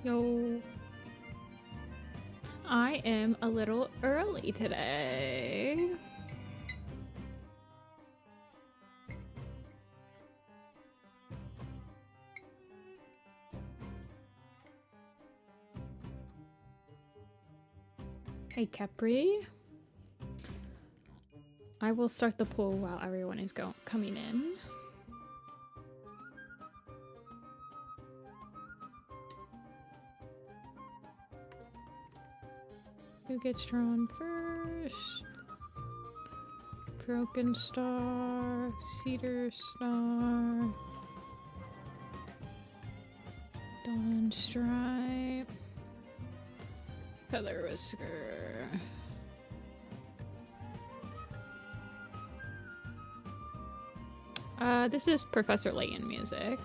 Yo. I am a little early today. Hey, Capri. I will start the poll while everyone is coming in. Who gets drawn first? Broken Star, Cedar Star, Dawn Stripe, Feather Whisker. This is Professor Layton music.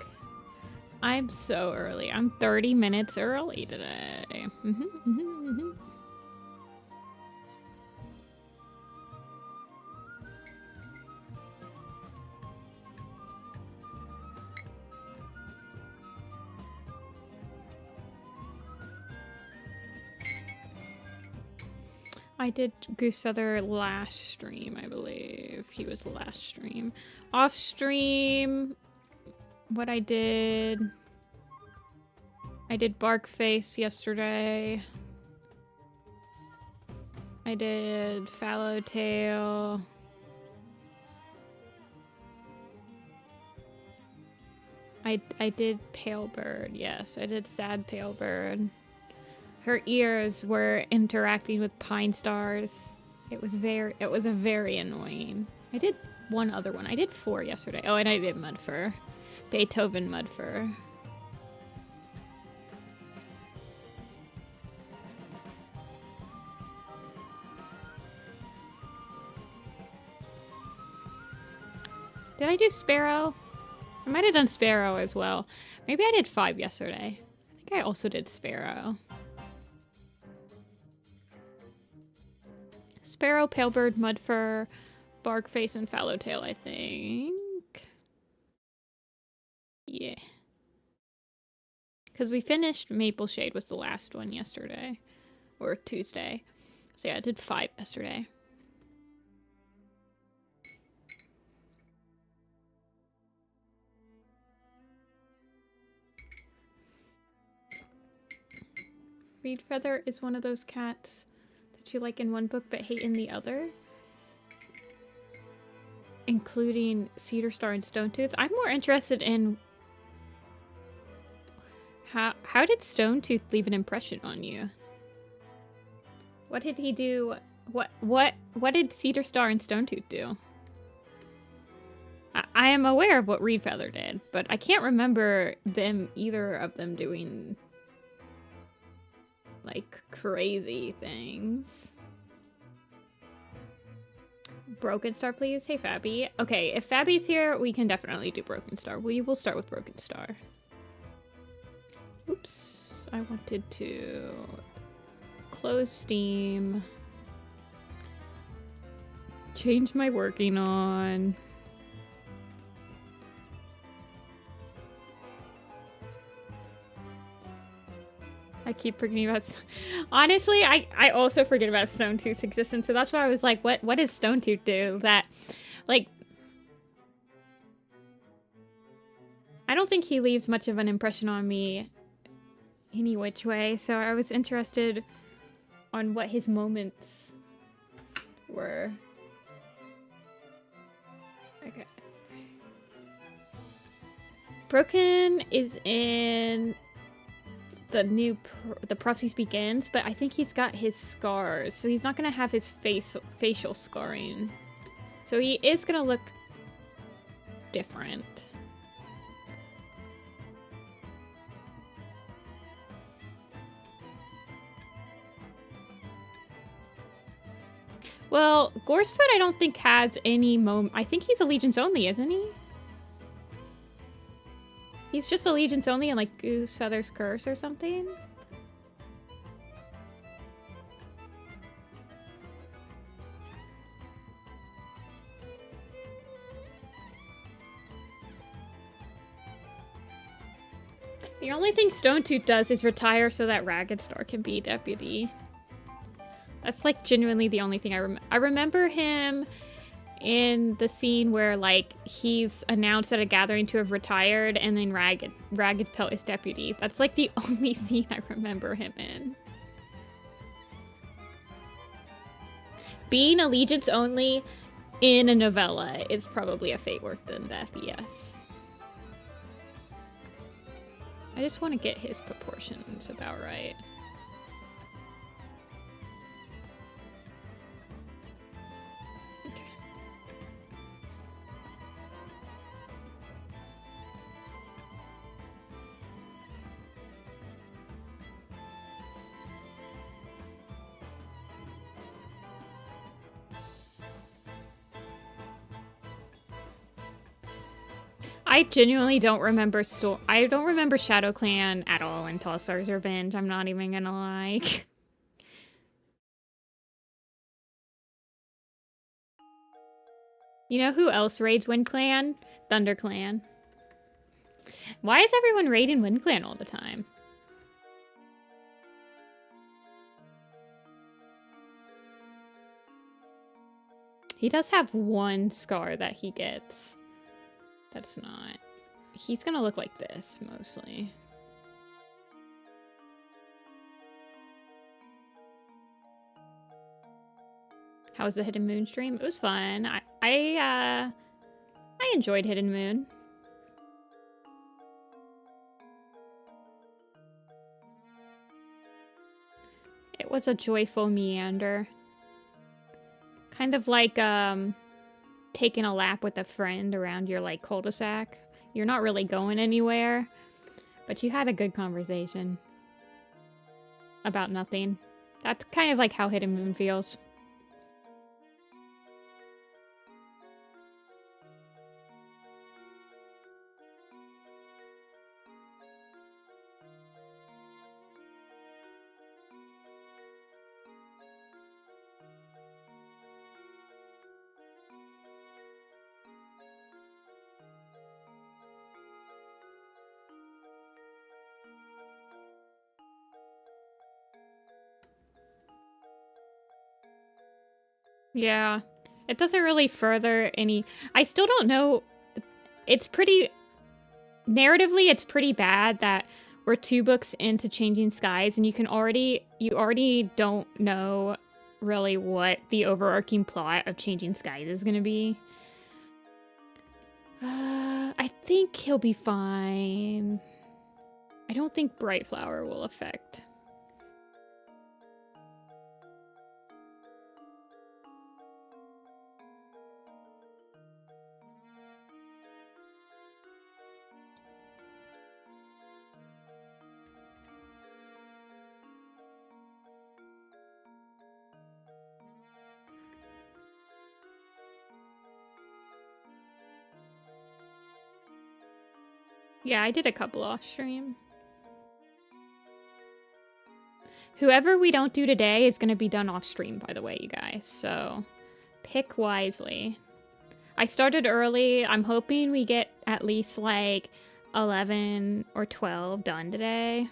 I'm so early. I'm 30 minutes early today. I did Goosefeather last stream, I believe. He was the last stream. Off stream, what I did Barkface yesterday. I did Fallowtail. I did Pale Bird, yes. I did Sad Pale Bird. Her ears were interacting with Pine Stars. It was very annoying. I did one other one. I did 4 yesterday. Oh, and I did Mudfur. Beethoven Mudfur. Did I do Sparrow? I might have done Sparrow as well. Maybe I did 5 yesterday. I think I also did Sparrow. Sparrow, Palebird, Mudfur, Barkface, and Fallowtail, I think. Yeah. Because we finished Maple Shade was the last one yesterday. Or Tuesday. So yeah, I did 5 yesterday. Reed Feather is one of those cats that you like in one book but hate in the other. Including Cedar Star and Stonetooth. I'm more interested in how did Stonetooth leave an impression on you? What did he do? What did Cedar Star and Stonetooth do? I am aware of what Reed Feather did, but I can't remember either of them doing like crazy things. Broken Star, please. Hey, Fabby. Okay, if Fabby's here, we can definitely do Broken Star. We will start with Broken Star. Oops. I wanted to close Steam. Change my working on. I keep forgetting about... Honestly, I also forget about Stonetooth's existence, so that's why I was like, what does Stonetooth do? That, like... I don't think he leaves much of an impression on me any which way, so I was interested on what his moments were. Okay. Broken is in... the Prophecies Begins, but I think he's got his scars, so he's not gonna have his facial scarring. So he is gonna look different. Well, Gorsefoot I don't think has any I think he's Allegiance only, isn't he? He's just Allegiance only and like Goosefeather's Curse or something? The only thing Stone Tooth does is retire so that Ragged Star can be deputy. That's like genuinely the only thing I remember. I remember him in the scene where like he's announced at a gathering to have retired, and then Ragged Pelt is deputy. That's like the only scene I remember him in. Being allegiance only in a novella is probably a fate worse than death, yes. I just want to get his proportions about right. I genuinely don't remember I don't remember Shadow Clan at all in Tall Stars Revenge. I'm not even gonna lie. You know who else raids Wind Clan? Thunder Clan. Why is everyone raiding Wind Clan all the time? He does have one scar that he gets. That's not... He's gonna look like this, mostly. How was the Hidden Moon stream? It was fun. I enjoyed Hidden Moon. It was a joyful meander. Kind of like, taking a lap with a friend around your, like, cul-de-sac. You're not really going anywhere, but you had a good conversation about nothing. That's kind of like how Hidden Moon feels. Yeah, it doesn't really further any... I still don't know... It's pretty... Narratively, it's pretty bad that we're 2 books into Changing Skies, and you already don't know really what the overarching plot of Changing Skies is gonna be. I think he'll be fine. I don't think Bright Flower will affect... Yeah, I did a couple off stream. Whoever we don't do today is going to be done off stream, by the way, you guys. So pick wisely. I started early. I'm hoping we get at least like 11 or 12 done today.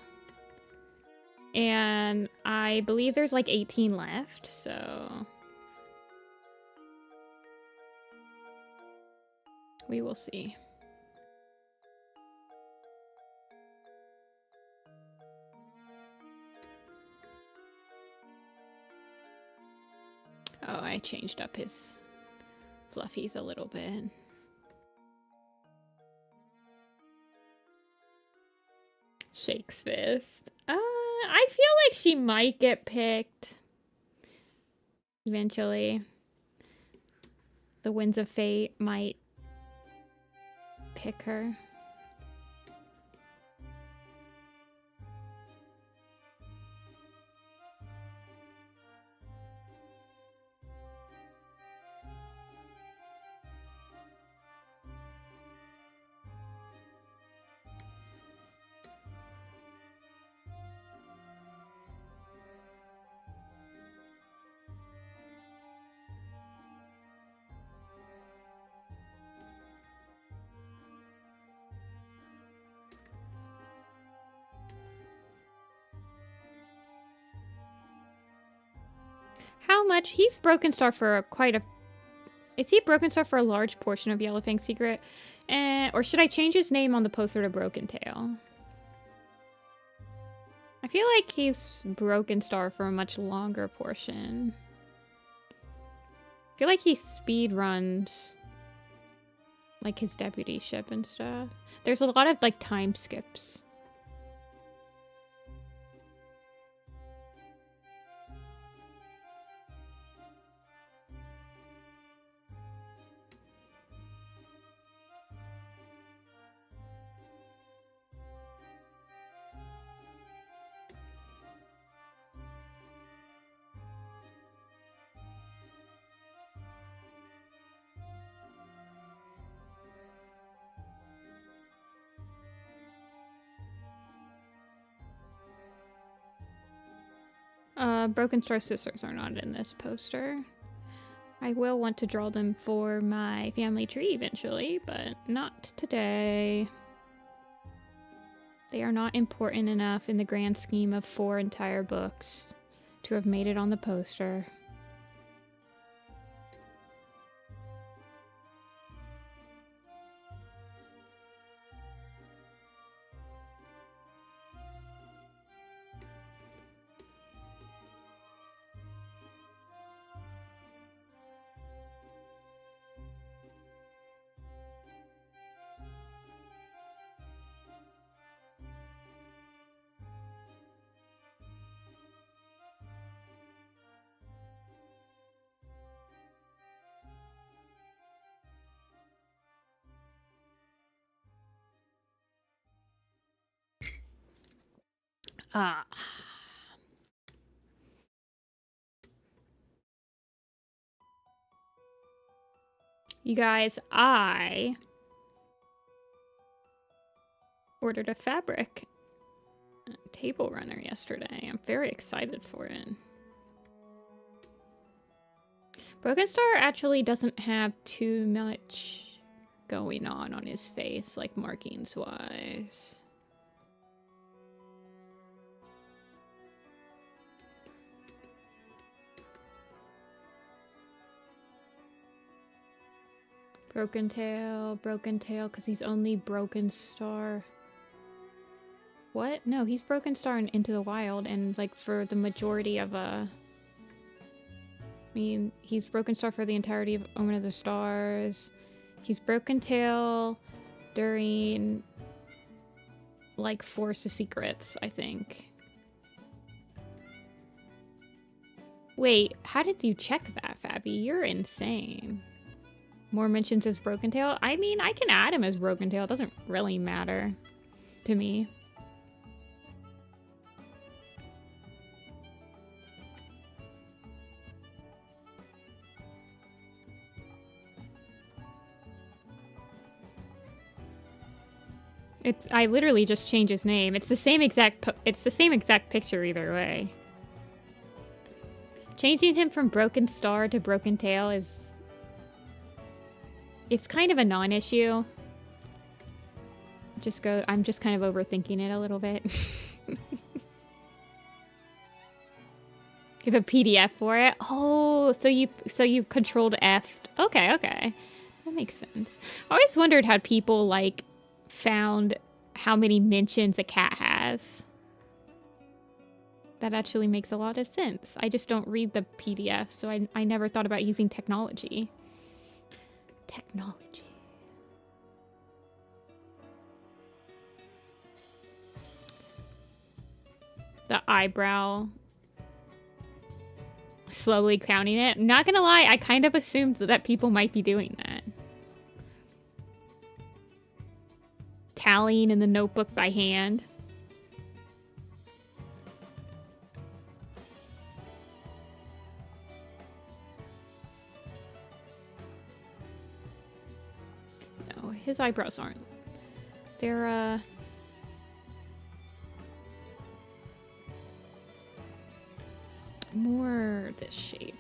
And I believe there's like 18 left, so we will see. Oh, I changed up his fluffies a little bit. Shakes fist. I feel like she might get picked eventually. The Winds of Fate might pick her. how much he's Broken Star for quite a... Is he Broken Star for a large portion of Yellowfang's secret? Or should I change his name on the poster to Broken Tail? I feel like he's Broken Star for a much longer portion. I feel like he speed runs like his deputy ship and stuff. There's a lot of like time skips. Broken Star sisters are not in this poster. I will want to draw them for my family tree eventually, but not today. They are not important enough in the grand scheme of 4 entire books to have made it on the poster. Ah. You guys, I ordered a fabric table runner yesterday. I'm very excited for it. Broken Star actually doesn't have too much going on his face, like markings-wise. Broken Tail, because he's only Broken Star. What? No, he's Broken Star in Into the Wild, and like for the majority of I mean, he's Broken Star for the entirety of Omen of the Stars. He's Broken Tail during like Force of Secrets, I think. Wait, how did you check that, Fabby? You're insane. More mentions as Broken Tail? I mean, I can add him as Broken Tail. It doesn't really matter to me. I literally just changed his name. It's the same exact picture either way. Changing him from Broken Star to Broken Tail it's kind of a non-issue. I'm just kind of overthinking it a little bit. Give a PDF for it. Oh, so you controlled F. Okay. That makes sense. I always wondered how people like found how many mentions a cat has. That actually makes a lot of sense. I just don't read the PDF, so I never thought about using technology. Technology. The eyebrow. Slowly counting it. Not gonna lie, I kind of assumed that people might be doing that. Tallying in the notebook by hand. His eyebrows aren't. They're, more this shape.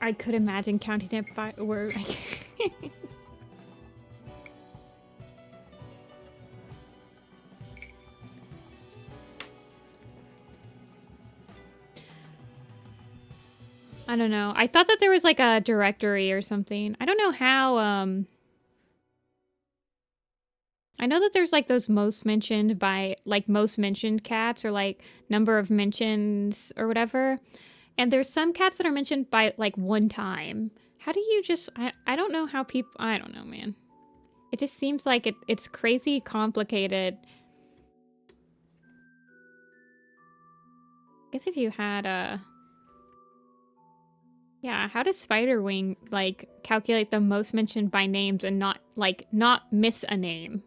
I could imagine counting it by word. I don't know. I thought that there was like a directory or something. I don't know how, I know that there's like those most mentioned by, like most mentioned cats or like number of mentions or whatever. And there's some cats that are mentioned by like one time. How do you just, I don't know how people, I don't know, man. It just seems like it's crazy complicated. I guess if you had a... Yeah, how does Spiderwing, like, calculate the most mentioned by names and not, like, not miss a name?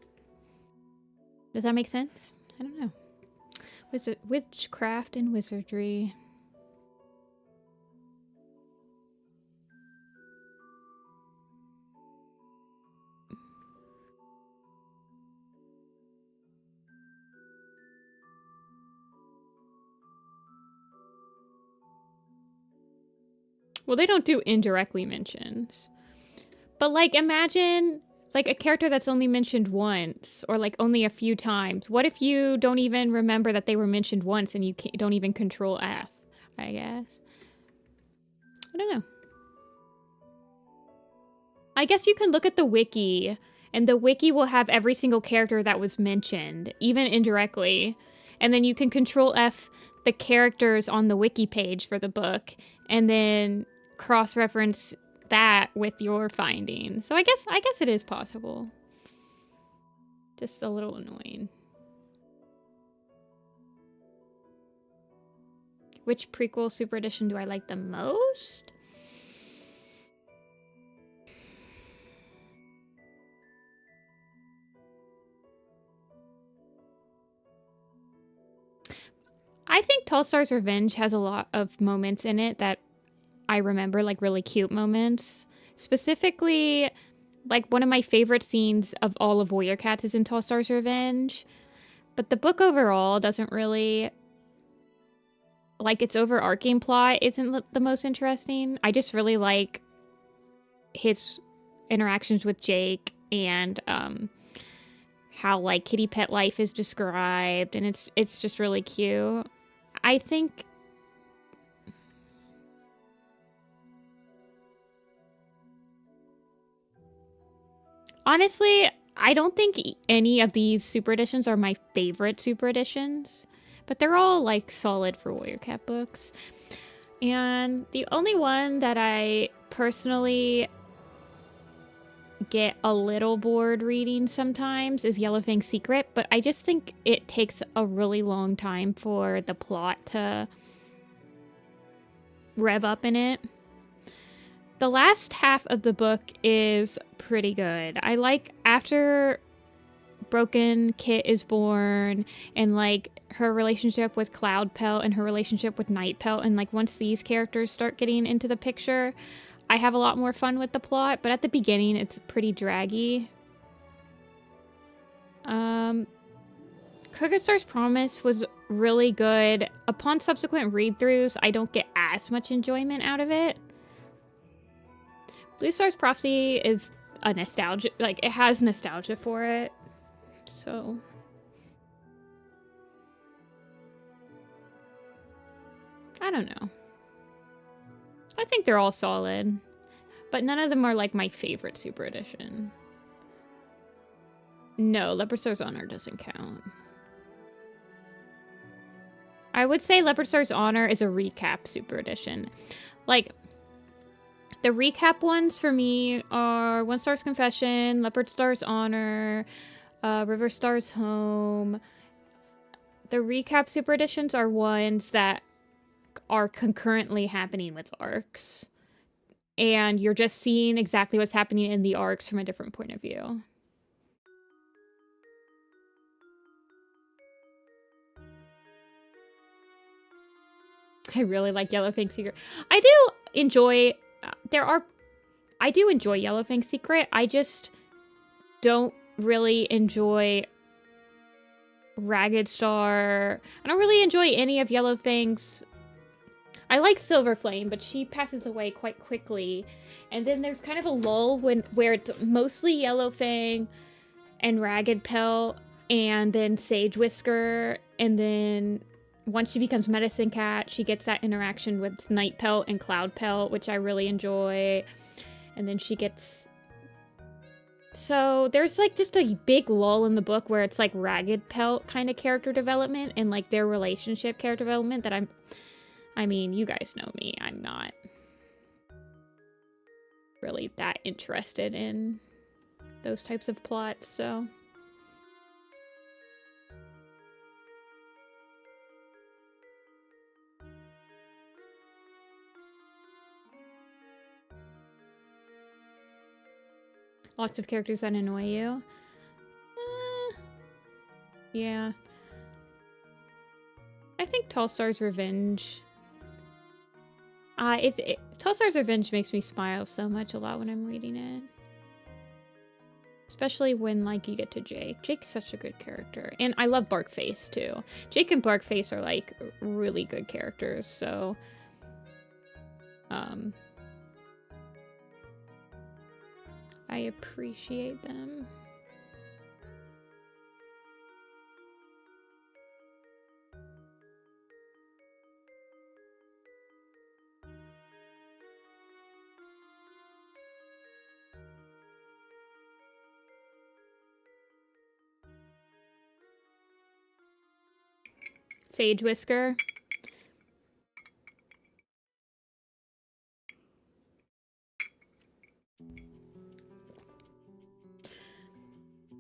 Does that make sense? I don't know. Witchcraft and wizardry. Well, they don't do indirectly mentions. But, like, imagine, like, a character that's only mentioned once, or, like, only a few times. What if you don't even remember that they were mentioned once and you don't even control F, I guess? I don't know. I guess you can look at the wiki, and the wiki will have every single character that was mentioned, even indirectly. And then you can control F the characters on the wiki page for the book, and then cross-reference that with your findings. So I guess it is possible. Just a little annoying. Which prequel super edition do I like the most? I think Tall Star's Revenge has a lot of moments in it that I remember, like really cute moments. Specifically, like one of my favorite scenes of all of Warrior Cats is in Tall Star's Revenge. But the book overall doesn't really... Like, its overarching plot isn't the most interesting. I just really like his interactions with Jake and how, like, kitty pet life is described. And it's just really cute. I think... Honestly, I don't think any of these super editions are my favorite super editions, but they're all like solid for Warrior Cat books. And the only one that I personally get a little bored reading sometimes is Yellowfang's Secret, but I just think it takes a really long time for the plot to rev up in it. The last half of the book is pretty good. I like after Broken Kit is born and like her relationship with Cloud Pelt and her relationship with Night Pelt, and like once these characters start getting into the picture, I have a lot more fun with the plot, but at the beginning it's pretty draggy. Crooked Star's Promise was really good. Upon subsequent read-throughs, I don't get as much enjoyment out of it. Blue Star's Prophecy is a nostalgia, like, it has nostalgia for it, so... I don't know. I think they're all solid, but none of them are, like, my favorite super edition. No, Leopard Star's Honor doesn't count. I would say Leopard Star's Honor is a recap super edition. Like... The recap ones for me are One Star's Confession, Leopard Star's Honor, River Star's Home. The recap super editions are ones that are concurrently happening with arcs. And you're just seeing exactly what's happening in the arcs from a different point of view. I really like Yellowfang's Secret. I do enjoy... I do enjoy Yellowfang's Secret. I just don't really enjoy Ragged Star. I don't really enjoy any of Yellowfang's... I like Silver Flame, but she passes away quite quickly. And then there's kind of a lull where it's mostly Yellow Fang and Ragged Pelt, and then Sage Whisker, and then once she becomes Medicine Cat, she gets that interaction with Night Pelt and Cloud Pelt, which I really enjoy. And then she gets... So there's like just a big lull in the book where it's like Ragged Pelt kind of character development and like their relationship character development that I mean, you guys know me. I'm not really that interested in those types of plots, so... Lots of characters that annoy you. Yeah. I think Tall Star's Revenge. Tall Star's Revenge makes me smile so much a lot when I'm reading it. Especially when, like, you get to Jake. Jake's such a good character. And I love Barkface, too. Jake and Barkface are, like, really good characters, so... I appreciate them. Sage Whisker.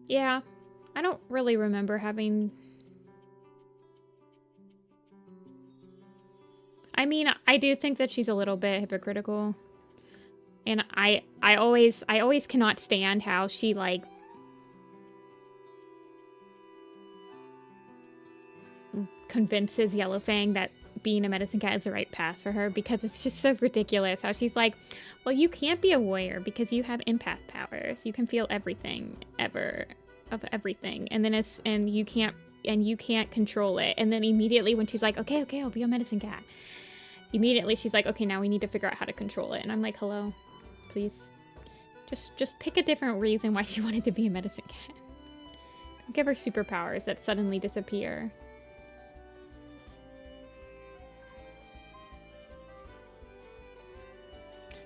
Yeah, I don't really remember having... I mean, I do think that she's a little bit hypocritical. And I always cannot stand how she, like... convinces Yellowfang that being a medicine cat is the right path for her, because it's just so ridiculous how she's like, well, you can't be a warrior because you have empath powers. You can feel everything of everything, and then you can't control it. And then immediately when she's like, okay, I'll be a medicine cat, immediately she's like, okay, now we need to figure out how to control it. And I'm like, hello, please, just pick a different reason why she wanted to be a medicine cat. Don't give her superpowers that suddenly disappear.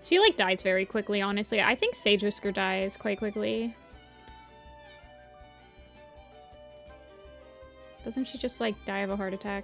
She, like, dies very quickly, honestly. I think Sage Whisker dies quite quickly. Doesn't she just, like, die of a heart attack?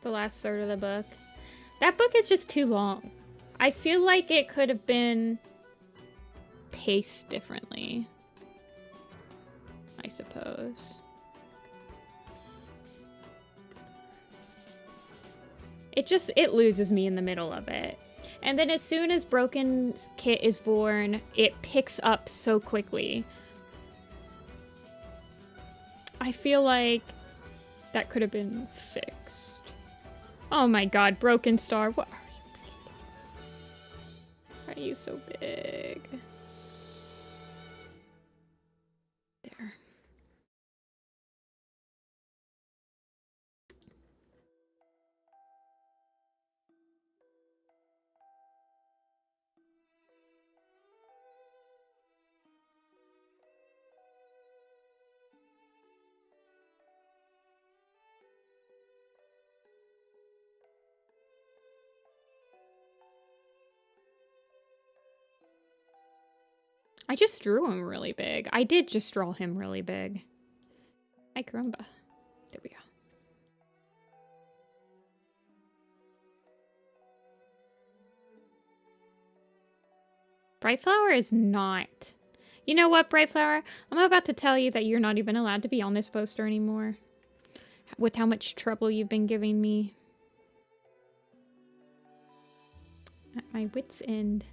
The last third of the book. That book is just too long. I feel like it could have been paced differently, I suppose. It loses me in the middle of it. And then as soon as Broken Kit is born, it picks up so quickly. I feel like that could have been fixed. Oh my god, Broken Star, what are you? Why are you so big? There. I just drew him really big. I did just draw him really big. Hi, Karumba. There we go. Brightflower is not. You know what, Brightflower? I'm about to tell you that you're not even allowed to be on this poster anymore. With how much trouble you've been giving me. At my wit's end.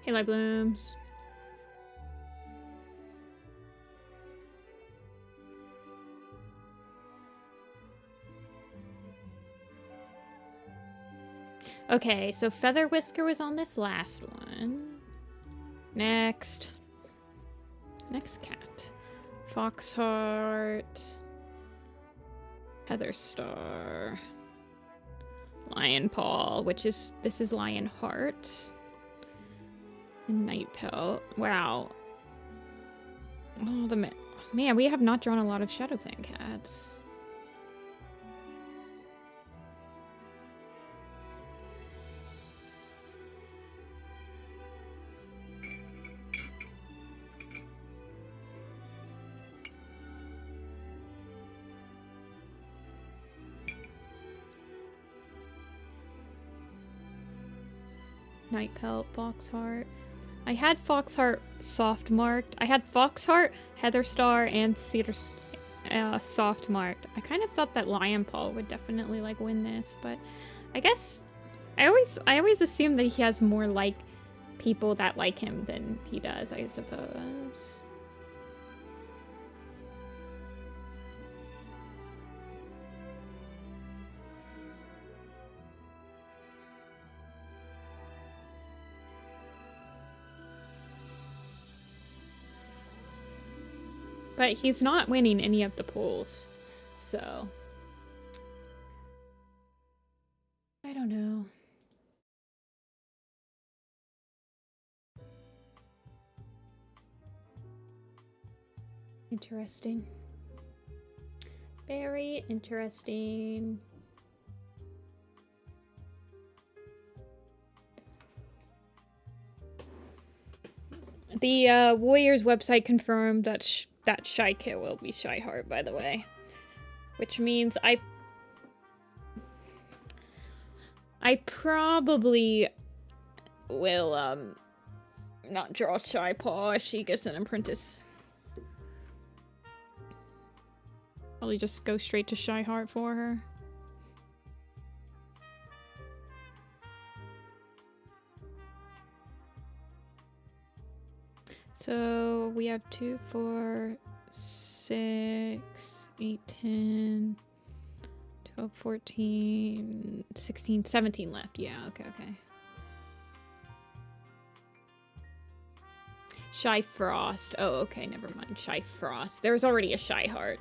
Hey, light blooms. Okay, so Feather Whisker was on this last one. Next. Next cat. Foxheart. Heather Star. Lion Paw, which is... This is Lionheart. And Night Pelt. Wow. Oh, the... Man, we have not drawn a lot of Shadow Clan cats. Night Pelt, Foxheart. I had Foxheart soft marked. I had Foxheart, Heather Star, and Cedar soft marked. I kind of thought that Lion Paw would definitely like win this, but I guess I always assume that he has more like people that like him than he does, I suppose. But he's not winning any of the polls, so I don't know. Interesting. Very interesting. The Warriors website confirmed that that Shy Kit will be Shy Heart, by the way. Which means I probably will, not draw Shy Paw if she gets an apprentice. Probably just go straight to Shy Heart for her. So we have 2, 4, 6, 8, 10, 12, 14, 16, 17 left. Yeah, okay. Shy Frost. Oh, okay, never mind. Shy Frost. There's already a Shy Heart.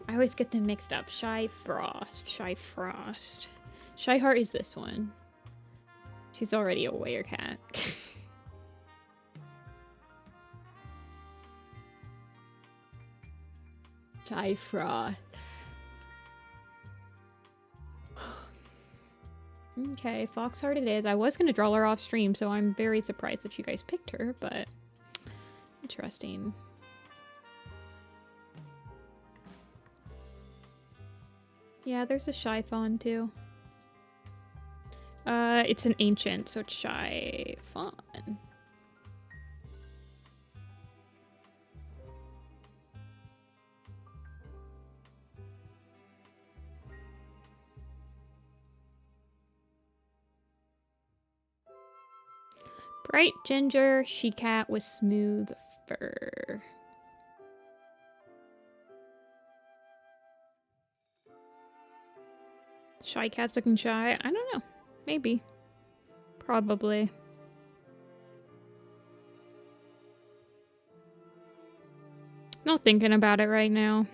I always get them mixed up. Shy Frost. Shy Frost. Shy Heart is this one. She's already a warrior cat. Shy Frost. Okay, Foxheart it is. I was going to draw her off stream, so I'm very surprised that you guys picked her, but interesting. Yeah, there's a Shy Fawn too. It's an ancient, so it's Shy Fawn. Bright ginger she-cat with smooth fur. Shy cat's looking shy? I don't know. Maybe. Probably. Not thinking about it right now.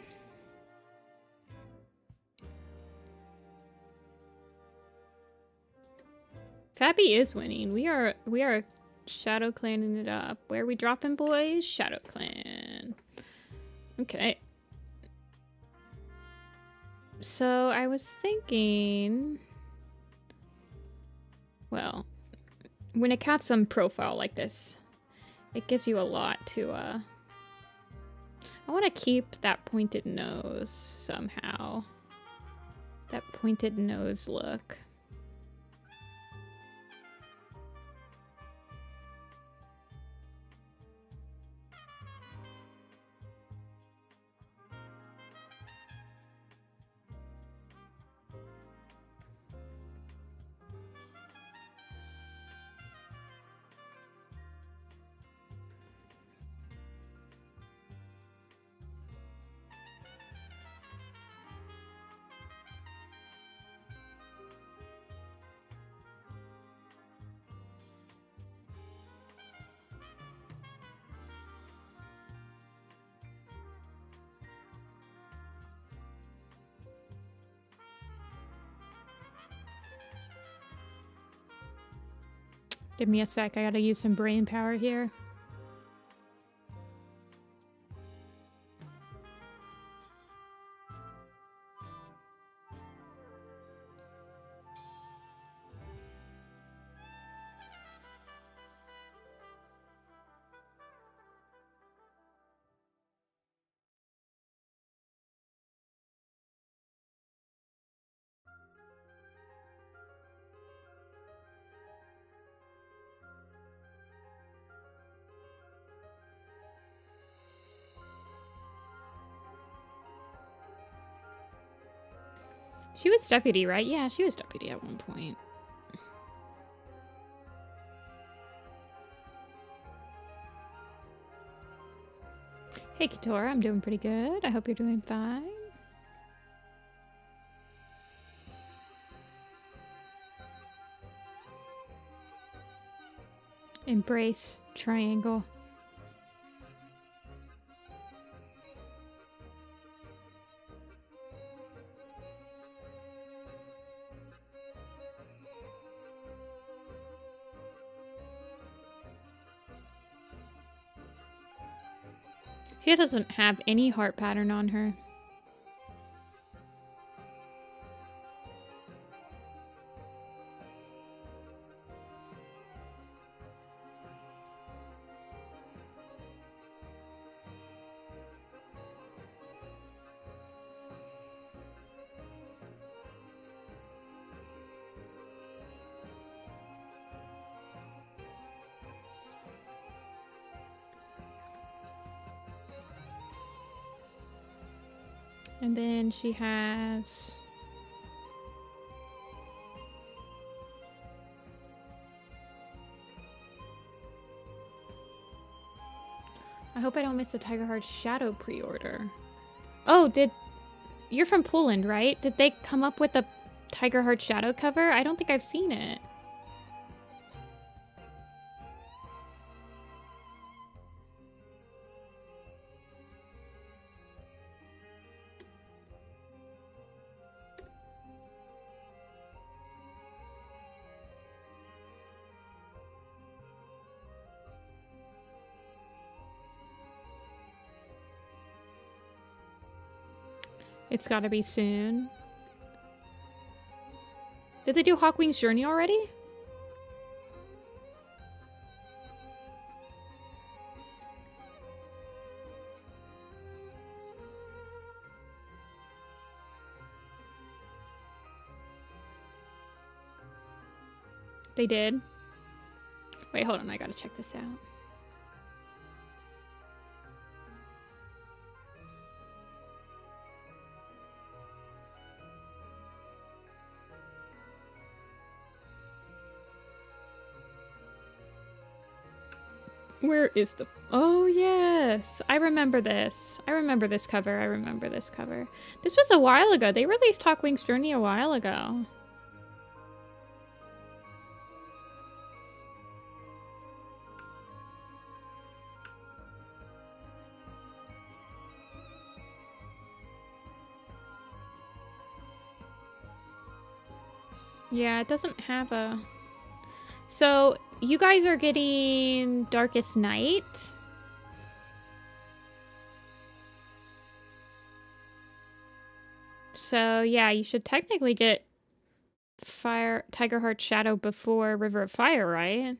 Fappy is winning. We are Shadow Clanning it up. Where are we dropping, boys? Shadow Clan. Okay. So I was thinking, well, when a cat's on profile like this, it gives you a lot to, I want to keep that pointed nose somehow. That pointed nose look. Give me a sec. I gotta use some brain power here. She was deputy, right? Yeah, she was deputy at one point. Hey, Katora, I'm doing pretty good. I hope you're doing fine. Embrace triangle. She doesn't have any heart pattern on her. And then she has... I hope I don't miss the Tiger Heart Shadow pre-order. Oh, you're from Poland, right? Did they come up with the Tiger Heart Shadow cover? I don't think I've seen it. It's gotta be soon. Did they do Hawkwing's Journey already? They did. Wait, hold on. I gotta check this out. Where is the... Oh, yes. I remember this. I remember this cover. I remember this cover. This was a while ago. They released Hawkwing's Journey a while ago. Yeah, it doesn't have a... So, you guys are getting Darkest Night. So, yeah, you should technically get Tiger Heart Shadow before River of Fire, right?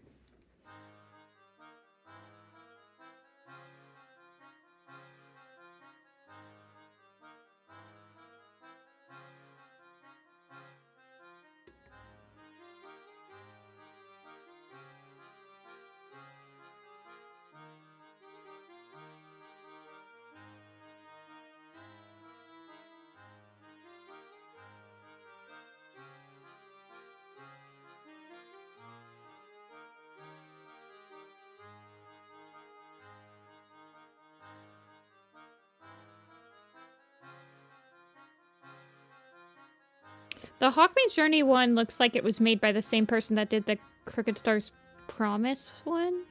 The Hawkwing's Journey one looks like it was made by the same person that did the Crooked Stars Promise one.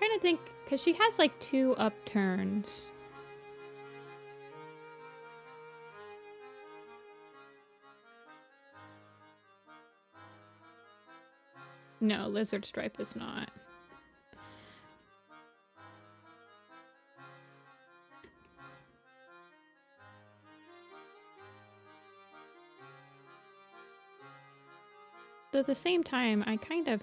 Trying to think, because she has like 2 upturns. No, Lizard Stripe is not. But at the same time, I kind of...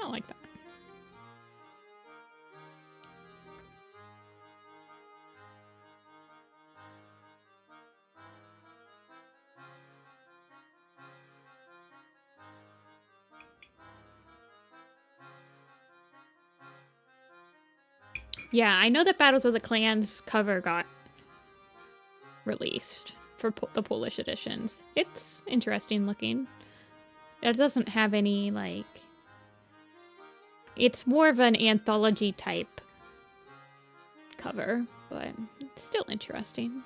like that. Yeah, I know that Battles of the Clans cover got released for the Polish editions. It's interesting looking. It doesn't have any, like... It's more of an anthology type cover, but it's still interesting.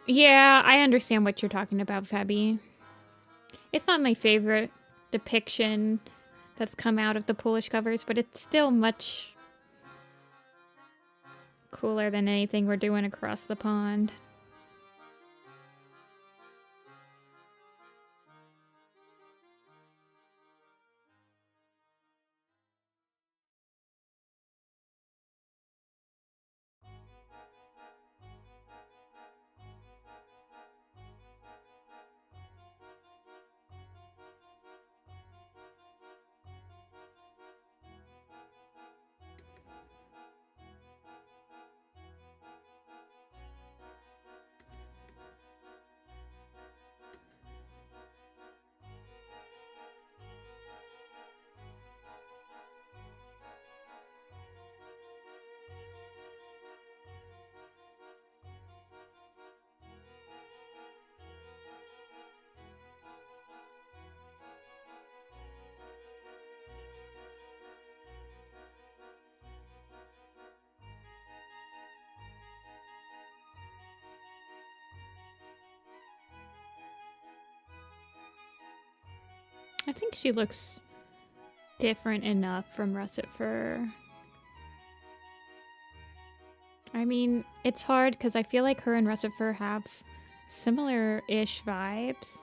Yeah, I understand what you're talking about, Fabi. It's not my favorite depiction that's come out of the Polish covers, but it's still much cooler than anything we're doing across the pond. I think she looks different enough from Russet Fur. I mean, it's hard because I feel like her and Russet Fur have similar-ish vibes.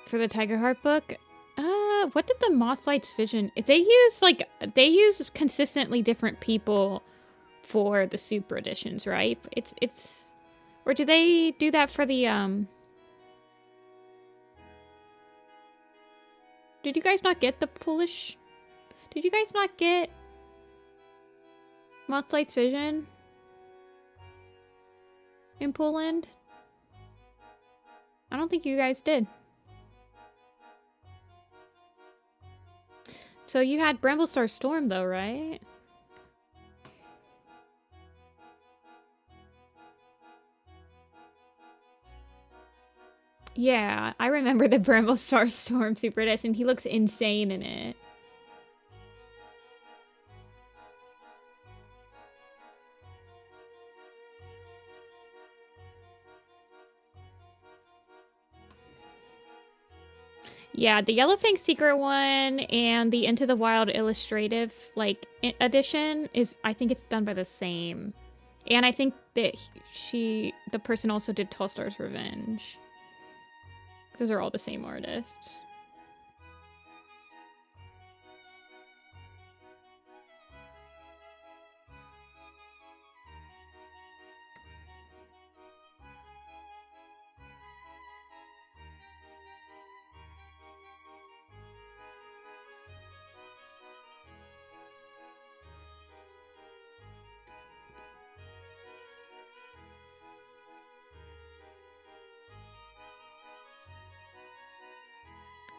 For the Tiger Heart book, what did the Mothlight's Vision? If they use consistently different people for the super editions, right? Or do they do that for the Did you guys not get the Polish? Did you guys not get Mothlight's Vision in Poland? I don't think you guys did. So you had Bramblestar Storm though, right? Yeah, I remember the Bramblestar Storm Super Edition. He looks insane in it. Yeah, the Yellowfang Secret one and the Into the Wild illustrative edition is, I think it's done by the same. And I think that the person also did Tallstar's Revenge. Those are all the same artists.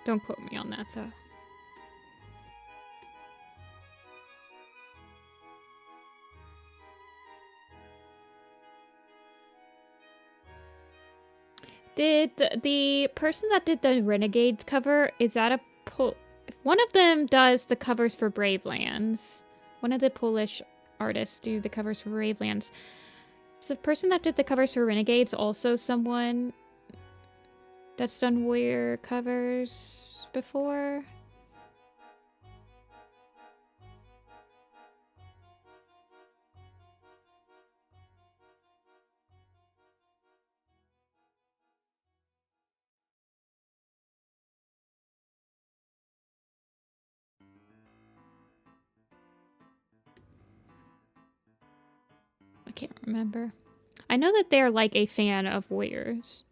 Don't quote me on that, though. Did the person that did the Renegades cover, is that a one of them does the covers for Bravelands. One of the Polish artists do the covers for Bravelands. Is the person that did the covers for Renegades also someone that's done Warrior covers before? I can't remember. I know that they're like a fan of Warriors.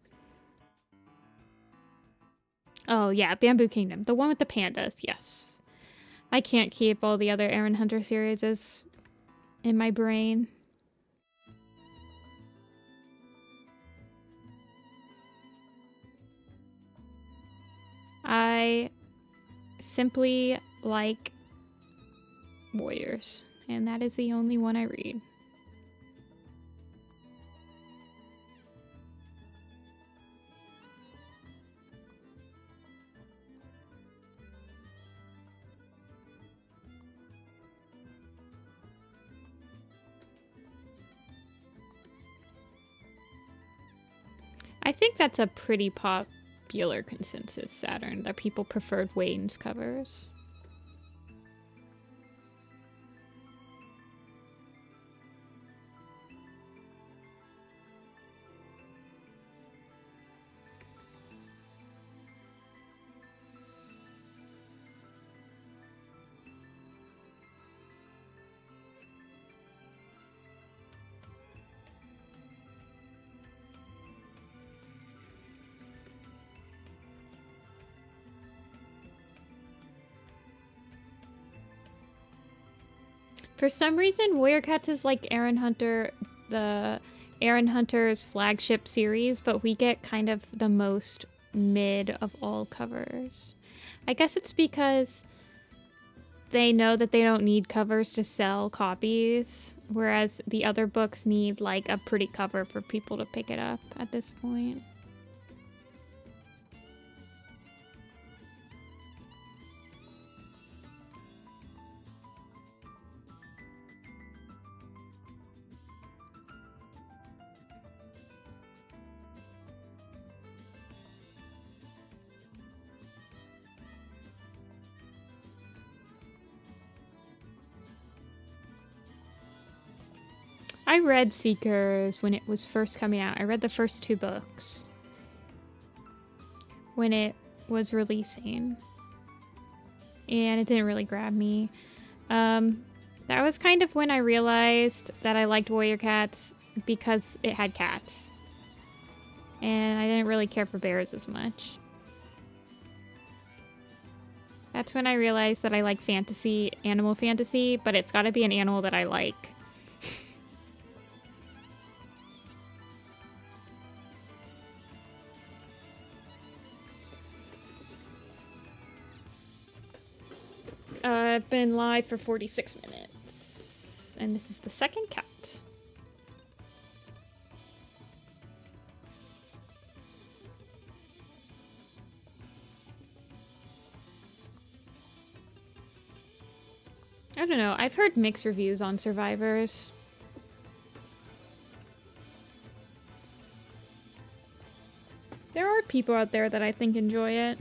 Oh yeah, Bamboo Kingdom. The one with the pandas, yes. I can't keep all the other Aaron Hunter series in my brain. I simply like Warriors, and that is the only one I read. I think that's a pretty popular consensus, Saturn, that people preferred Wayne's covers. For some reason, Warrior Cats is like Aaron Hunter, the Aaron Hunter's flagship series, but we get kind of the most mid of all covers. I guess it's because they know that they don't need covers to sell copies, whereas the other books need like a pretty cover for people to pick it up at this point. I read Seekers when it was first coming out. I read the first 2 books when it was releasing, and it didn't really grab me. That was kind of when I realized that I liked Warrior Cats because it had cats, and I didn't really care for bears as much. That's when I realized that I like fantasy, animal fantasy, but it's gotta be an animal that I like. I've been live for 46 minutes, and this is the second cat. I don't know, I've heard mixed reviews on Survivors. There are people out there that I think enjoy it.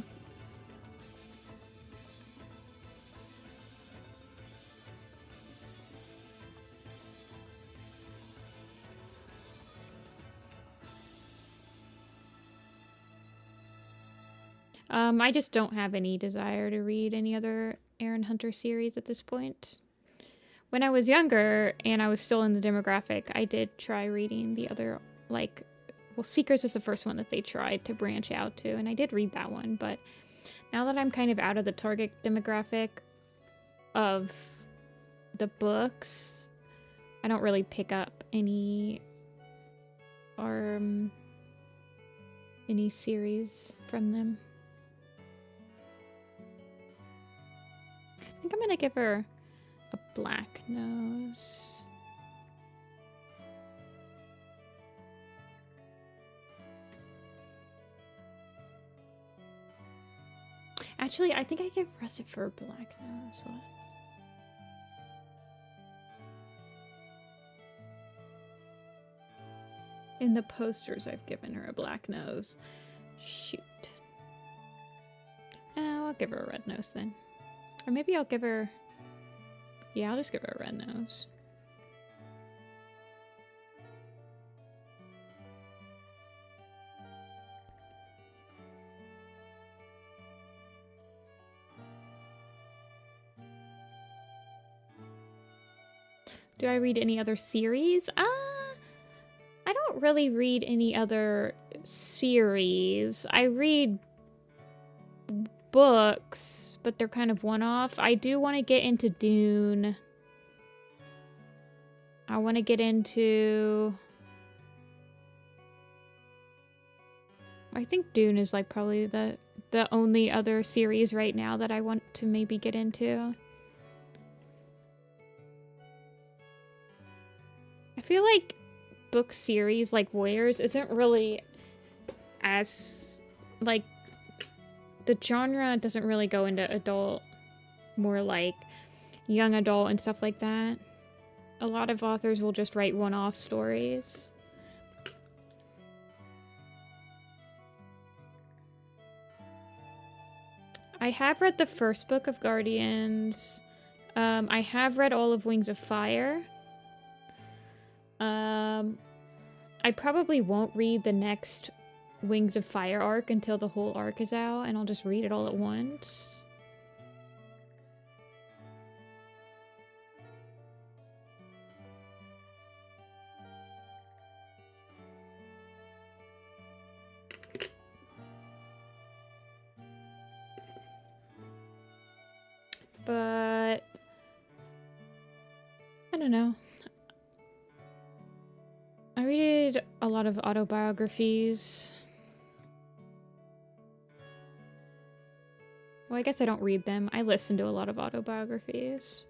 I just don't have any desire to read any other Aaron Hunter series at this point. When I was younger and I was still in the demographic, I did try reading the other, like, well, Seekers was the first one that they tried to branch out to, and I did read that one, but now that I'm kind of out of the target demographic of the books, I don't really pick up any series from them. think I'm gonna give her a black nose. Actually, I think I give Russet Fur a black nose. Hold on. In the posters, I've given her a black nose. Shoot. Oh, I'll give her a red nose then. Or maybe I'll give her... Yeah, I'll just give her a red nose. Do I read any other series? I don't really read any other series. I read books, but they're kind of one-off. I do want to get into Dune. I want to get into... I think Dune is like probably the only other series right now that I want to maybe get into. I feel like book series like Warriors isn't really as like the genre doesn't really go into adult, more like young adult and stuff like that. A lot of authors will just write one-off stories. I have read the first book of Guardians. I have read all of Wings of Fire. I probably won't read the next Wings of Fire arc until the whole arc is out, and I'll just read it all at once. But I don't know. I read a lot of autobiographies. Well, I guess I don't read them. I listen to a lot of autobiographies.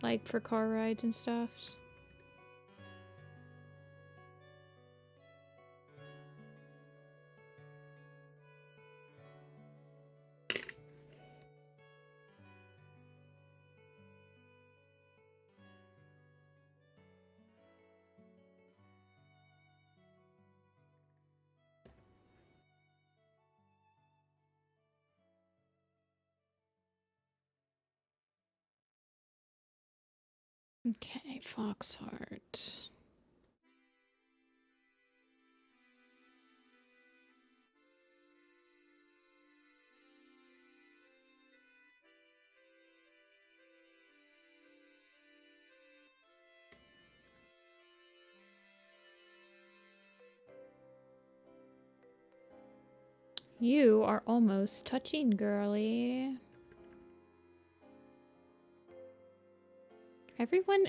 Like for car rides and stuff. Okay, Foxheart. You are almost touching, girly. Everyone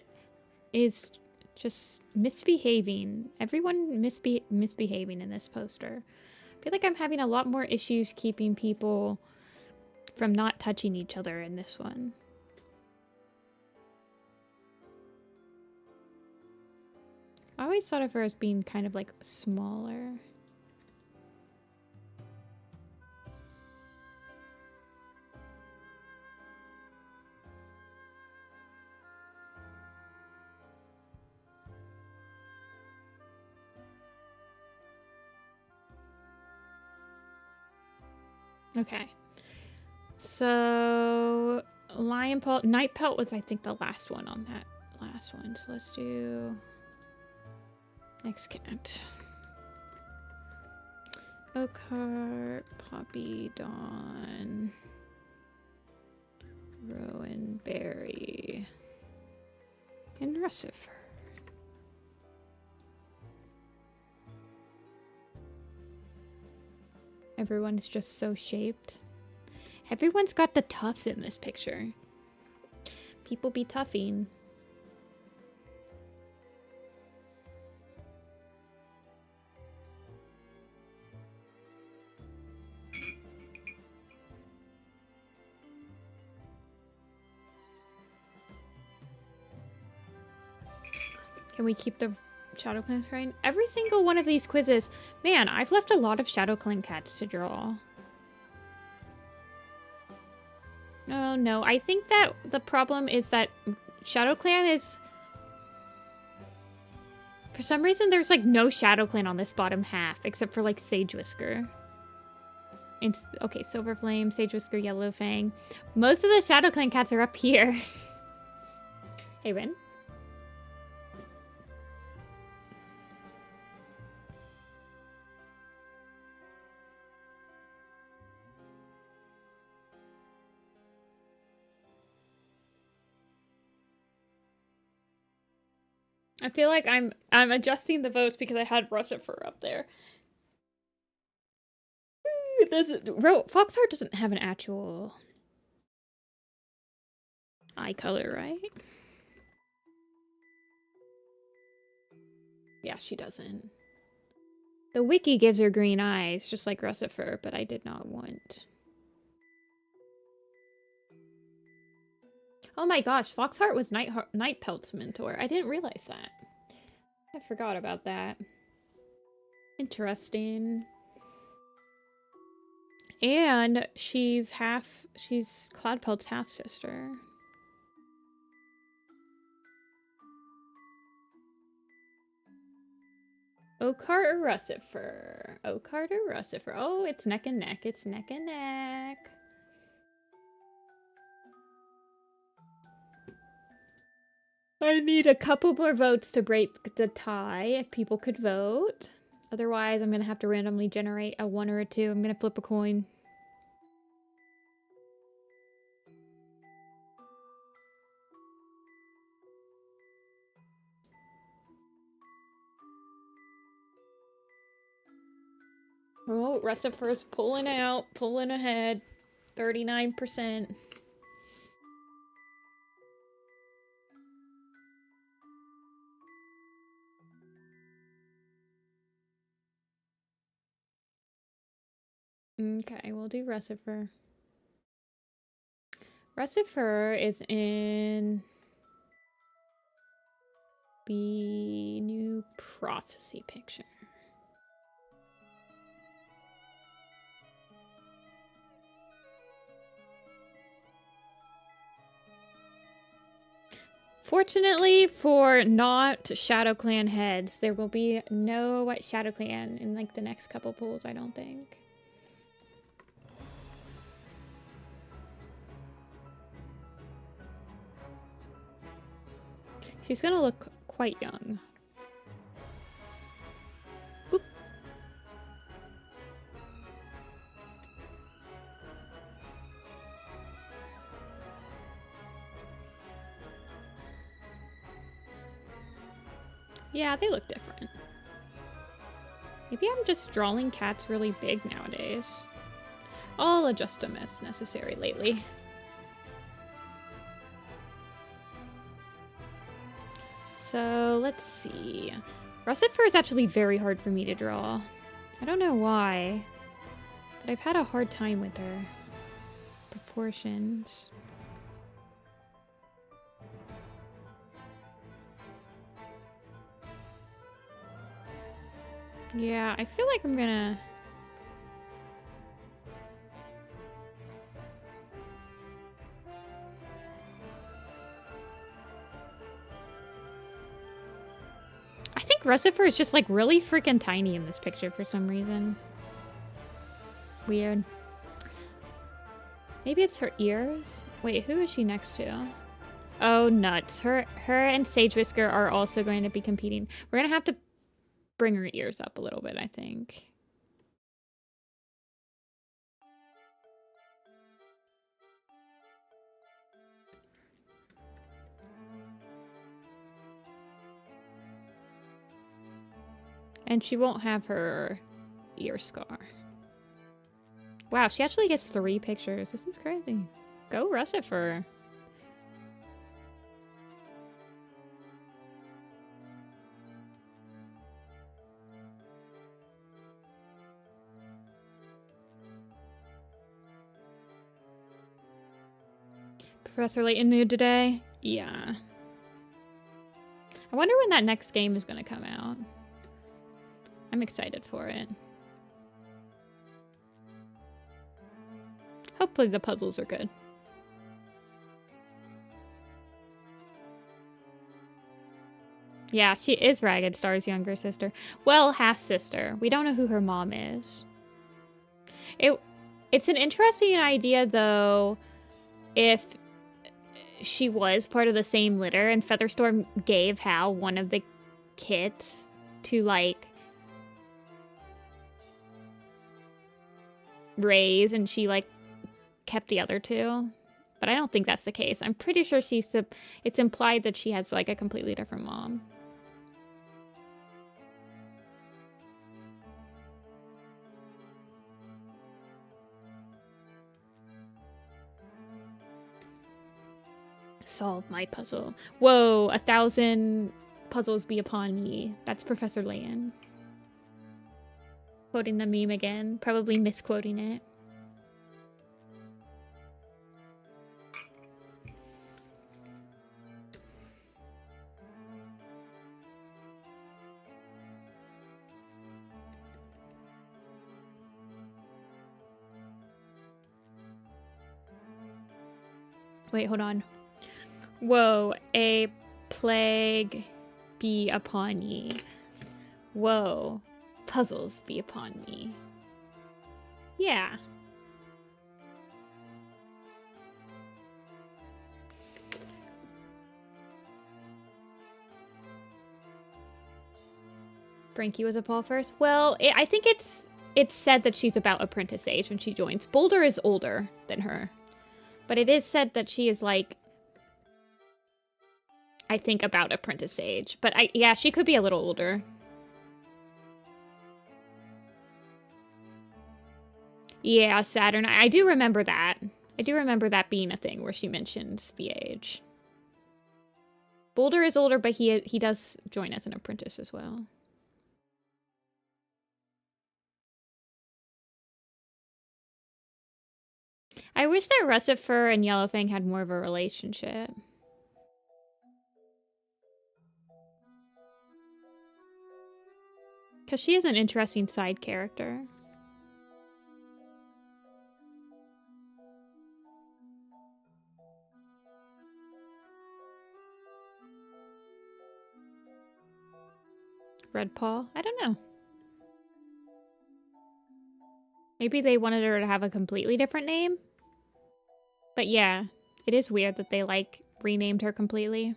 is just misbehaving. Everyone misbehaving in this poster. I feel like I'm having a lot more issues keeping people from not touching each other in this one. I always thought of her as being kind of like smaller. Okay. So Lion Pelt, Night Pelt was I think the last one on that last one. So let's do next cat. Oakheart, Poppy, Dawn, Rowan, Berry, and Russifer. Everyone's just so shaped. Everyone's got the tufts in this picture. People be tuffing. Can we keep the Shadow Clan shrine? Every single one of these quizzes. Man, I've left a lot of Shadow Clan cats to draw. No, no. I think that the problem is that Shadow Clan is... For some reason, there's like no Shadow Clan on this bottom half, except for like Sage Whisker. And, okay, Silver Flame, Sage Whisker, Yellow Fang. Most of the Shadow Clan cats are up here. Hey, Ren. I feel like I'm adjusting the votes because I had Russifer up there. Foxheart doesn't have an actual eye color, right? Yeah, she doesn't. The wiki gives her green eyes, just like Russifer, but I did not want. Oh my gosh, Foxheart was Nightpelt's mentor. I didn't realize that. I forgot about that. Interesting. And she's Cloudpelt's half-sister. Oakheart or Russifer? Oakheart or Russifer? Oh, it's neck and neck. It's neck and neck. I need a couple more votes to break the tie, if people could vote. Otherwise, I'm going to have to randomly generate a 1 or a 2. I'm going to flip a coin. Oh, Russifer's pulling out, pulling ahead. 39%. Okay, we'll do Russifer. Russifer is in the new prophecy picture. Fortunately for not Shadow Clan heads, there will be no Shadow Clan in like the next couple pulls, I don't think. She's gonna look quite young. Boop. Yeah, they look different. Maybe I'm just drawing cats really big nowadays. I'll adjust them if necessary lately. So, let's see. Russifer is actually very hard for me to draw. I don't know why, but I've had a hard time with her proportions. Yeah, I feel like I'm gonna... I think Russifer is just like really freaking tiny in this picture for some reason. Weird. Maybe it's her ears? Wait, who is she next to? Oh, nuts. Her and Sage Whisker are also going to be competing. We're gonna have to bring her ears up a little bit, I think. And she won't have her ear scar. Wow, she actually gets 3 pictures. This is crazy. Go Russifer. Professor Layton mood today? Yeah. I wonder when that next game is going to come out. I'm excited for it. Hopefully the puzzles are good. Yeah, she is Ragged Star's younger sister. Well, half-sister. We don't know who her mom is. It's an interesting idea, though, if she was part of the same litter and Featherstorm gave Hal one of the kits to, like, raise, and she, like, kept the other two. But I don't think that's the case. I'm pretty sure it's implied that she has, like, a completely different mom. Solve my puzzle. Whoa, 1,000 puzzles be upon me. That's Professor Layton. Quoting the meme again. Probably misquoting it. Wait, hold on. Whoa, a plague be upon ye. Whoa, puzzles be upon me. Yeah. Frankie was a Paul first? Well, I think it's said that she's about apprentice age when she joins. Boulder is older than her. But it is said that she is, like, I think about apprentice age. But yeah, she could be a little older. Yeah, Saturn. I do remember that. I do remember that being a thing where she mentions the age. Boulder is older, but he does join as an apprentice as well. I wish that Russet Fur and Yellowfang had more of a relationship. Because she is an interesting side character. Red Paw? I don't know. Maybe they wanted her to have a completely different name? But yeah, it is weird that they, like, renamed her completely.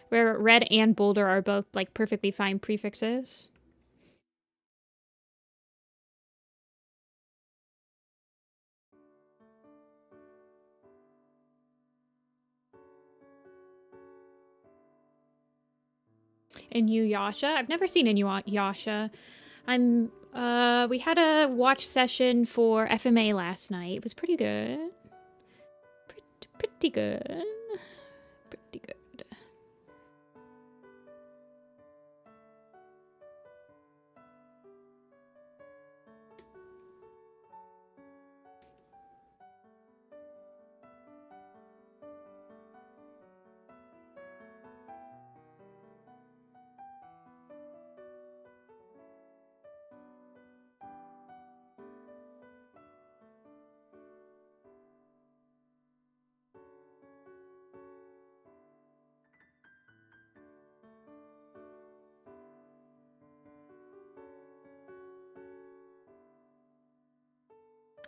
Where Red and Boulder are both, like, perfectly fine prefixes. Inuyasha? I've never seen Inuyasha. We had a watch session for FMA last night. It was pretty good. Pretty good. Pretty good.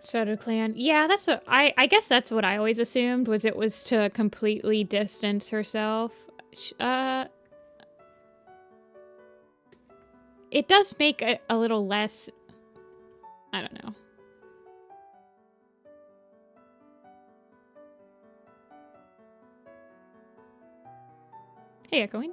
Shadow Clan. Yeah, that's what I guess that's what I always assumed, was it was to completely distance herself. It does make it a little less, I don't know. Hey, Echoing.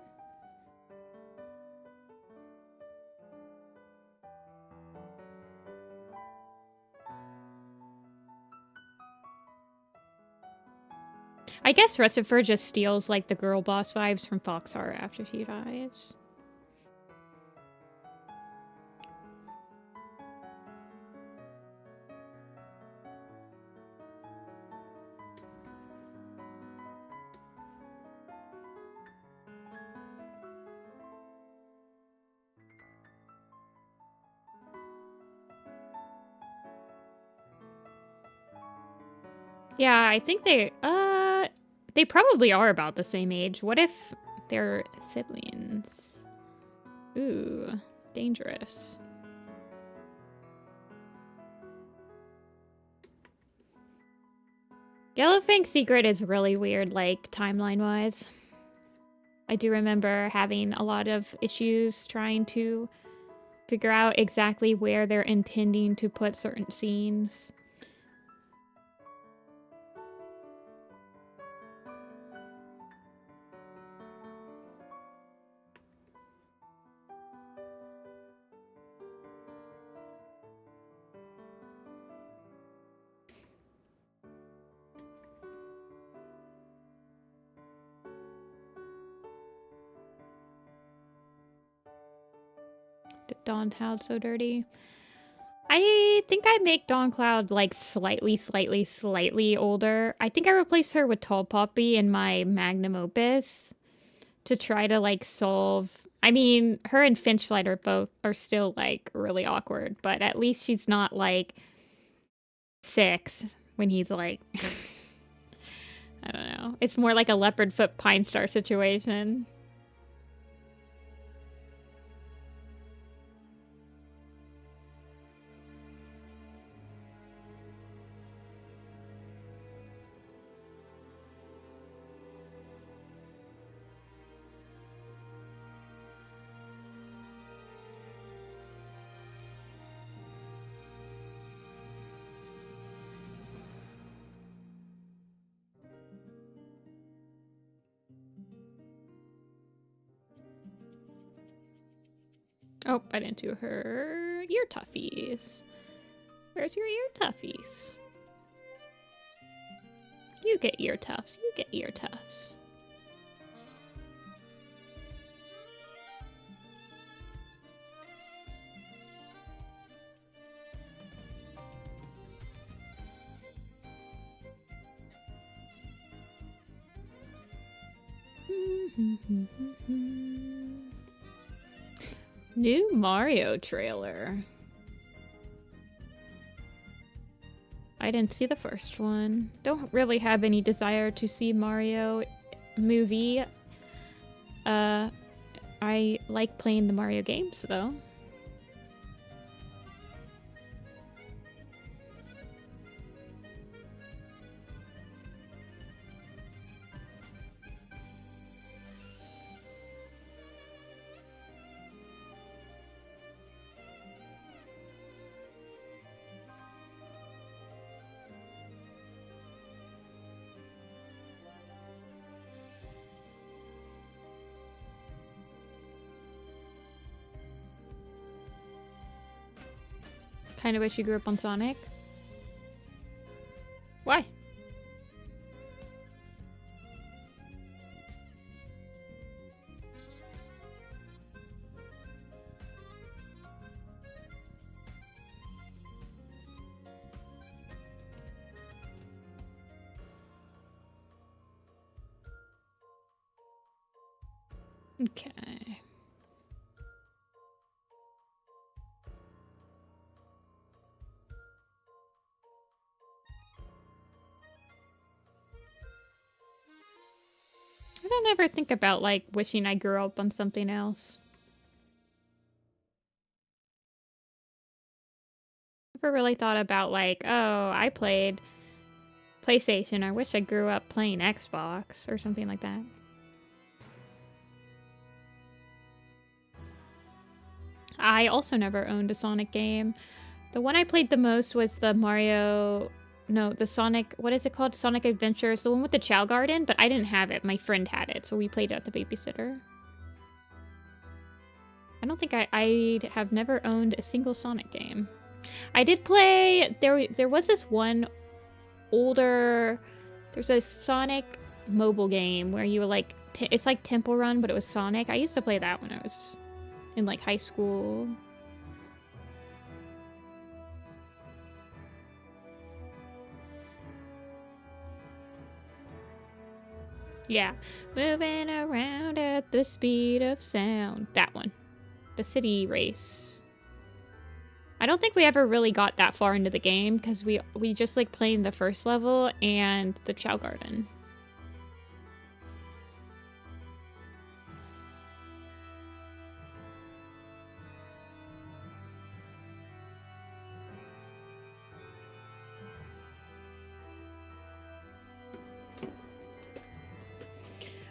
I guess Recifer just steals, like, the girl boss vibes from Foxheart after she dies. Yeah, I think they probably are about the same age. What if they're siblings? Ooh, dangerous. Yellowfang's secret is really weird, like, timeline-wise. I do remember having a lot of issues trying to figure out exactly where they're intending to put certain scenes. Did Dawn Cloud so dirty? I think I make Dawn Cloud like slightly older. I think I replaced her with Tall Poppy in my magnum opus to try to like solve. I mean, her and Finchflight are still like really awkward, but at least she's not like 6 when he's like I don't know. It's more like a Leopard Foot Pine Star situation. Oh, I didn't do her ear tuffies. Where's your ear tuffies? You get ear tufts. You get ear tufts. New Mario trailer. I didn't see the first one. Don't really have any desire to see Mario movie. I like playing the Mario games though. Kind of wish you grew up on Sonic. Why? Okay. I don't ever think about, like, wishing I grew up on something else. Never really thought about, like, oh, I played PlayStation. I wish I grew up playing Xbox or something like that. I also never owned a Sonic game. The one I played the most was the Mario... No, the Sonic... What is it called? Sonic Adventures. The one with the Chow Garden, but I didn't have it. My friend had it, so we played it at the babysitter. I don't think I have never owned a single Sonic game. I did play... There was this one older... There's a Sonic mobile game where you were like... It's like Temple Run, but it was Sonic. I used to play that when I was in like high school. Yeah. Moving around at the speed of sound. That one. The city race. I don't think we ever really got that far into the game because we just like playing the first level and the Chow Garden.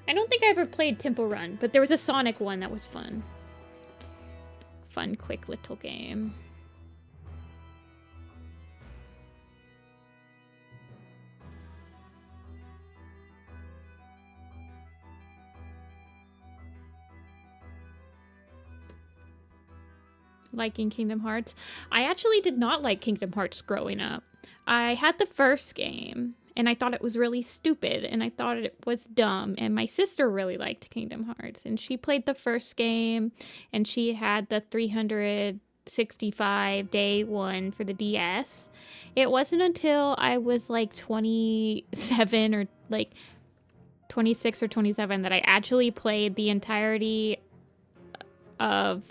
I don't think I ever played Temple Run, but there was a Sonic one that was fun. Fun, quick little game. Liking Kingdom Hearts. I actually did not like Kingdom Hearts growing up. I had the first game, and I thought it was really stupid, and I thought it was dumb, and my sister really liked Kingdom Hearts, and she played the first game, and she had the 365-day one for the DS. It wasn't until I was like 27 or like 26 or 27 that I actually played the entirety of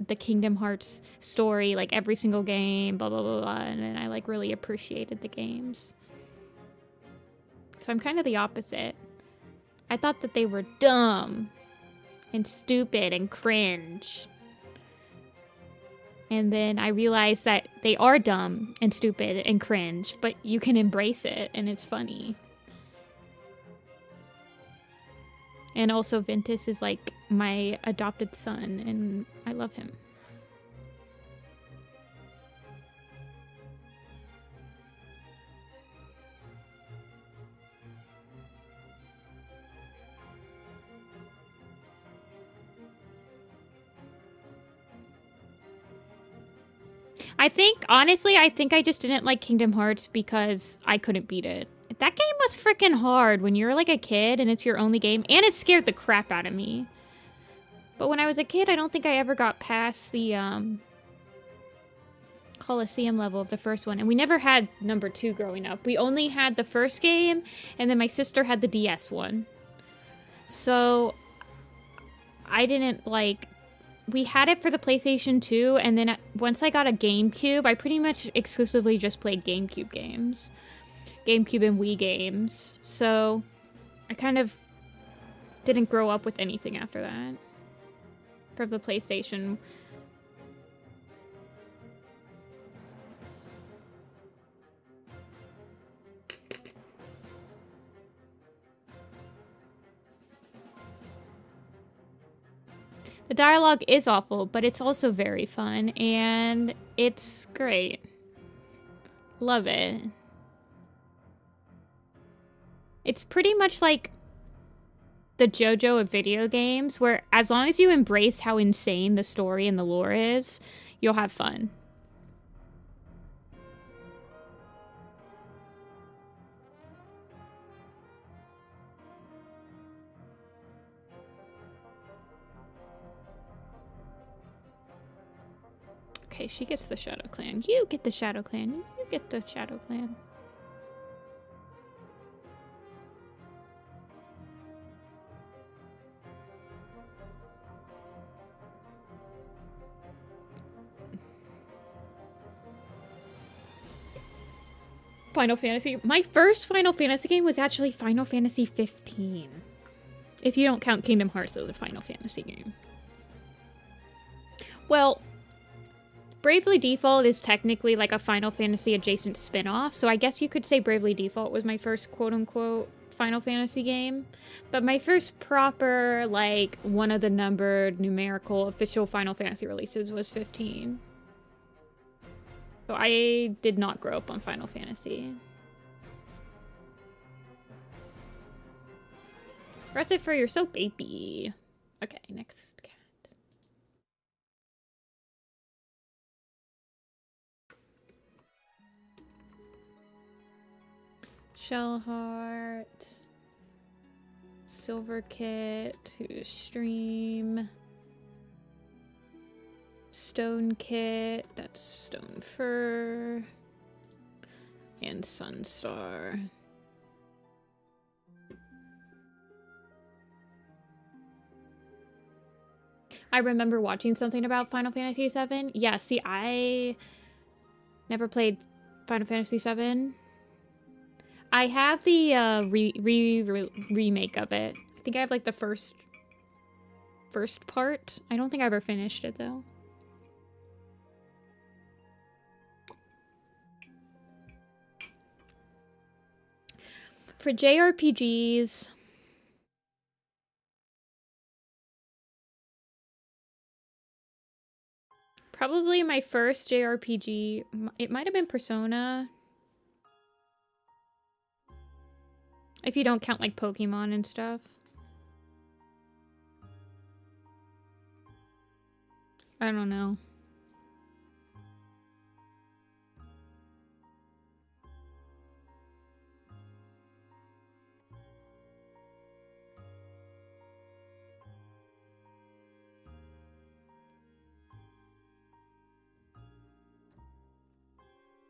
the Kingdom Hearts story, like every single game, blah, blah, blah, blah, and then I like really appreciated the games. So I'm kind of the opposite. I thought that they were dumb and stupid and cringe. And then I realized that they are dumb and stupid and cringe, but you can embrace it and it's funny. And also Ventus is like my adopted son and I love him. Honestly, I think I just didn't like Kingdom Hearts because I couldn't beat it. That game was freaking hard when you're like a kid and it's your only game, and it scared the crap out of me. But when I was a kid, I don't think I ever got past the Coliseum level of the first one, and we never had number 2 growing up. We only had the first game, and then my sister had the DS one. So I didn't like... We had it for the PlayStation 2, and then once I got a GameCube, I pretty much exclusively just played GameCube games. GameCube and Wii games. So I kind of didn't grow up with anything after that. For the PlayStation. The dialogue is awful, but it's also very fun, and it's great. Love it. It's pretty much like the JoJo of video games, where as long as you embrace how insane the story and the lore is, you'll have fun. Okay, she gets the Shadow Clan. You get the Shadow Clan. You get the Shadow Clan. Final Fantasy. My first Final Fantasy game was actually Final Fantasy 15. If you don't count Kingdom Hearts as a Final Fantasy game. Well, Bravely Default is technically like a Final Fantasy adjacent spin-off, so I guess you could say Bravely Default was my first quote-unquote Final Fantasy game. But my first proper, like, one of the numbered numerical official Final Fantasy releases was 15. So I did not grow up on Final Fantasy. Aggressive for you're so baby. Okay, next cat. Shellheart. Silver Kit. Who's Stream. Stone Kit. That's Stone Fur. And Sunstar. I remember watching something about Final Fantasy VII. Yeah, see, I Never played Final Fantasy VII. I have the remake of it. I think I have like the first part. I don't think I ever finished it though. For JRPGs, probably my first JRPG, it might have been Persona. If you don't count like Pokemon and stuff. I don't know.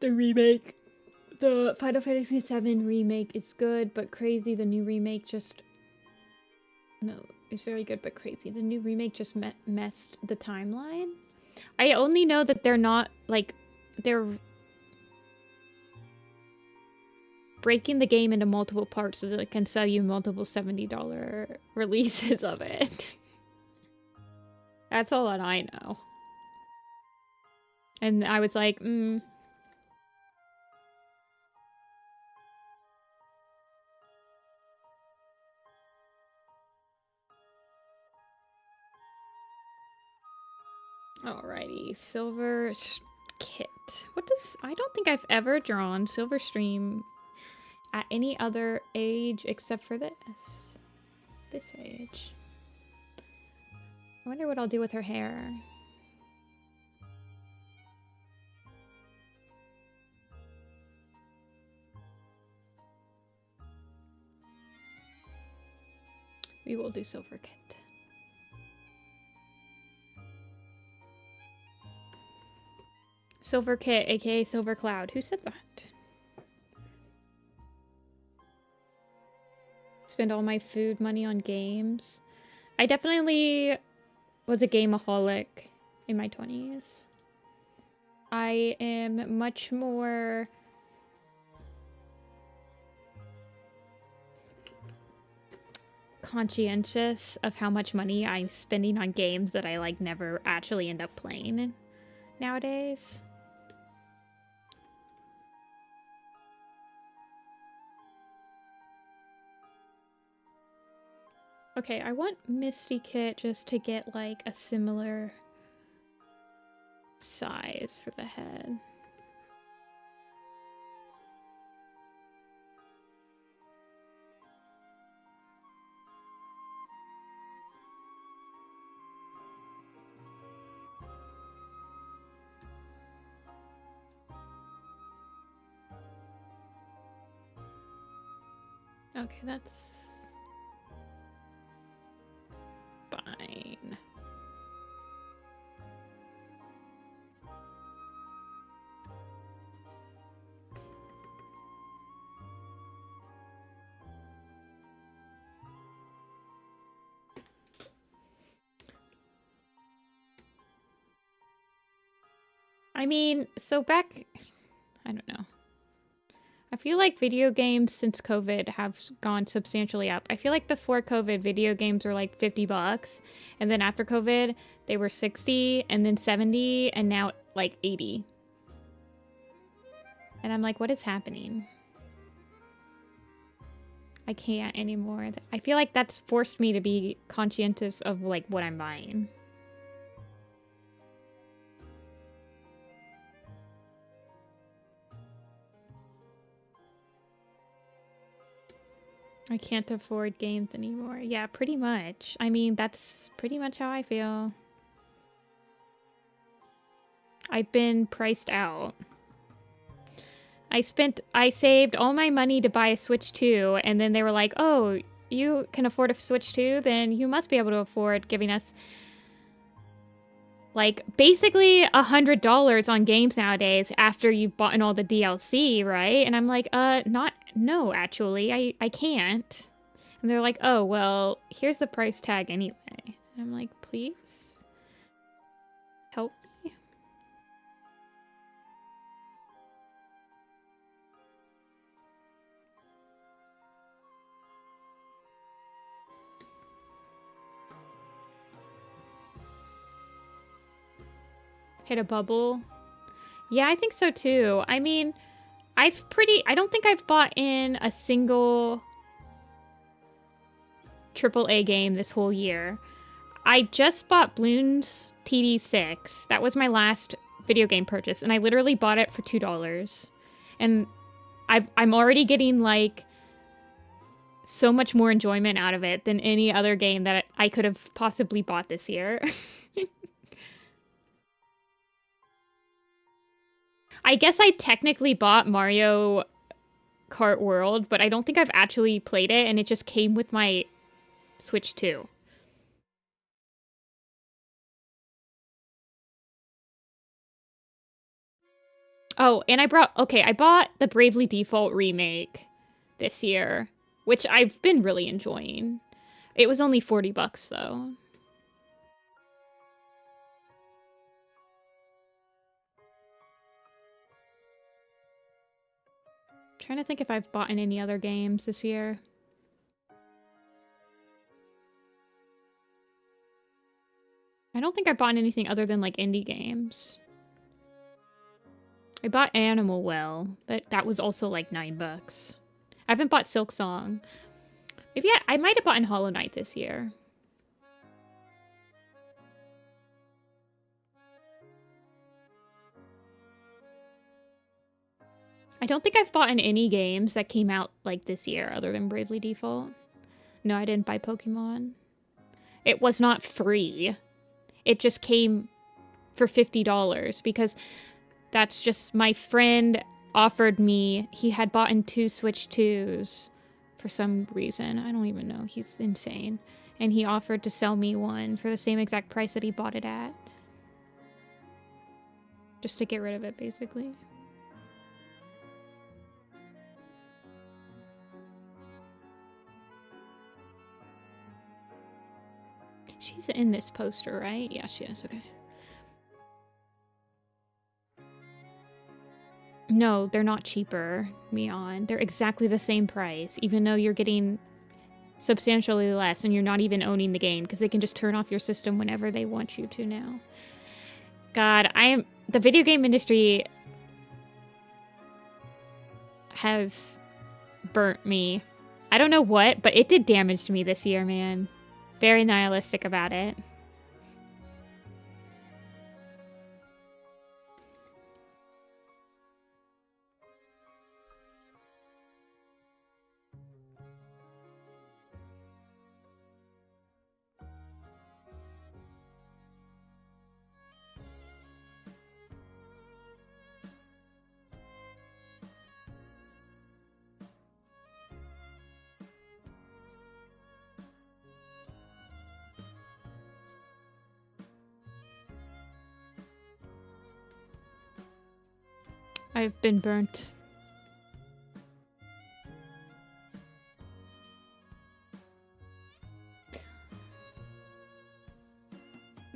The remake. The Final Fantasy VII remake is good, but crazy. The new remake just... No, it's very good, but crazy. The new remake just messed the timeline. I only know that they're not, like... They're breaking the game into multiple parts so that it can sell you multiple $70 releases of it. That's all that I know. And I was like, Alrighty, Silver Kit. What does... I don't think I've ever drawn Silver Stream at any other age except for this. This age. I wonder what I'll do with her hair. We will do Silver Kit. Silver Kit, aka Silver Cloud. Who said that? Spend all my food money on games. I definitely was a gameaholic in my 20s. I am much more conscientious of how much money I'm spending on games that I like never actually end up playing nowadays. Okay, I want Misty Kit just to get like a similar size for the head. Okay, that's fine. I mean, so back, I don't know. I feel like video games since COVID have gone substantially up. I feel like before COVID, video games were like $50, and then after COVID, they were 60, and then 70, and now like 80. And I'm like, what is happening? I can't anymore. I feel like that's forced me to be conscientious of like what I'm buying. I can't afford games anymore. Yeah, pretty much. I mean, that's pretty much how I feel. I've been priced out. I saved all my money to buy a Switch 2, and then they were like, oh, you can afford a Switch 2? Then you must be able to afford giving us like basically $100 on games nowadays after you've bought all the DLC, right? And I'm like, no, actually, I can't. And they're like, oh, well, here's the price tag anyway. And I'm like, please help me. Hit a bubble. Yeah, I think so too. I mean, I don't think I've bought in a single AAA game this whole year. I just bought Bloons TD6. That was my last video game purchase, and I literally bought it for $2. And I'm already getting like so much more enjoyment out of it than any other game that I could have possibly bought this year. I guess I technically bought Mario Kart World, but I don't think I've actually played it, and it just came with my Switch 2. Oh, and I bought the Bravely Default remake this year, which I've been really enjoying. It was only $40 though. Trying to think if I've bought in any other games this year. I don't think I bought anything other than like indie games. I bought Animal Well, but that was also like $9. I haven't bought Silk Song. Maybe I might have bought in Hollow Knight this year. I don't think I've bought in any games that came out like this year other than Bravely Default. No, I didn't buy Pokemon. It was not free. It just came for $50 because that's just my friend offered me. He had bought in 2 Switch 2s for some reason. I don't even know. He's insane. And he offered to sell me one for the same exact price that he bought it at. Just to get rid of it, basically. She's in this poster, right? Yeah, she is. Okay. No, they're not cheaper, Mion. They're exactly the same price, even though you're getting substantially less and you're not even owning the game, because they can just turn off your system whenever they want you to now. God, the video game industry has burnt me. I don't know what, but it did damage to me this year, man. Very nihilistic about it. I've been burnt.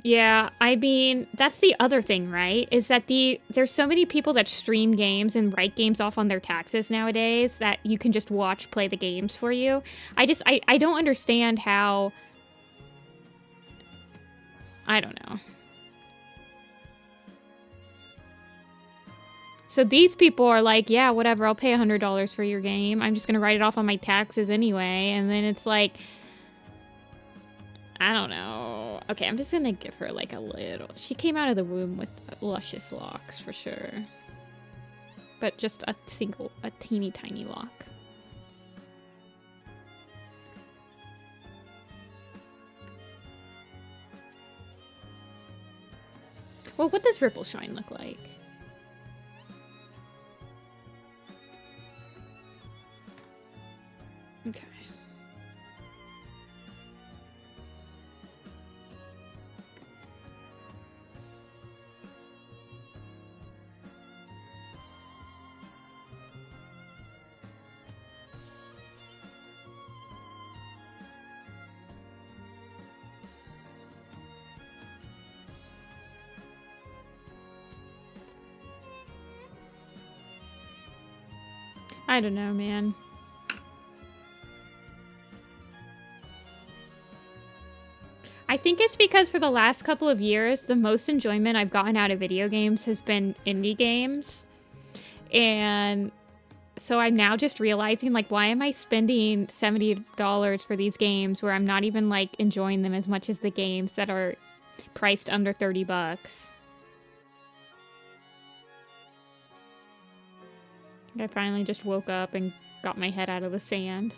Yeah, I mean, that's the other thing, right? Is that there's so many people that stream games and write games off on their taxes nowadays that you can just play the games for you. I don't understand how... I don't know. So these people are like, yeah, whatever, I'll pay $100 for your game. I'm just gonna write it off on my taxes anyway. And then it's like, I don't know. Okay, I'm just gonna give her like a little... She came out of the womb with luscious locks for sure. But just a teeny tiny lock. Well, what does Ripple Shine look like? Okay. I don't know, man. I think it's because for the last couple of years, the most enjoyment I've gotten out of video games has been indie games. And so I'm now just realizing, like, why am I spending $70 for these games where I'm not even, like, enjoying them as much as the games that are priced under 30 bucks? I finally just woke up and got my head out of the sand.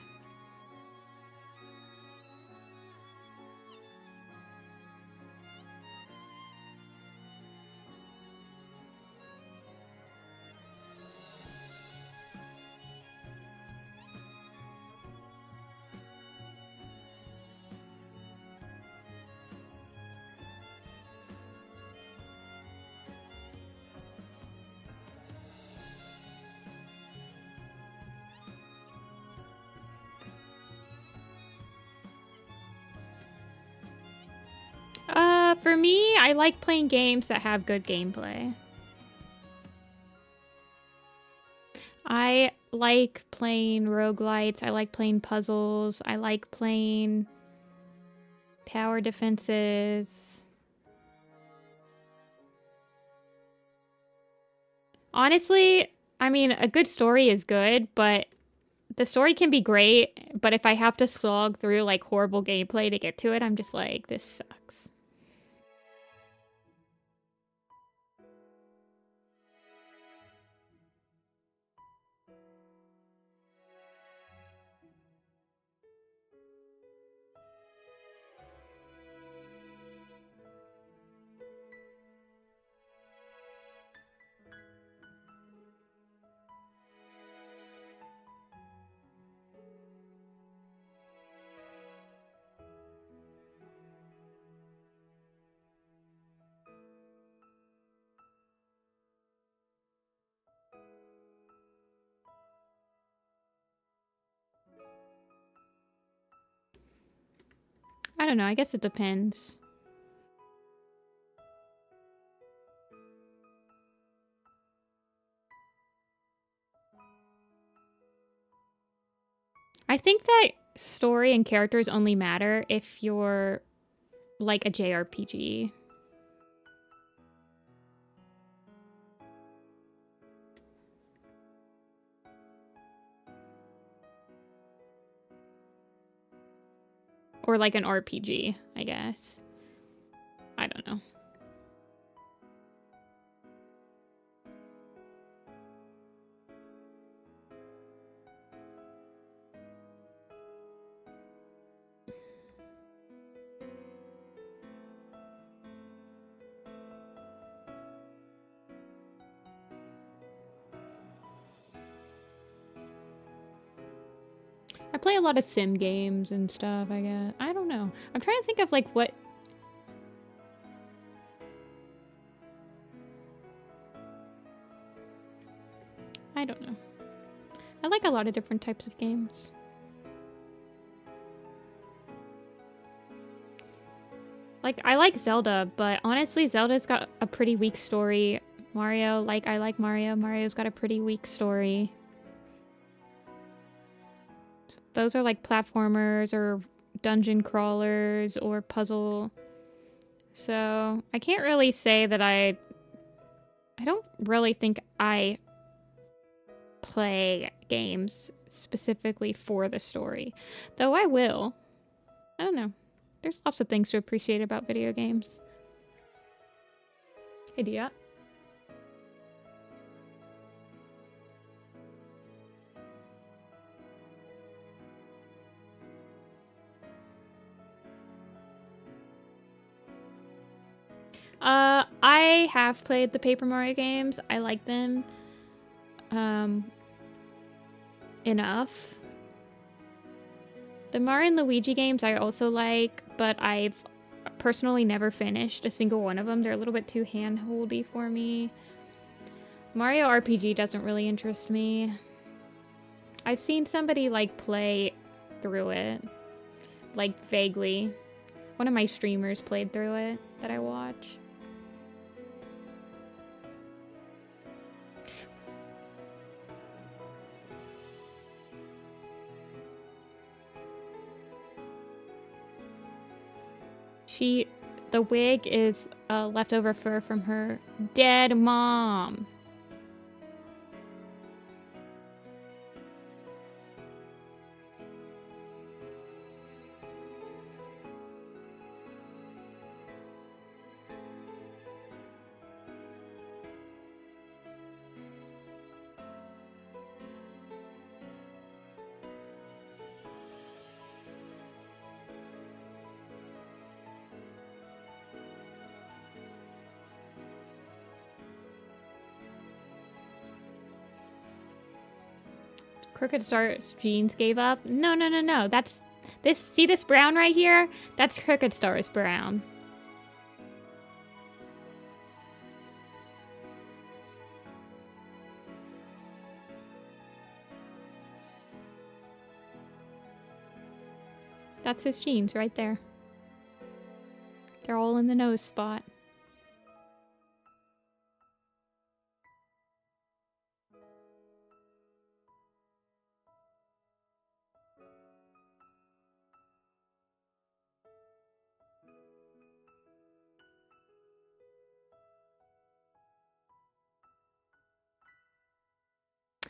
For me, I like playing games that have good gameplay. I like playing roguelites. I like playing puzzles. I like playing tower defenses. Honestly, I mean, a good story is good, but the story can be great, but if I have to slog through, like, horrible gameplay to get to it, I'm just like, this sucks. I don't know, I guess it depends. I think that story and characters only matter if you're like a JRPG. Or like an RPG, I guess. I don't know. I play a lot of sim games and stuff, I guess. I don't know. I'm trying to think of, like, what... I don't know. I like a lot of different types of games. Like, I like Zelda, but honestly, Zelda's got a pretty weak story. Mario, like, I like Mario. Mario's got a pretty weak story. Those are like platformers or dungeon crawlers or puzzle. So I can't really say that I don't really think I play games specifically for the story. Though I will. I don't know. There's lots of things to appreciate about video games. Hey, Dia. I have played the Paper Mario games. I like them. Enough. The Mario and Luigi games I also like, but I've personally never finished a single one of them. They're a little bit too hand-holdy for me. Mario RPG doesn't really interest me. I've seen somebody, like, play through it. Like, vaguely. One of my streamers played through it that I watch. The wig is leftover fur from her dead mom. Crooked Star's jeans gave up. No, no, no, no. That's this. See this brown right here? That's Crooked Star's brown. That's his jeans right there. They're all in the nose spot.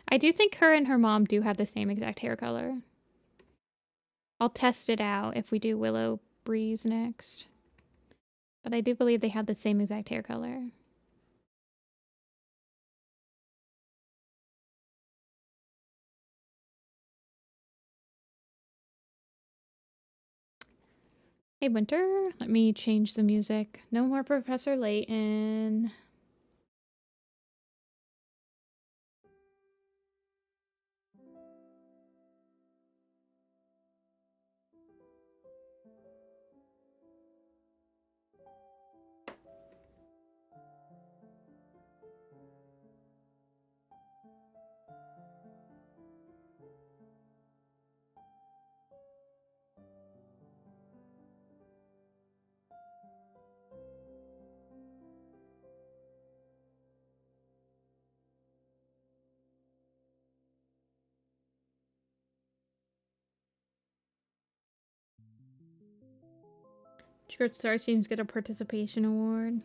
I do think her and her mom do have the same exact hair color. I'll test it out if we do Willow Breeze next. But I do believe they have the same exact hair color. Hey, Winter. Let me change the music. No more Professor Layton. Crooked Star Teams get a participation award.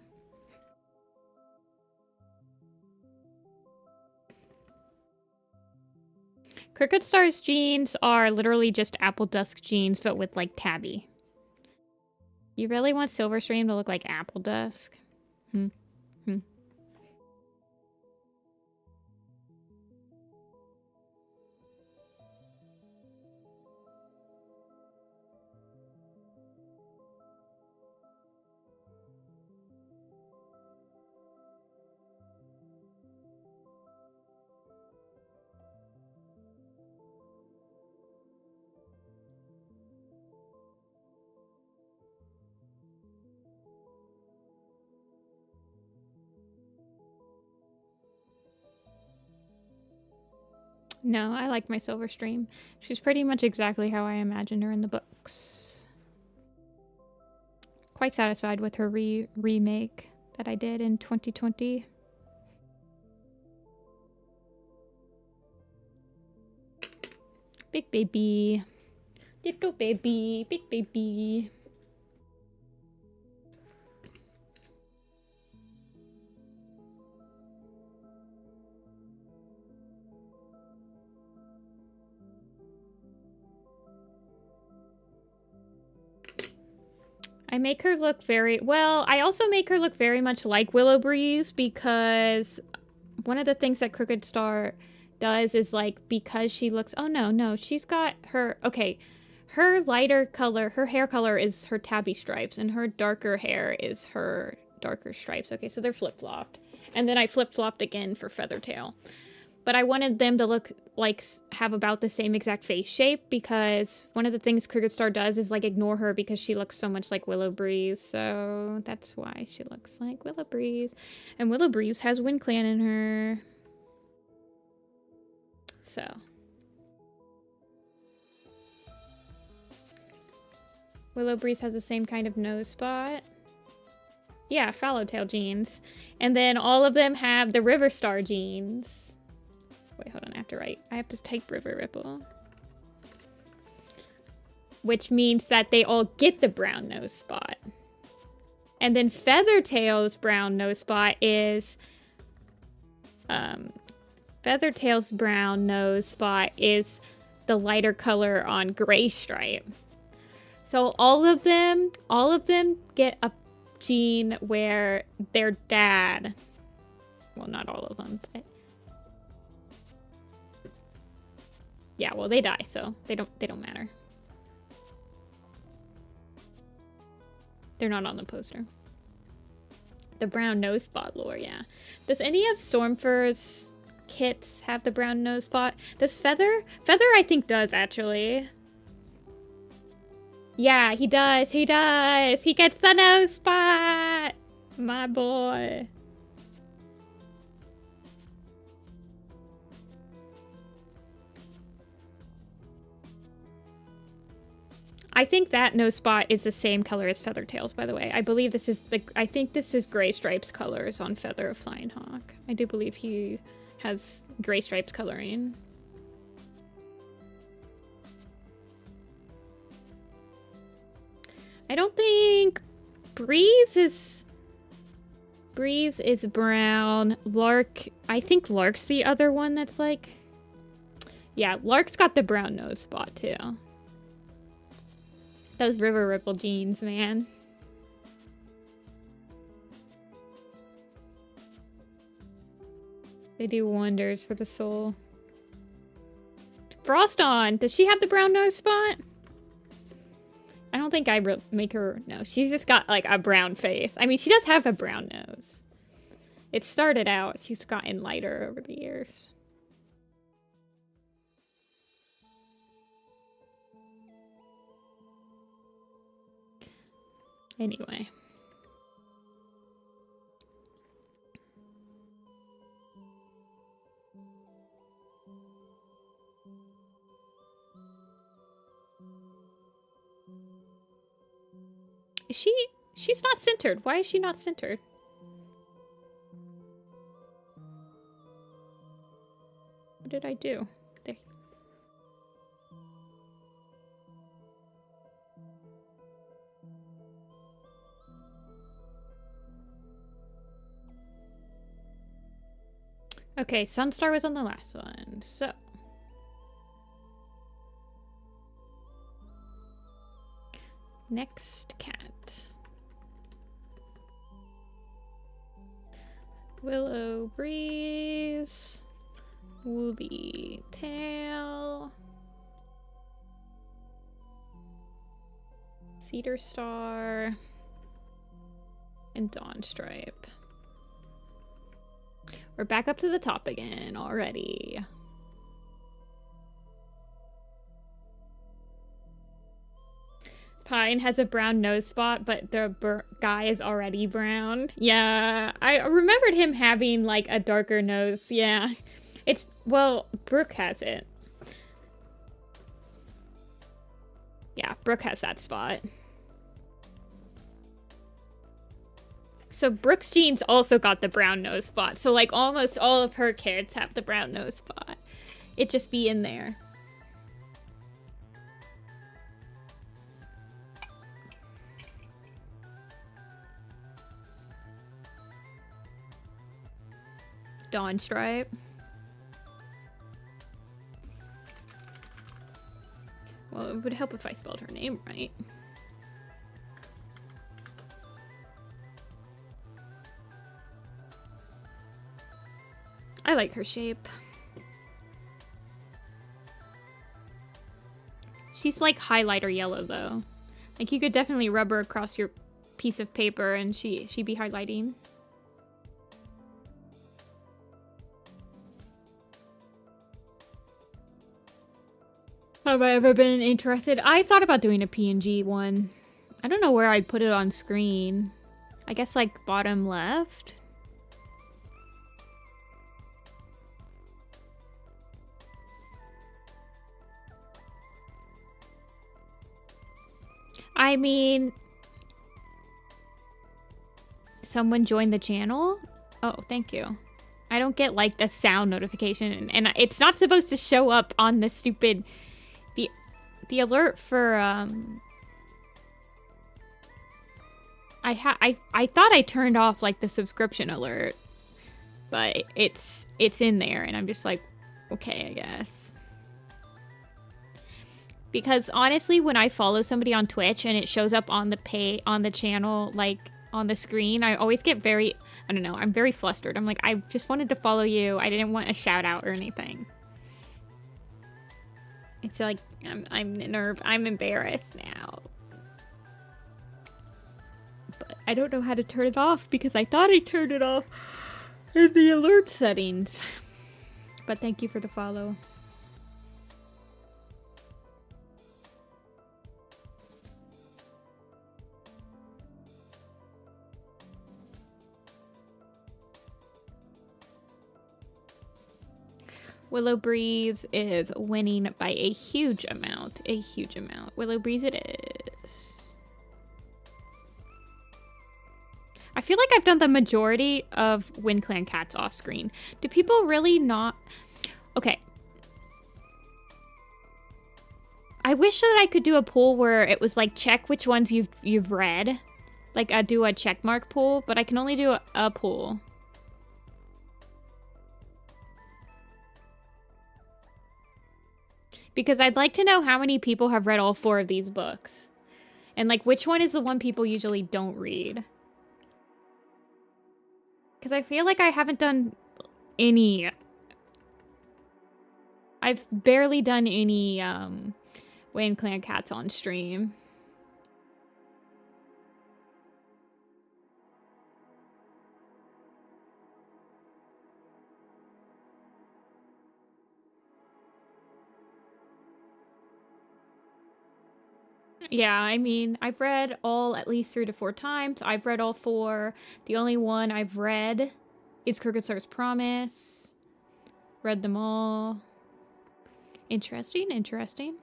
Crooked Star's jeans are literally just Apple Dusk jeans, but with like tabby. You really want Silverstream to look like Apple Dusk? No, I like my Silverstream. She's pretty much exactly how I imagined her in the books. Quite satisfied with her remake that I did in 2020. Big baby. Little baby. Big baby. I make her look I also make her look very much like Willow Breeze because one of the things that Crooked Star does is like, because she looks, oh no, she's got her, okay, her lighter color, her hair color is her tabby stripes and her darker hair is her darker stripes. Okay, so they're flip-flopped. And then I flip-flopped again for Feathertail. But I wanted them to look like, have about the same exact face shape because one of the things Crooked Star does is like ignore her because she looks so much like Willow Breeze. So that's why she looks like Willow Breeze. And Willow Breeze has WindClan in her. So. Willow Breeze has the same kind of nose spot. Yeah, Fallowtail jeans. And then all of them have the River Star jeans. Wait, hold on, I have to write. I have to type River Ripple. Which means that they all get the brown nose spot. And then Feathertail's brown nose spot is... Feathertail's brown nose spot is the lighter color on Gray Stripe. So all of them get a gene where their dad... Well, not all of them, but... Yeah, well, they die, so they don't matter. They're not on the poster. The brown nose spot lore, yeah. Does any of Stormfur's kits have the brown nose spot? Does Feather? Feather, I think, does, actually. Yeah, he does. He does. He gets the nose spot. My boy. I think that nose spot is the same color as Feathertail's, by the way. I believe this is I think this is Gray Stripe's colors on Feather of Flying Hawk. I do believe he has Gray Stripe's coloring. I don't think Breeze is brown. Lark, I think Lark's the other one that's like... Yeah, Lark's got the brown nose spot too. Those River Ripple jeans, man. They do wonders for the soul. Froston, does she have the brown nose spot? I don't think I make her... No, she's just got like a brown face. I mean, she does have a brown nose. It started out, she's gotten lighter over the years. Anyway. She's not centered. Why is she not centered? What did I do? There. Okay, Sunstar was on the last one, so. Next cat. Willow Breeze. Wooly Tail. Cedar Star. And Dawn Stripe. We're back up to the top again already. Pine has a brown nose spot, but the guy is already brown. Yeah, I remembered him having like a darker nose. Yeah, it's, well, Brooke has it. Yeah, Brooke has that spot. So Brooke's jeans also got the brown nose spot. So like almost all of her kids have the brown nose spot. It just be in there. Dawn Stripe. Well, it would help if I spelled her name right. I like her shape. She's like highlighter yellow though. Like you could definitely rub her across your piece of paper and she'd be highlighting. Have I ever been interested? I thought about doing a PNG one. I don't know where I'd put it on screen. I guess like bottom left. I mean, someone joined the channel? Oh, thank you. I don't get like the sound notification and it's not supposed to show up on the stupid the alert for I thought I turned off like the subscription alert, but it's in there, and I'm just like, okay, I guess. Because honestly, when I follow somebody on Twitch and it shows up on the channel, like on the screen, I always get very, I don't know, I'm very flustered. I'm like, I just wanted to follow you. I didn't want a shout out or anything. It's like I'm embarrassed now. But I don't know how to turn it off because I thought I turned it off in the alert settings. But thank you for the follow. Willow Breeze is winning by a huge amount. A huge amount. Willow Breeze it is. I feel like I've done the majority of Wind Clan Cats off screen. Do people really not? Okay. I wish that I could do a poll where it was like check which ones you've read. Like I do a check mark poll, but I can only do a poll. Because I'd like to know how many people have read all 4 of these books. And like which one is the one people usually don't read. Because I feel like I haven't done any. I've barely done any Wind Clan Cats on stream. Yeah, I mean, I've read all at least 3 to 4 times. I've read all 4. The only one I've read is Crooked Star's Promise. Read them all. Interesting, interesting.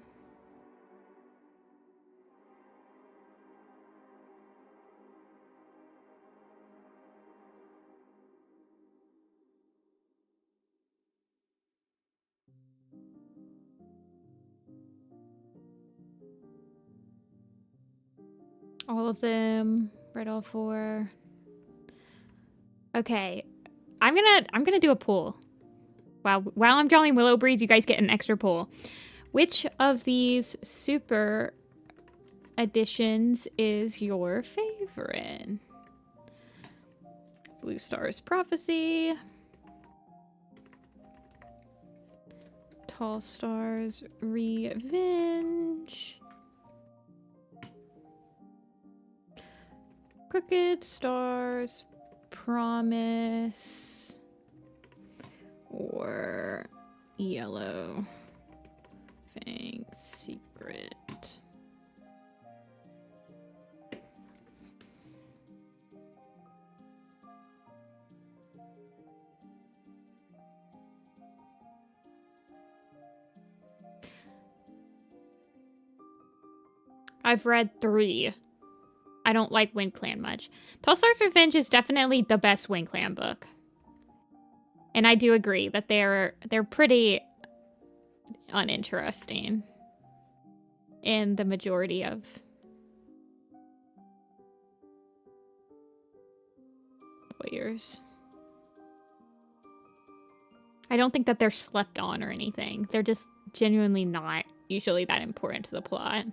All of them. Read all 4. Okay. I'm gonna do a poll. While I'm drawing Willow Breeze, you guys get an extra poll. Which of these super editions is your favorite? Blue Star's Prophecy. Tall Star's Revenge. Crooked Star's Promise. Or Yellow Fang's Secret. I've read 3. I don't like Wind Clan much. Tall Star's Revenge is definitely the best Wind Clan book. And I do agree that they're pretty uninteresting in the majority of warriors. I don't think that they're slept on or anything. They're just genuinely not usually that important to the plot.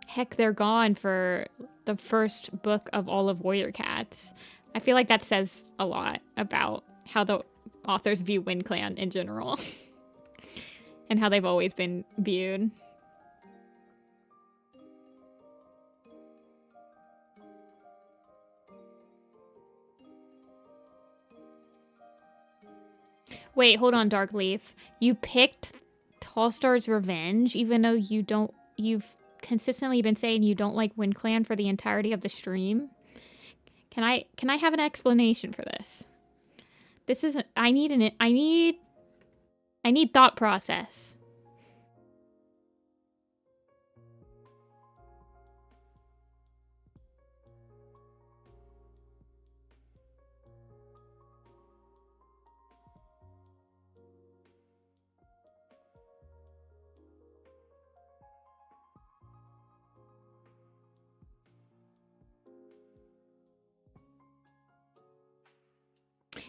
Heck, they're gone for the first book of all of Warrior Cats. I feel like that says a lot about how the authors view Wind Clan in general. And how they've always been viewed. Wait, hold on, Darkleaf. You picked Tall Star's Revenge, even though you've consistently been saying you don't like Wind Clan for the entirety of the stream. Can I have an explanation for this? This isn't. I need thought process.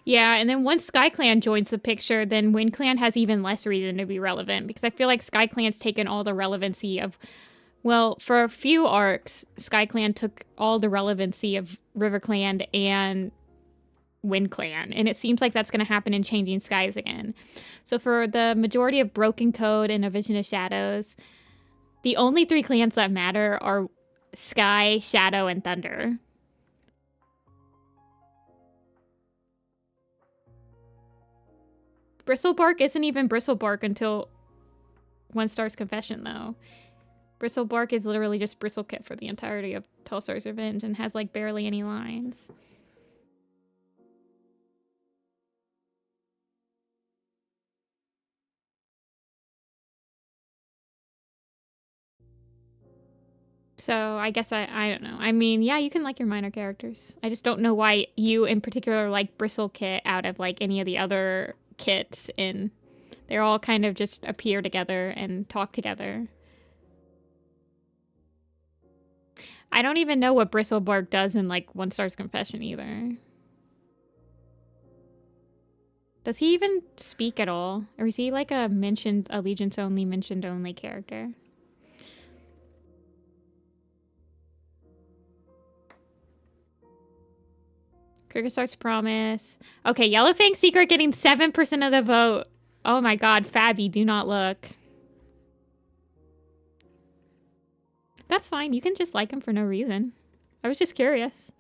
Yeah, and then once SkyClan joins the picture, then WindClan has even less reason to be relevant, because I feel like SkyClan's taken all the relevancy of, well, for a few arcs, SkyClan took all the relevancy of RiverClan and WindClan, and it seems like that's going to happen in Changing Skies again. So for the majority of Broken Code and A Vision of Shadows, the only 3 clans that matter are Sky, Shadow, and Thunder. Bristlebark isn't even Bristlebark until One Star's Confession, though. Bristlebark is literally just Bristlekit for the entirety of Tallstar's Revenge and has, like, barely any lines. So I guess I don't know. I mean, yeah, you can like your minor characters. I just don't know why you in particular like Bristlekit out of like any of the other kits, and they're all kind of just appear together and talk together. I don't even know what Bristlebark does in like One Star's Confession either. Does he even speak at all? Or is he like a Allegiance only, mentioned only character? Cricketstar's Promise. Okay, Yellowfang's Secret getting 7% of the vote. Oh my god, Fabby, do not look. That's fine. You can just like him for no reason. I was just curious.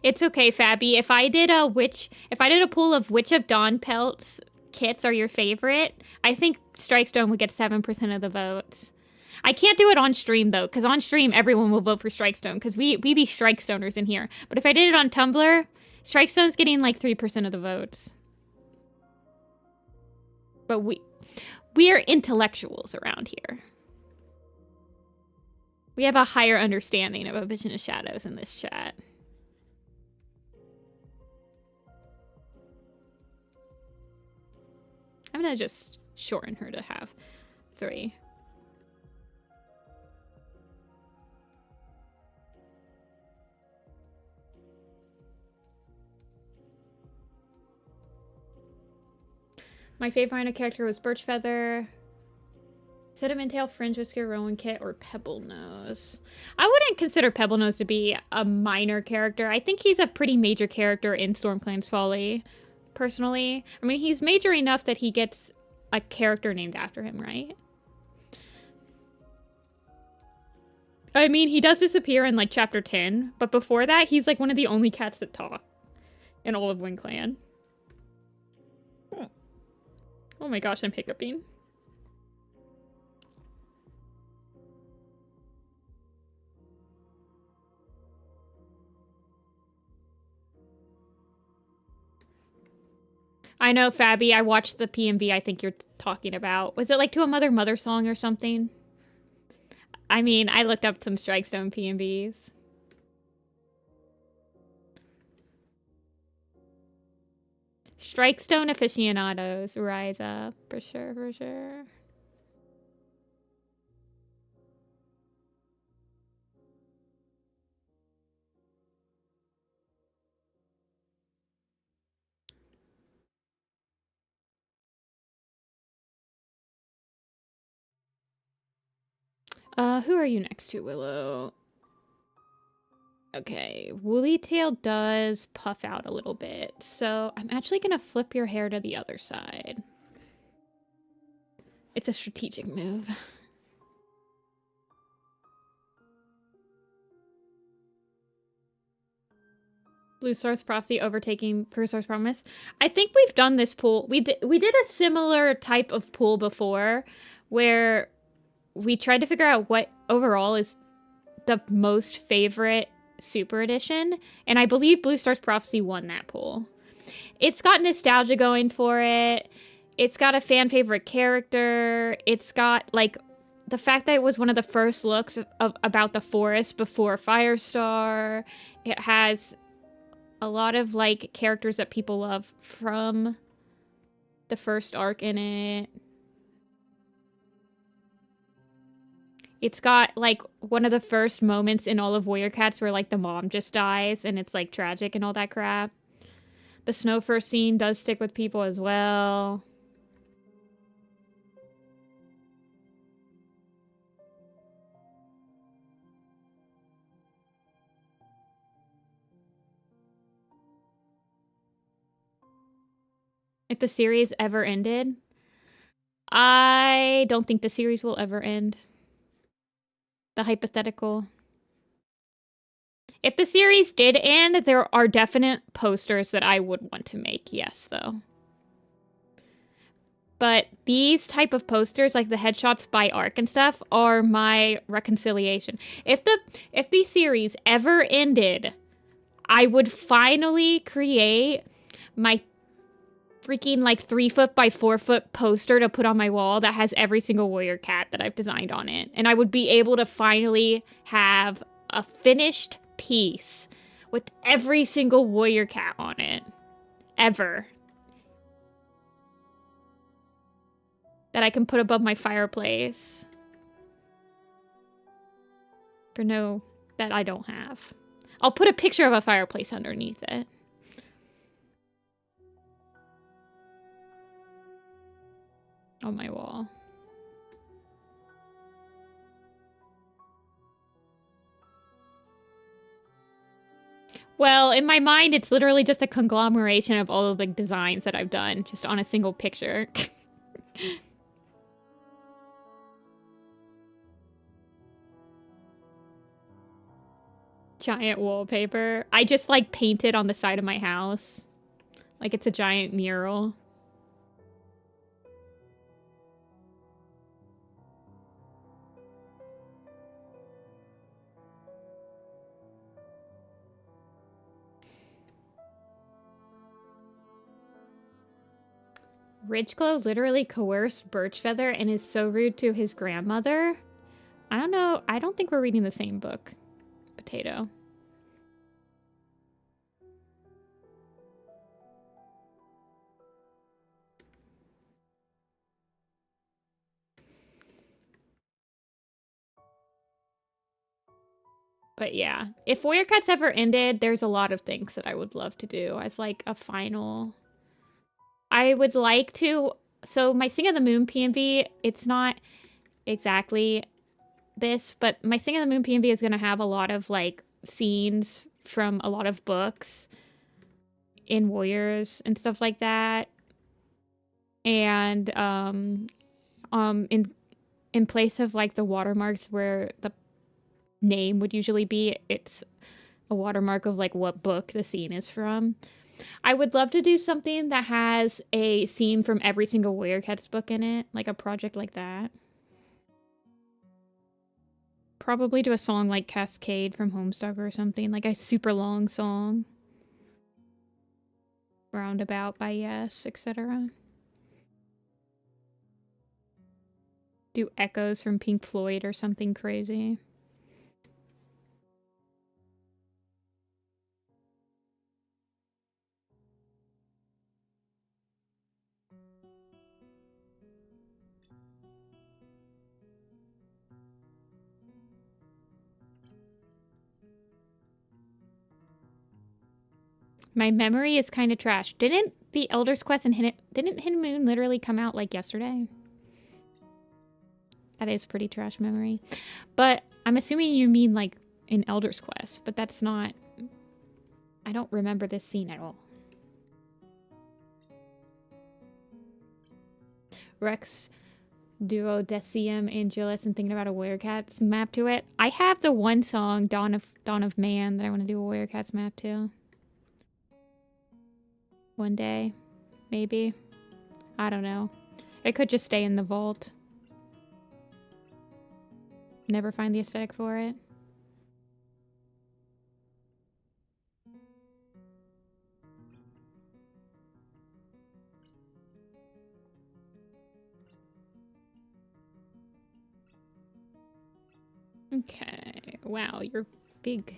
It's okay, Fabby. If I did a pool of which of Dawn Pelt's kits are your favorite, I think Strikestone would get 7% of the votes. I can't do it on stream though, because on stream everyone will vote for Strikestone, because we be Strikestoners in here. But if I did it on Tumblr, Strikestone's getting like 3% of the votes. But we are intellectuals around here. We have a higher understanding of A Vision of Shadows in this chat. I'm gonna just shorten her to have 3. My favorite Rhino character was Birchfeather, Sedimenttail, Fringe Whisker, Rowan Kit, or Pebblenose. I wouldn't consider Pebblenose to be a minor character. I think he's a pretty major character in Stormclan's Folly, personally. I mean, he's major enough that he gets a character named after him, right? I mean, he does disappear in, like, Chapter 10, but before that, he's, like, one of the only cats that talk in all of WindClan. Oh my gosh, I'm hiccuping. I know, Fabby, I watched the PMV I think you're talking about. Was it like To a Mother Mother song or something? I mean, I looked up some Strikestone PMVs. Strikestone aficionados rise up, for sure, for sure. Who are you next to, Willow? Okay, Woolly Tail does puff out a little bit, so I'm actually gonna flip your hair to the other side. It's a strategic move. Blue Star's Prophecy overtaking Blue Star's Promise. I think we've done this pool. We did a similar type of pool before, where we tried to figure out what overall is the most favorite Super Edition, and I believe Blue Star's Prophecy won that pool. It's got nostalgia going for it. It's got a fan favorite character. It's got, like, the fact that it was one of the first looks of about the forest before Firestar. It has a lot of like characters that people love from the first arc in it. It's got like one of the first moments in all of Warrior Cats where like the mom just dies and it's like tragic and all that crap. The snow first scene does stick with people as well. If the series ever ended, I don't think the series will ever end. The hypothetical. If the series did end, there are definite posters that I would want to make, yes, though. But these type of posters, like the headshots by arc and stuff, are my reconciliation. If the series ever ended, I would finally create my freaking like 3-foot by 4-foot poster to put on my wall that has every single warrior cat that I've designed on it. And I would be able to finally have a finished piece with every single warrior cat on it. Ever. That I can put above my fireplace. For no, that I don't have. I'll put a picture of a fireplace underneath it. On my wall. Well, in my mind, it's literally just a conglomeration of all of the designs that I've done, just on a single picture. Giant wallpaper. I just like painted on the side of my house. Like it's a giant mural. Ridgeclaw literally coerced Birchfeather and is so rude to his grandmother. I don't know. I don't think we're reading the same book. Potato. But yeah, if Warrior Cats ever ended, there's a lot of things that I would love to do as like a final. I would like to. So my Sing of the Moon PMV, it's not exactly this, but my Sing of the Moon PMV is going to have a lot of like scenes from a lot of books in Warriors and stuff like that. And in place of like the watermarks where the name would usually be, it's a watermark of like what book the scene is from. I would love to do something that has a scene from every single Warrior Cats book in it, like a project like that. Probably do a song like Cascade from Homestuck or something, like a super long song. Roundabout by Yes, etc. Do Echoes from Pink Floyd or something crazy. My memory is kind of trash. Didn't the Elder's Quest and didn't Hidden Moon literally come out like yesterday? That is pretty trash memory. But I'm assuming you mean like in Elder's Quest, but that's not. I don't remember this scene at all. Rex Duodecim Angelus and thinking about a Warrior Cats map to it. I have the one song, Dawn of Man, that I want to do a Warrior Cats map to. One day. Maybe. I don't know. It could just stay in the vault. Never find the aesthetic for it. Wow, you're big.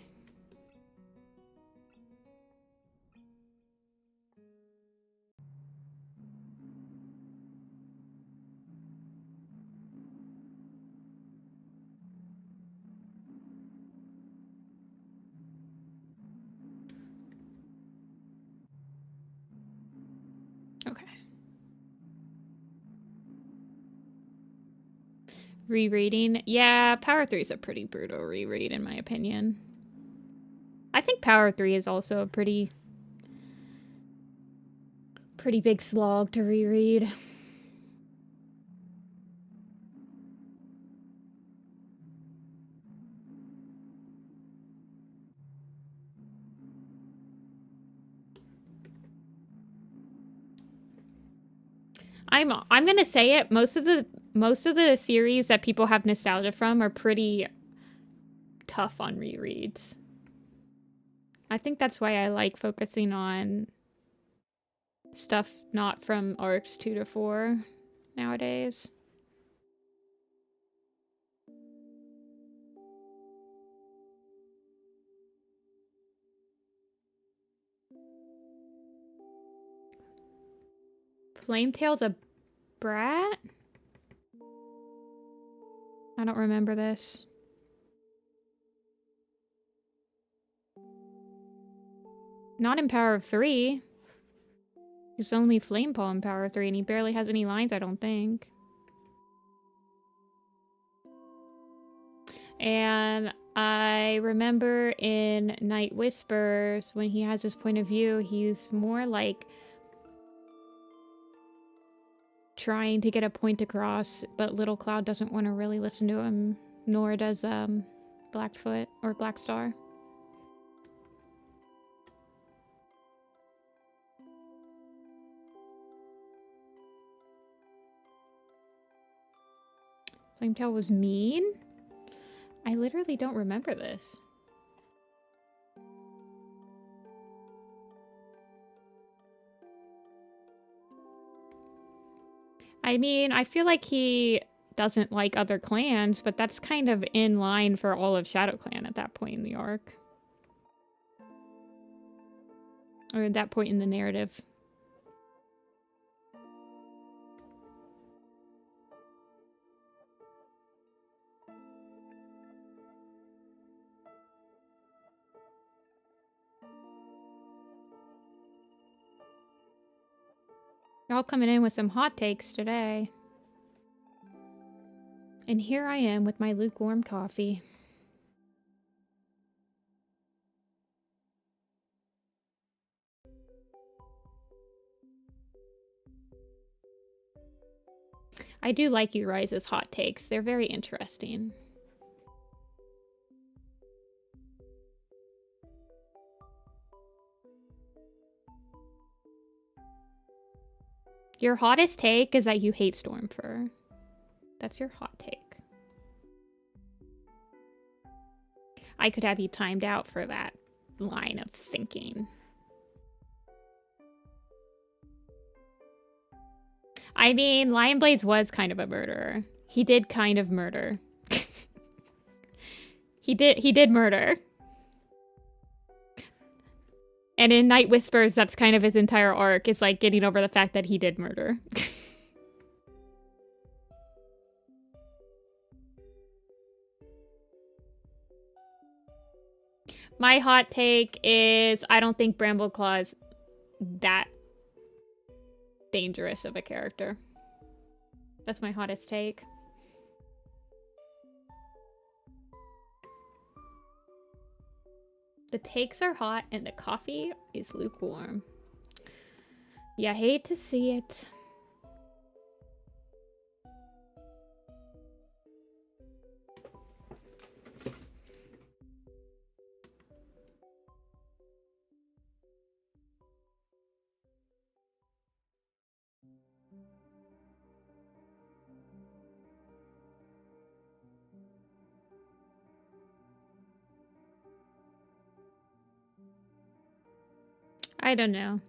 Okay. Rereading. Yeah, Power 3 is a pretty brutal reread in my opinion. I think Power 3 is also a pretty big slog to reread. I'm gonna say it. Most of the series that people have nostalgia from are pretty tough on rereads. I think that's why I like focusing on stuff not from arcs 2 to 4 nowadays. Flametail's a brat? I don't remember this. Not in Power of 3. He's only Flamepaw in Power 3 and he barely has any lines, I don't think. And I remember in Night Whispers, when he has his point of view, he's more like trying to get a point across, but Little Cloud doesn't want to really listen to him, nor does Blackfoot or Blackstar. Flametail was mean? I literally don't remember this. I mean, I feel like he doesn't like other clans, but that's kind of in line for all of Shadow Clan at that point in the arc. Or at that point in the narrative. Y'all coming in with some hot takes today. And here I am with my lukewarm coffee. I do like you Rise's hot takes. They're very interesting. Your hottest take is that you hate Stormfur. That's your hot take. I could have you timed out for that line of thinking. I mean, Lionblades was kind of a murderer. He did kind of murder. He did murder. And in Night Whispers, that's kind of his entire arc. It's like getting over the fact that he did murder. My hot take is I don't think Brambleclaw's that dangerous of a character. That's my hottest take. The takes are hot and the coffee is lukewarm. You hate to see it. I don't know.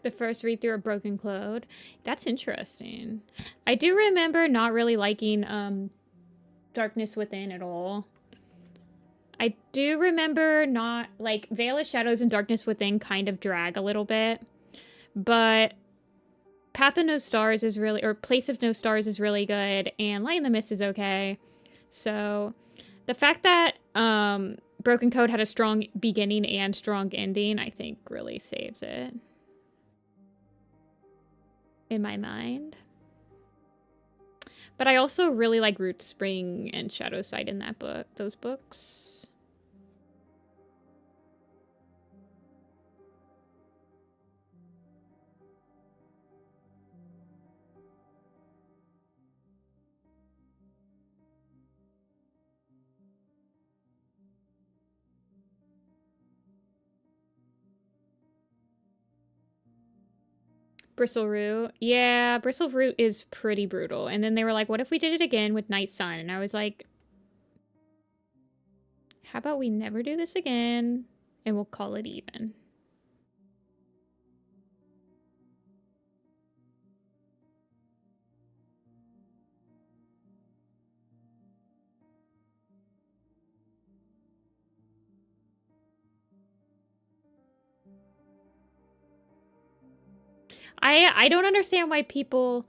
The first read through of Broken Cloud. That's interesting. I do remember not really liking Darkness Within at all. I do remember not, like, Veil of Shadows and Darkness Within kind of drag a little bit. But Path of No Stars is really, or Place of No Stars is really good, and Light in the Mist is okay. So the fact that Broken Code had a strong beginning and strong ending, I think really saves it. In my mind. But I also really like Root Spring and Shadowside in that book, those books. Bristleroot. Yeah, Bristleroot is pretty brutal. And then they were like, what if we did it again with Night Sun? And I was like, how about we never do this again and we'll call it even. I don't understand why people...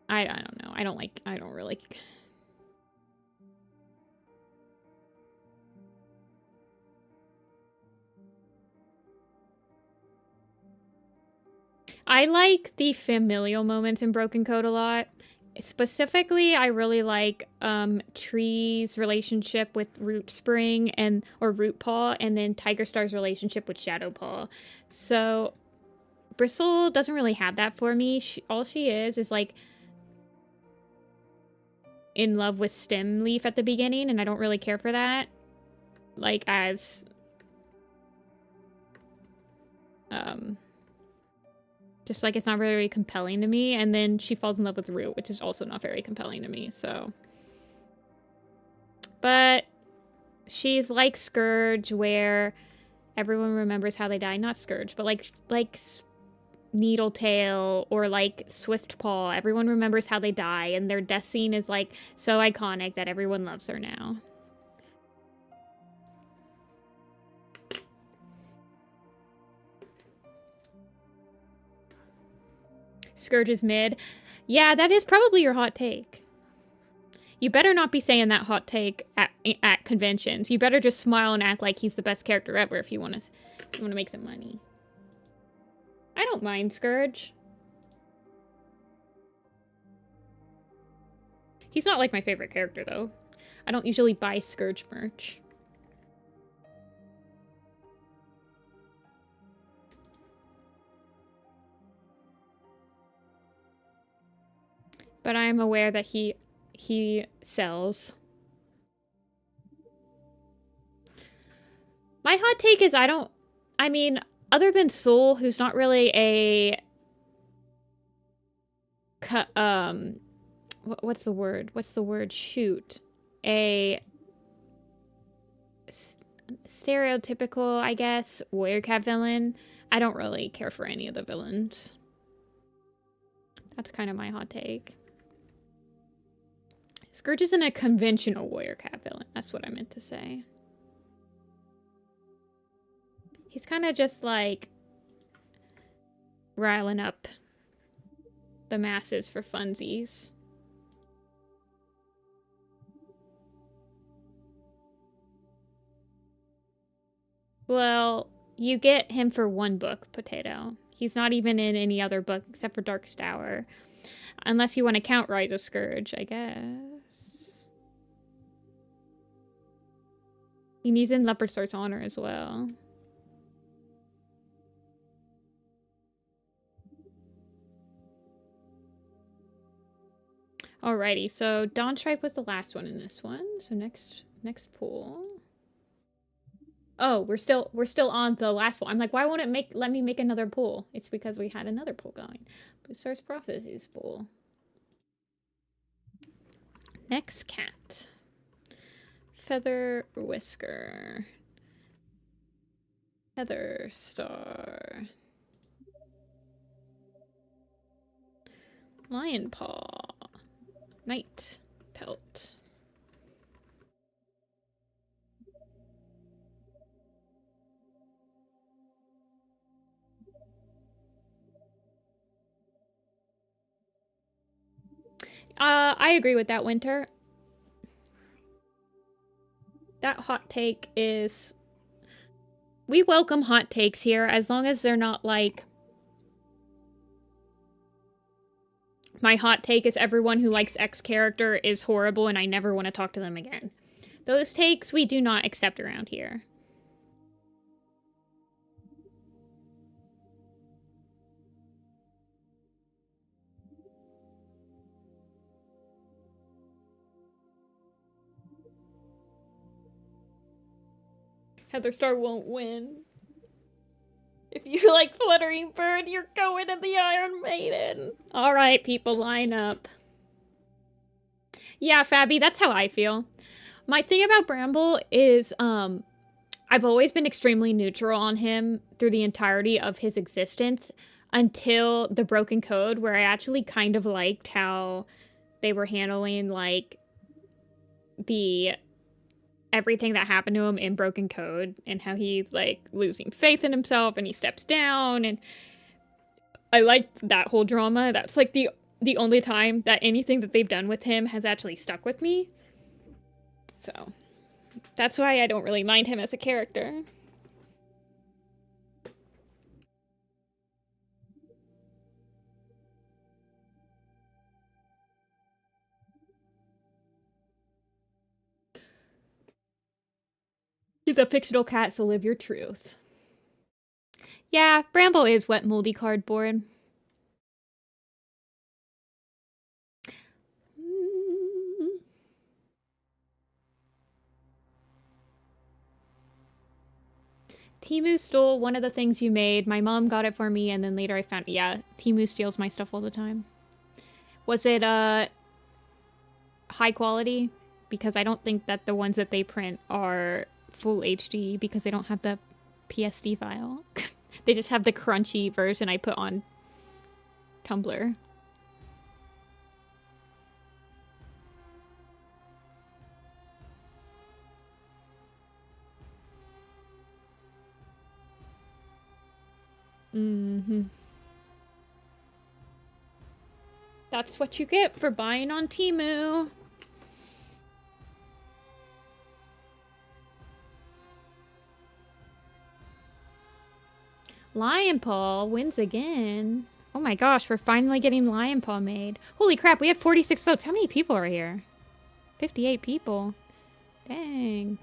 I don't know. I don't really... I like the familial moments in Broken Code a lot. Specifically, I really like Tree's relationship with Root Spring or Root Paw, and then Tiger Star's relationship with Shadow Paw. So Bristle doesn't really have that for me. All she is like in love with Stem Leaf at the beginning, and I don't really care for that. Like, as just like it's not very compelling to me. And then she falls in love with Root, which is also not very compelling to me. So, but she's like Scourge, where everyone remembers how they died. Not Scourge, but like Needletail or like Swiftpaw. Everyone remembers how they die, and their death scene is like so iconic that everyone loves her now. Scourge is mid. Yeah, that is probably your hot take. You better not be saying that hot take at conventions. You better just smile and act like he's the best character ever if you want to make some money. I don't mind Scourge. He's not like my favorite character though. I don't usually buy Scourge merch. But I'm aware that he sells. My hot take is I mean, other than Soul, who's not really a what's the word? Shoot. A stereotypical, I guess, warrior cat villain. I don't really care for any of the villains. That's kind of my hot take. Scourge isn't a conventional warrior cat villain. That's what I meant to say. He's kind of just like riling up the masses for funsies. Well, you get him for one book, Potato. He's not even in any other book except for Darkest Hour. Unless you want to count Rise of Scourge, I guess. And he's in Leopard Star's Honor as well. Alrighty, so Dawn Stripe was the last one in this one. So next pool. Oh, we're still on the last pool. I'm like, why won't it let me make another pool? It's because we had another pool going. Blue Star's Prophecies pool. Next cat. Feather Whisker. Heather Star. Lion Paw. Night Pelt. I agree with that, Winter. That hot take is... We welcome hot takes here, as long as they're not like... My hot take is everyone who likes X character is horrible and I never want to talk to them again. Those takes we do not accept around here. Heather Star won't win. If you like Fluttering Bird, you're going to the Iron Maiden. All right, people, line up. Yeah, Fabby, that's how I feel. My thing about Bramble is, I've always been extremely neutral on him through the entirety of his existence until the Broken Code, where I actually kind of liked how they were handling, like, everything that happened to him in Broken Code and how he's, like, losing faith in himself and he steps down, and I liked that whole drama. That's, like, the only time that anything that they've done with him has actually stuck with me. So, that's why I don't really mind him as a character. He's a fictional cat, so live your truth. Yeah, Bramble is wet, moldy cardboard. Timu stole one of the things you made. My mom got it for me, and then later I found... Yeah, Timu steals my stuff all the time. Was it, high quality? Because I don't think that the ones that they print are full HD, because they don't have the PSD file. They just have the crunchy version I put on Tumblr. That's what you get for buying on Temu. Lion Paw wins again. Oh my gosh, we're finally getting Lion Paw made. Holy crap, we have 46 votes. How many people are here? 58 people. Dang.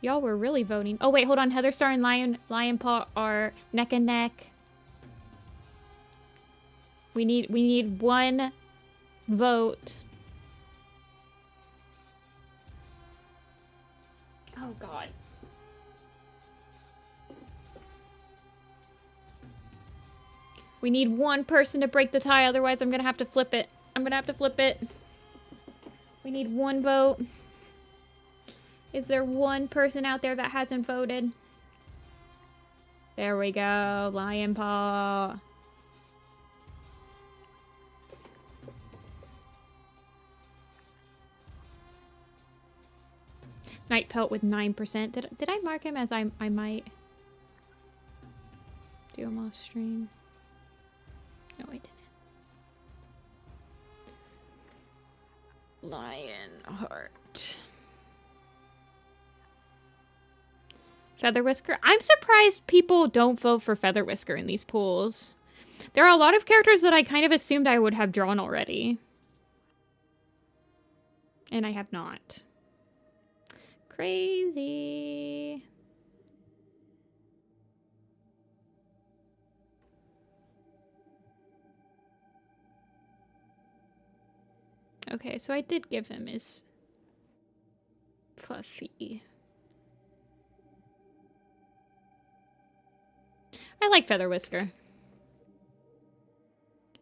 Y'all were really voting. Oh wait, hold on. Heather Star and Lion Paw are neck and neck. We need one vote. Oh god. We need one person to break the tie, otherwise I'm gonna have to flip it. I'm gonna have to flip it. We need one vote. Is there one person out there that hasn't voted? There we go, Lion Paw. Night Pelt with 9%. Did I mark him as I might do him off stream? No, I didn't. Lionheart. Feather Whisker. I'm surprised people don't vote for Feather Whisker in these pools. There are a lot of characters that I kind of assumed I would have drawn already. And I have not. Crazy. Okay, so I did give him his Fluffy. I like Feather Whisker.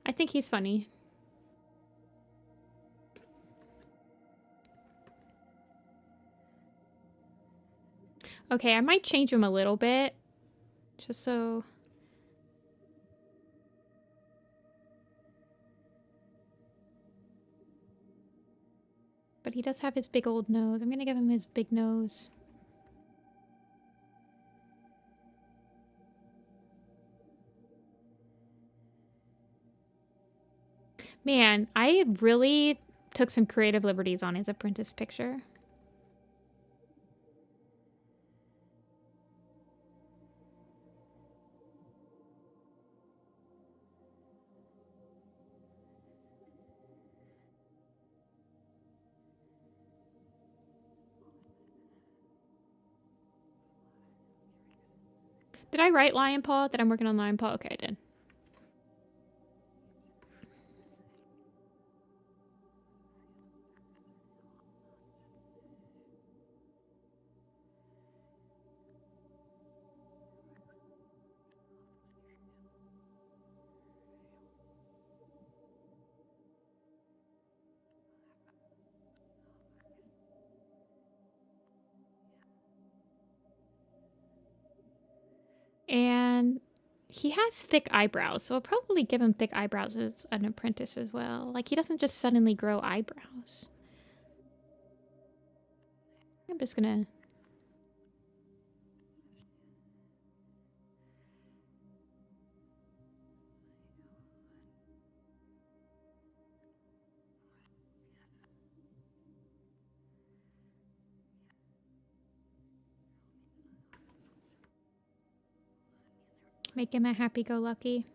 I think he's funny. Okay, I might change him a little bit. Just so... but he does have his big old nose. I'm gonna give him his big nose. Man, I really took some creative liberties on his apprentice picture. Did I write Lion Paw? That I'm working on Lion Paw? Okay, I did. And he has thick eyebrows, so I'll probably give him thick eyebrows as an apprentice as well. Like, he doesn't just suddenly grow eyebrows. I'm just gonna... make him a happy-go-lucky.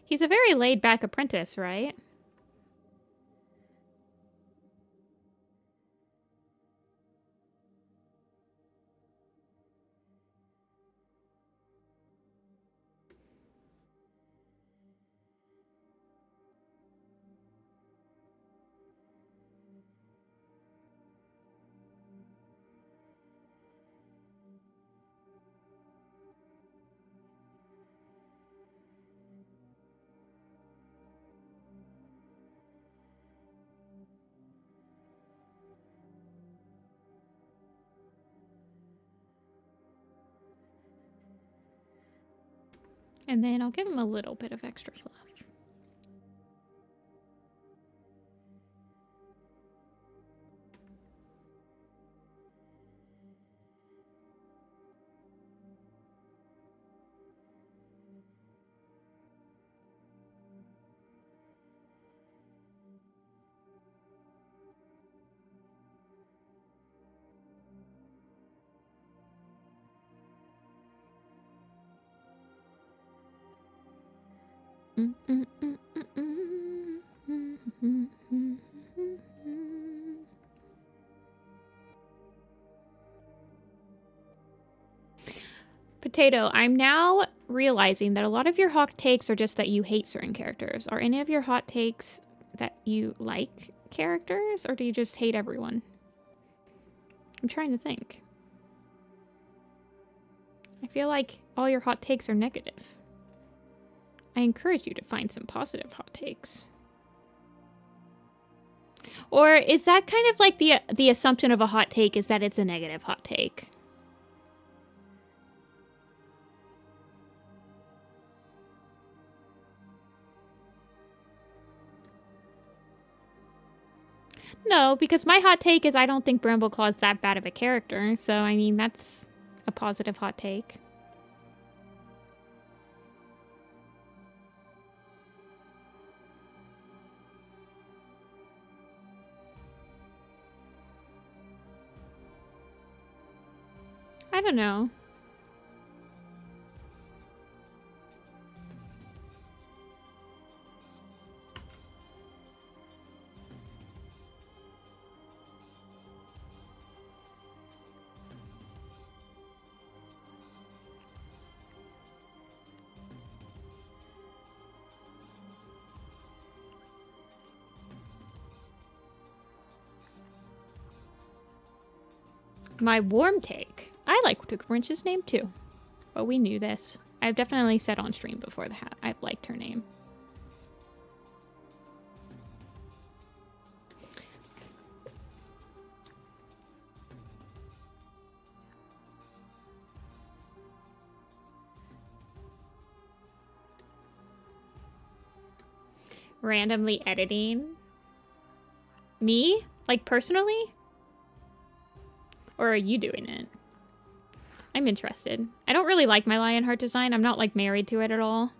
He's a very laid-back apprentice, right? And then I'll give him a little bit of extra fluff. Potato, I'm now realizing that a lot of your hot takes are just that you hate certain characters. Are any of your hot takes that you like characters, or do you just hate everyone? I'm trying to think. I feel like all your hot takes are negative. I encourage you to find some positive hot takes. Or is that kind of like the assumption of a hot take is that it's a negative hot take? No, because my hot take is I don't think Brambleclaw's that bad of a character. So, I mean, that's a positive hot take. I don't know. My warm take. I like Wrinch's name too. But we knew this. I've definitely said on stream before that I liked her name. Randomly editing. Me? Like, personally? Or are you doing it? I'm interested. I don't really like my Lionheart design. I'm not, like, married to it at all.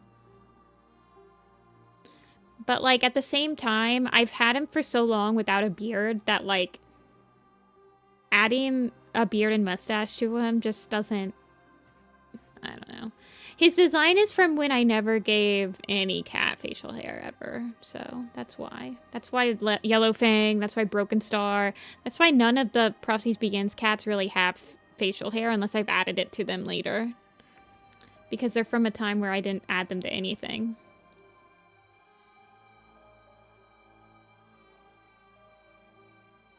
But, like, at the same time, I've had him for so long without a beard that, like, adding a beard and mustache to him just doesn't... I don't know. His design is from when I never gave any cat facial hair ever. So that's why. That's why Yellow Fang, that's why Broken Star. That's why none of the Prophecies Begins cats really have facial hair unless I've added it to them later. Because they're from a time where I didn't add them to anything.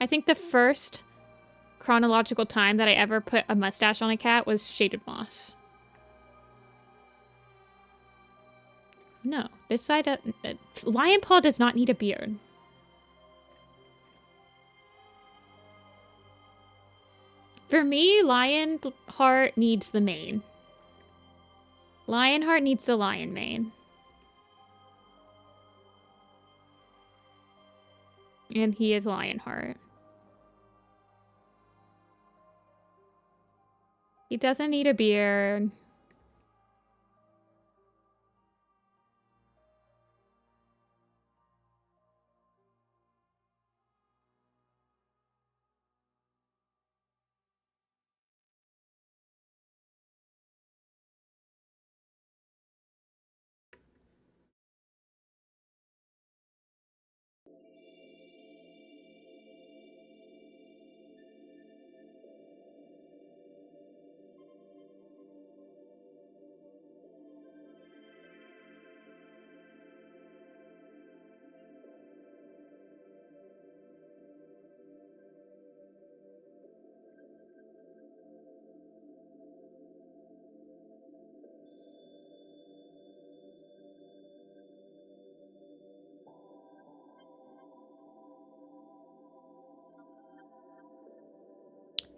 I think the first chronological time that I ever put a mustache on a cat was Shaded Moss. No, this side... Lion Paw does not need a beard. For me, Lionheart needs the mane. Lionheart needs the lion mane. And he is Lionheart. He doesn't need a beard.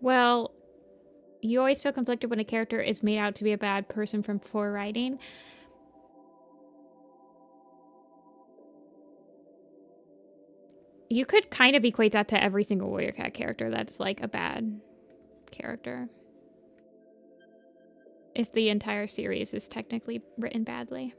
Well, you always feel conflicted when a character is made out to be a bad person from poor writing. You could kind of equate that to every single Warrior Cat character that's like a bad character. If the entire series is technically written badly.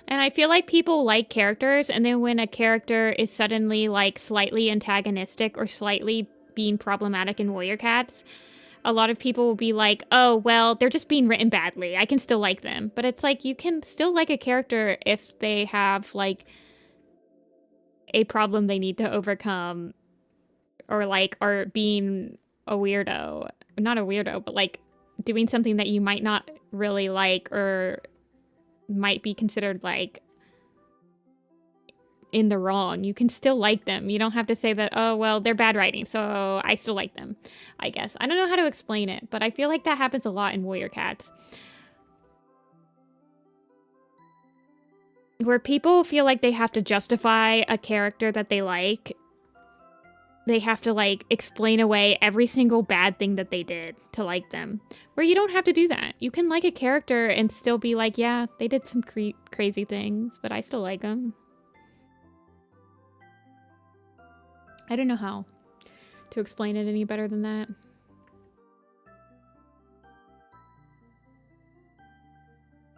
And I feel like people like characters, and then when a character is suddenly, like, slightly antagonistic or slightly being problematic in Warrior Cats, a lot of people will be like, oh, well, they're just being written badly. I can still like them. But it's like, you can still like a character if they have, like, a problem they need to overcome, or, like, are being a weirdo. Not a weirdo, but, like, doing something that you might not really like, or might be considered, like, in the wrong. You can still like them. You don't have to say that, oh, well, they're bad writing, so I still like them, I guess. I don't know how to explain it, but I feel like that happens a lot in Warrior Cats. Where people feel like they have to justify a character that they like. They have to, like, explain away every single bad thing that they did to like them. Where you don't have to do that. You can like a character and still be like, yeah, they did some crazy things, but I still like them. I don't know how to explain it any better than that.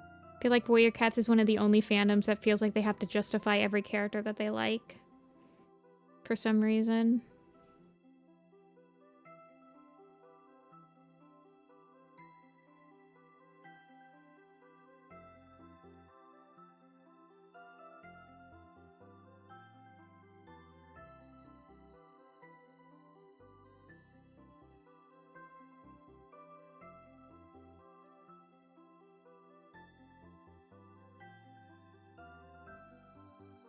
I feel like Warrior Cats is one of the only fandoms that feels like they have to justify every character that they like. For some reason.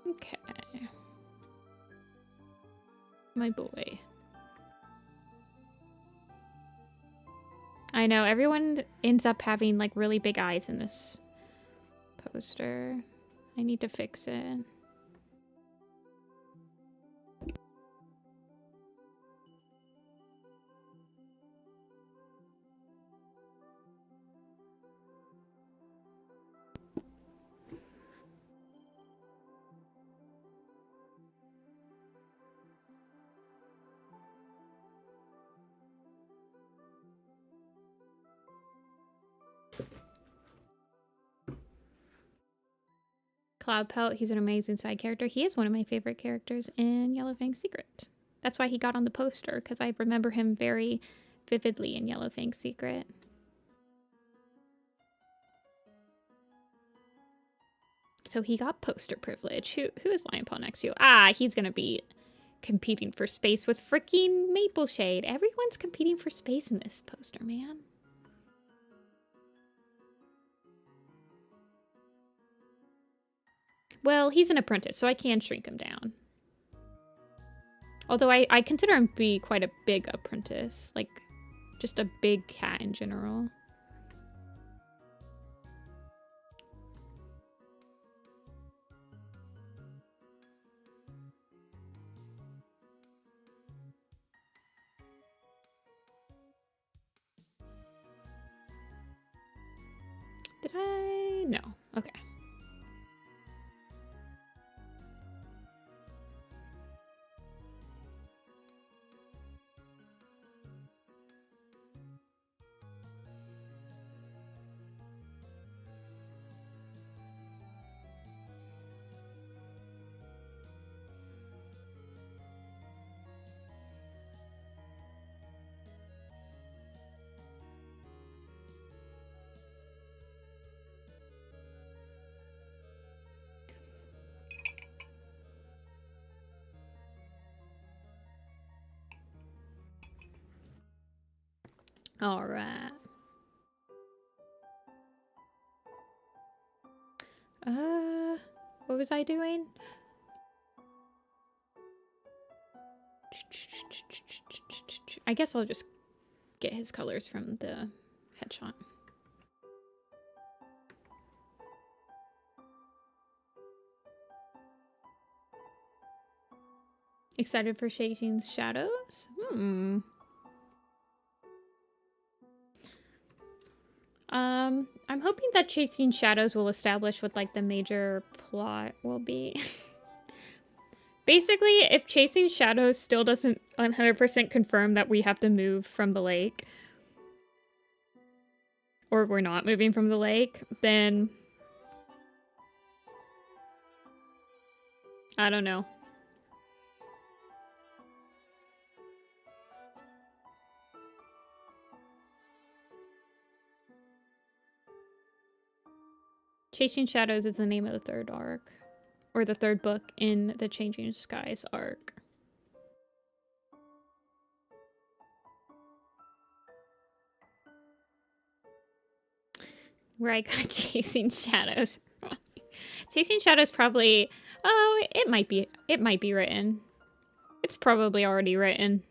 Okay. My boy. I know, everyone ends up having, like, really big eyes in this poster. I need to fix it. Cloud Pelt. He's an amazing side character. He is one of my favorite characters in Yellowfang's Secret. That's why he got on the poster, because I remember him very vividly in Yellowfang's Secret. So he got poster privilege. Who is Lion Paw next to? Ah, he's gonna be competing for space with freaking Maple Shade. Everyone's competing for space in this poster, man. Well, he's an apprentice, so I can shrink him down. Although I consider him to be quite a big apprentice. Like, just a big cat in general. Did I? No. Okay. All right. What was I doing? I guess I'll just get his colors from the headshot. Excited for Shaking Shadows? I'm hoping that Chasing Shadows will establish what, like, the major plot will be. Basically, if Chasing Shadows still doesn't 100% confirm that we have to move from the lake, or we're not moving from the lake, then I don't know. Chasing Shadows is the name of the third arc, or the third book in the Changing Skies arc. Where I got Chasing Shadows. Chasing Shadows probably, oh, it might be written. It's probably already written.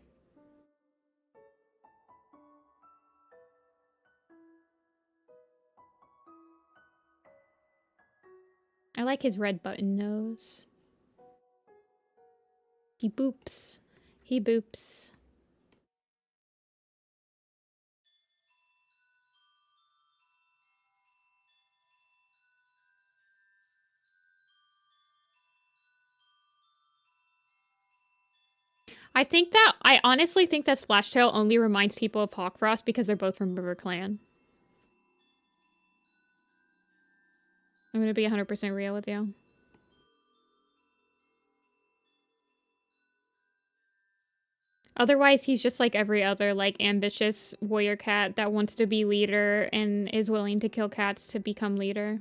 I like his red button nose. He boops. He boops. I honestly think that Splashtail only reminds people of Hawkfrost because they're both from River Clan. I'm gonna be 100% real with you. Otherwise, he's just like every other, like, ambitious warrior cat that wants to be leader and is willing to kill cats to become leader.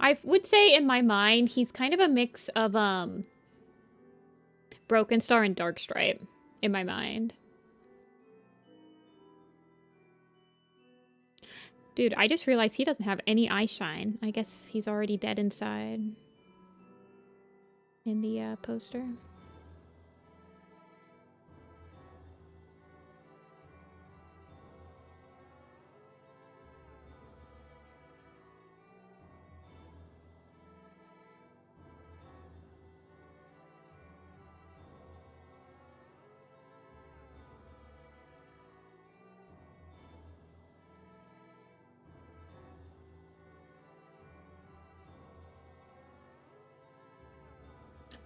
I would say in my mind, he's kind of a mix of, Broken Star and Darkstripe, in my mind. Dude, I just realized he doesn't have any eye shine. I guess he's already dead inside. In the, poster.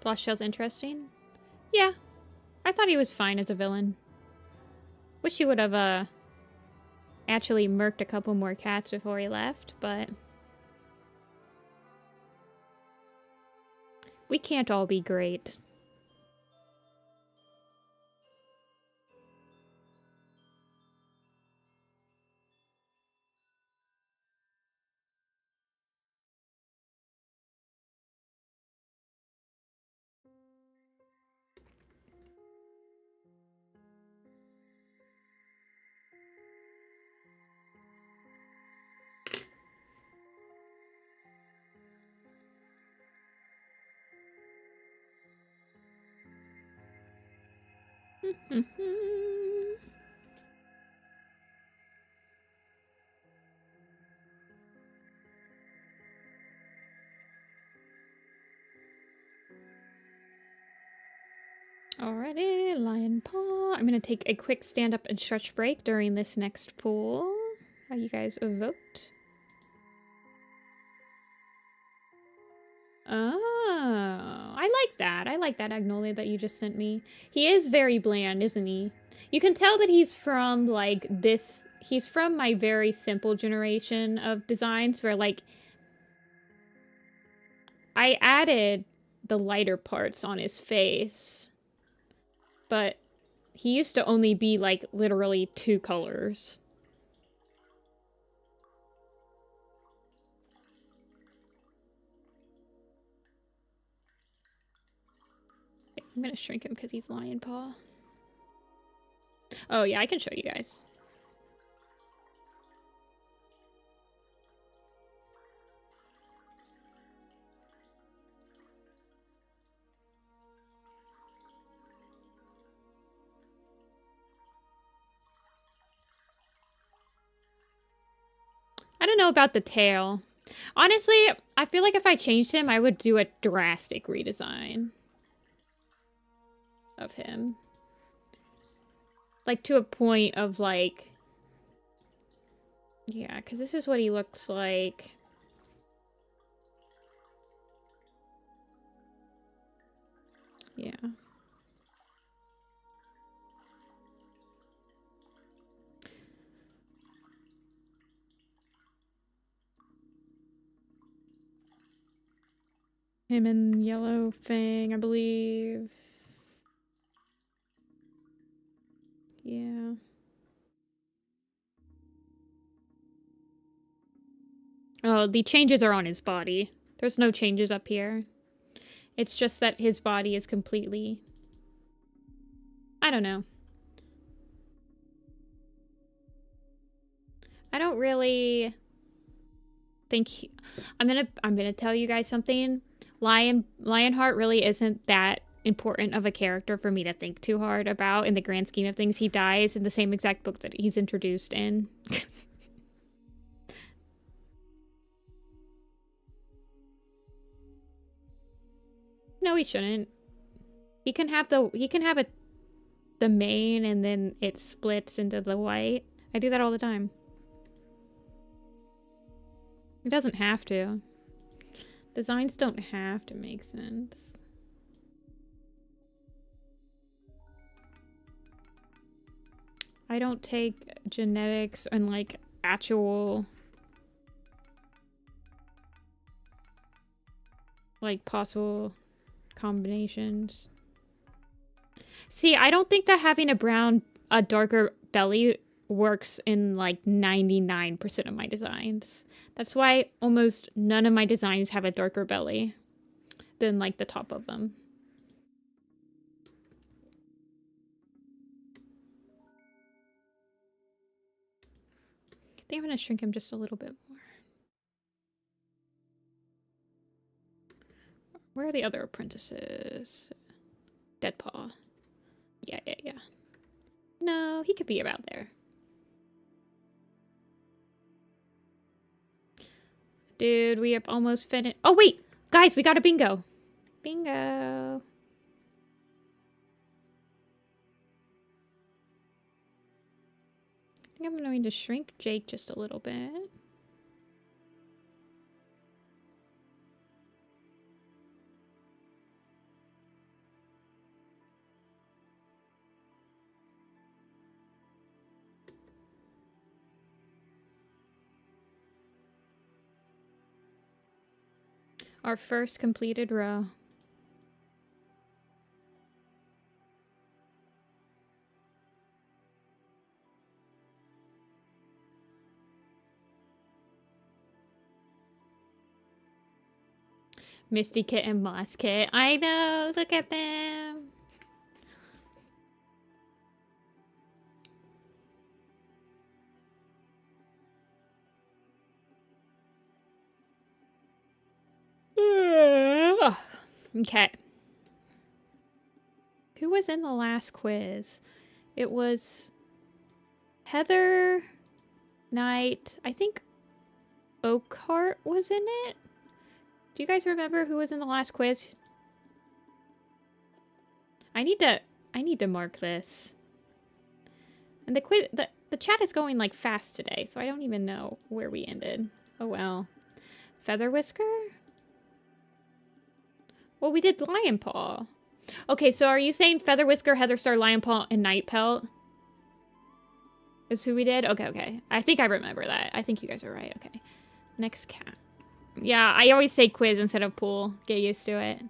Blotchtail's interesting. Yeah, I thought he was fine as a villain. Wish he would have, actually murked a couple more cats before he left, but... we can't all be great. Alrighty, lion paw. I'm gonna take a quick stand up and stretch break during this next pool. How you guys vote? Oh, I like that. I like that Agnolia that you just sent me. He is very bland, isn't he? You can tell that he's from, like, this... he's from my very simple generation of designs where, like... I added the lighter parts on his face. But he used to only be, like, literally 2 colors. I'm gonna shrink him because he's lion paw. Oh, yeah, I can show you guys. I don't know about the tail. Honestly, I feel like if I changed him, I would do a drastic redesign of him. Like, to a point of, like... yeah, because this is what he looks like. Yeah. Him and Yellow Fang, I believe. Yeah. Oh, the changes are on his body. There's no changes up here. It's just that his body is completely... I don't know. I don't really think I'm gonna tell you guys something. Lionheart really isn't that important of a character for me to think too hard about in the grand scheme of things. He dies in the same exact book that he's introduced in. No, he shouldn't. He can have the mane and then it splits into the white. I do that all the time. It doesn't have to. Designs don't have to make sense. I don't take genetics and, like, actual... like, possible combinations. See, I don't think that having a darker belly works in, like, 99% of my designs. That's why almost none of my designs have a darker belly than, like, the top of them. I think I'm gonna shrink him just a little bit more. Where are the other apprentices? Deadpaw. Yeah. No, he could be about there. Dude, we have almost finished. Oh, wait! Guys, we got a bingo! Bingo! I think I'm going to shrink Jake just a little bit. Our first completed row. Misty Kit and Moss Kit. I know, look at them. Okay. Who was in the last quiz? It was Heather, Knight, I think Oakhart was in it. Do you guys remember who was in the last quiz? I need to mark this. And the quiz, the chat is going like fast today, so I don't even know where we ended. Oh well. Feather Whisker? Well, we did Lion Paw. Okay, so are you saying Feather Whisker, Heather Star, Lion Paw, and Night Pelt? Is who we did? Okay, okay. I think I remember that. I think you guys are right. Okay. Next cat. Yeah, I always say quiz instead of pool. Get used to it.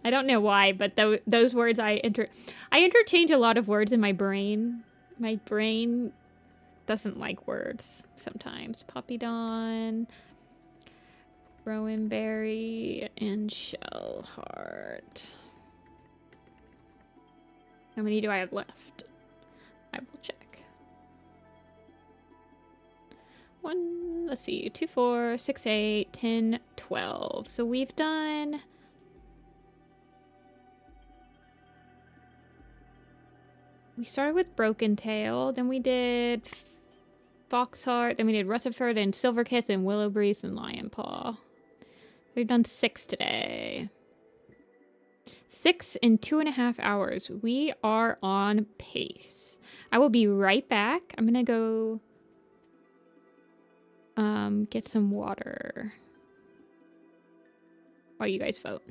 I don't know why, but those words I interchange a lot of words in my brain. My brain doesn't like words sometimes. Poppy Dawn, Rowan Berry, and Shell Heart. How many do I have left? I will check. 1, let's see, 2, 4, 6, 8, 10, 12. So we've done... We started with Broken Tail, then we did Foxheart, then we did Russellford and Silverkith and Willow Breeze and Lion Paw. We've done 6 today. 6 in 2.5 hours. We are on pace. I will be right back. I'm gonna go get some water while you guys vote.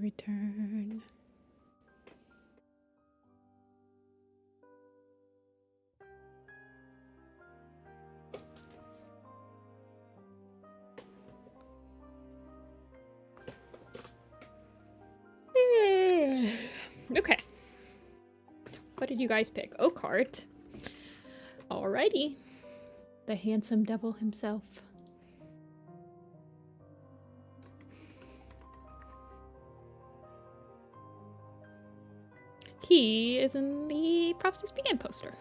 return. Okay. What did you guys pick? Oakheart. Alrighty. The handsome devil himself. He is in the Prophecies Begin poster.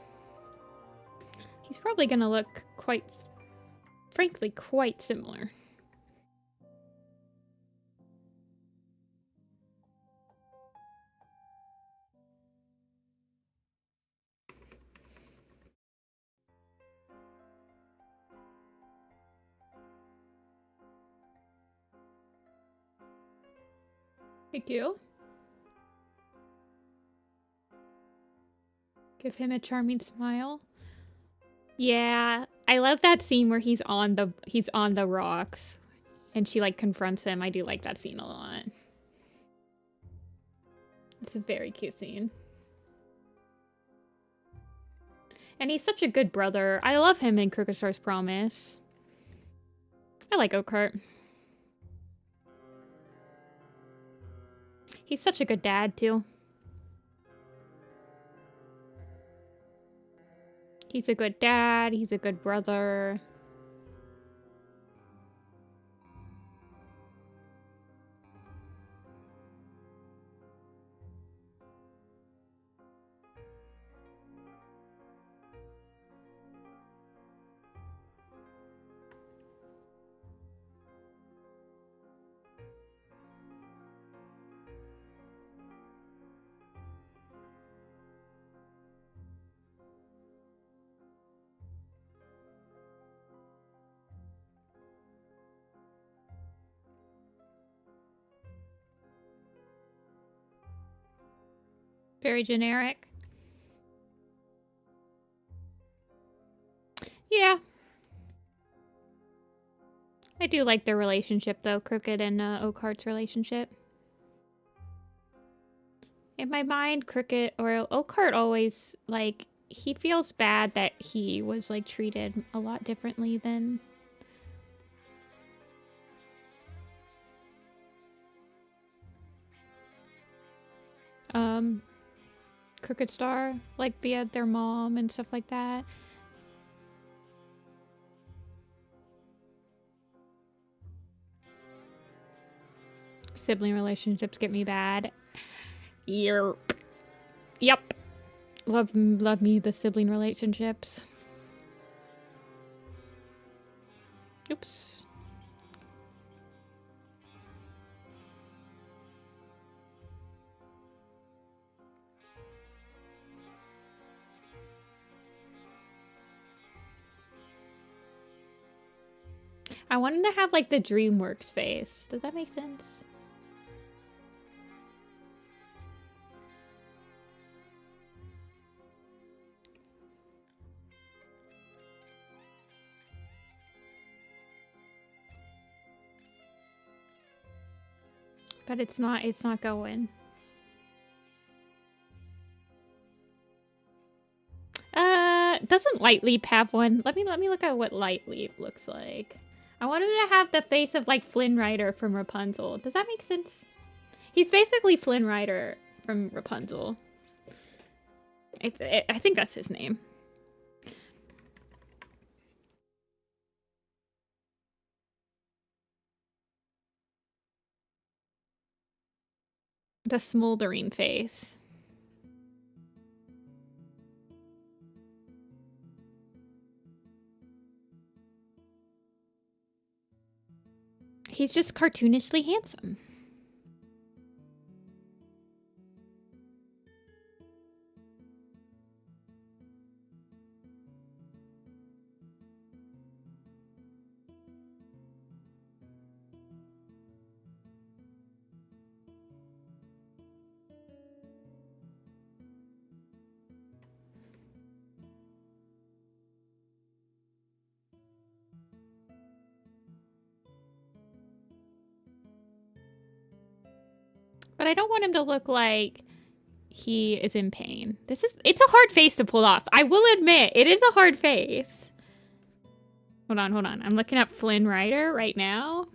He's probably gonna look frankly, quite similar. Thank you. Give him a charming smile. Yeah, I love that scene where he's on the rocks and she like confronts him. I do like that scene a lot. It's a very cute scene. And he's such a good brother. I love him in Crooked Star's Promise. I like Oakheart. He's such a good dad, too. He's a good dad. He's a good brother. Very generic. Yeah. I do like their relationship, though, Crooked and Oakheart's relationship. In my mind, Crooked or Oakheart always, like, he feels bad that he was, like, treated a lot differently than... Crooked Star, like, via their mom and stuff like that. Sibling relationships get me bad. Yep. Yep. Love me the sibling relationships. Oops. I wanted to have, like, the DreamWorks face. Does that make sense? But it's not going. Doesn't Lightleap have one? Let me look at what Lightleap looks like. I wanted to have the face of, like, Flynn Rider from Rapunzel. Does that make sense? He's basically Flynn Rider from Rapunzel. I think that's his name. The smoldering face. He's just cartoonishly handsome. I don't want him to look like he is in pain. It's a hard face to pull off. I will admit, it is a hard face. Hold on. I'm looking up Flynn Rider right now.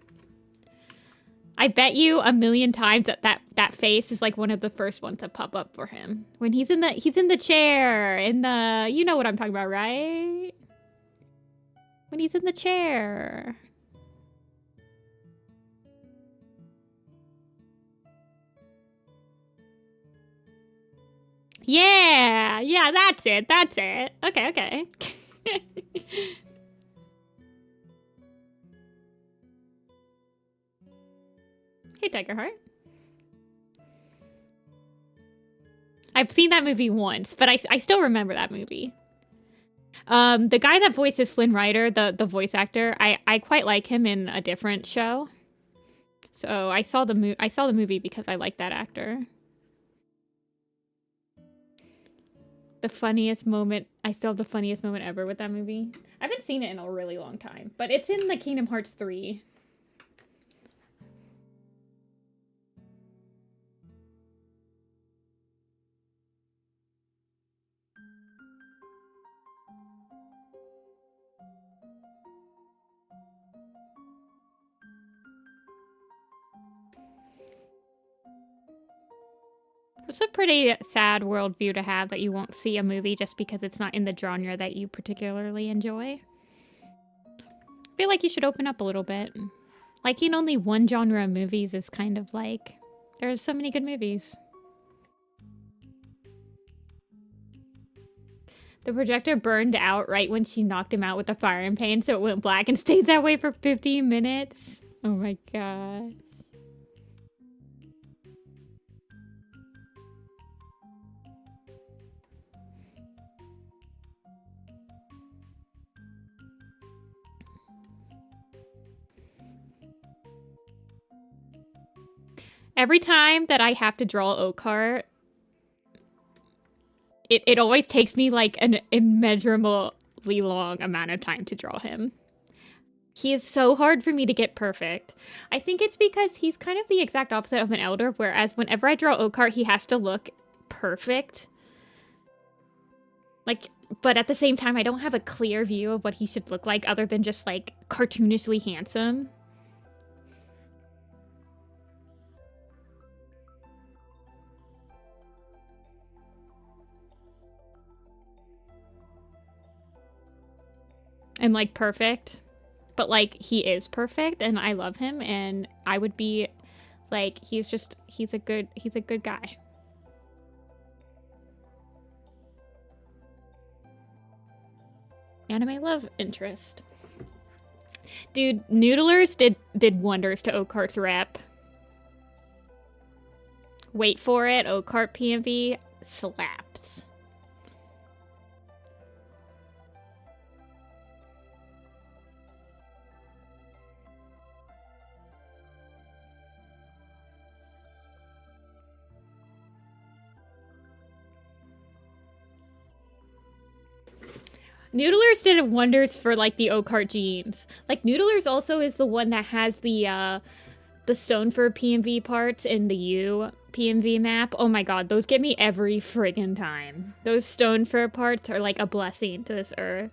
I bet you a million times that face is like one of the first ones that pop up for him. When he's in the chair, you know what I'm talking about, right? When he's in the chair. Yeah, that's it. Okay. Hey, Tiger Heart. I've seen that movie once, but I still remember that movie. The guy that voices Flynn Rider, the voice actor, I quite like him in a different show. So I saw the movie because I like that actor. I still have the funniest moment ever with that movie. I haven't seen it in a really long time, but it's in the Kingdom Hearts 3. It's a pretty sad worldview to have, that you won't see a movie just because it's not in the genre that you particularly enjoy. I feel like you should open up a little bit. Liking only one genre of movies is kind of like... There's so many good movies. The projector burned out right when she knocked him out with the firing pan, so it went black and stayed that way for 15 minutes. Oh my gosh. Every time that I have to draw Oakheart, it always takes me like an immeasurably long amount of time to draw him. He is so hard for me to get perfect. I think it's because he's kind of the exact opposite of an elder, whereas whenever I draw Oakheart, he has to look perfect. Like, but at the same time, I don't have a clear view of what he should look like other than just like cartoonishly handsome. And like perfect. But like he is perfect and I love him, and I would be like, he's a good guy. Anime love interest. Dude, Noodlers did wonders to Oakheart's rep. Wait for it, Oakheart PMV slaps. Noodlers did wonders for like the Oakheart genes. Like Noodlers also is the one that has the stone for PMV parts in the U PMV map. Oh my god, those get me every friggin' time. Those stone fur parts are like a blessing to this earth.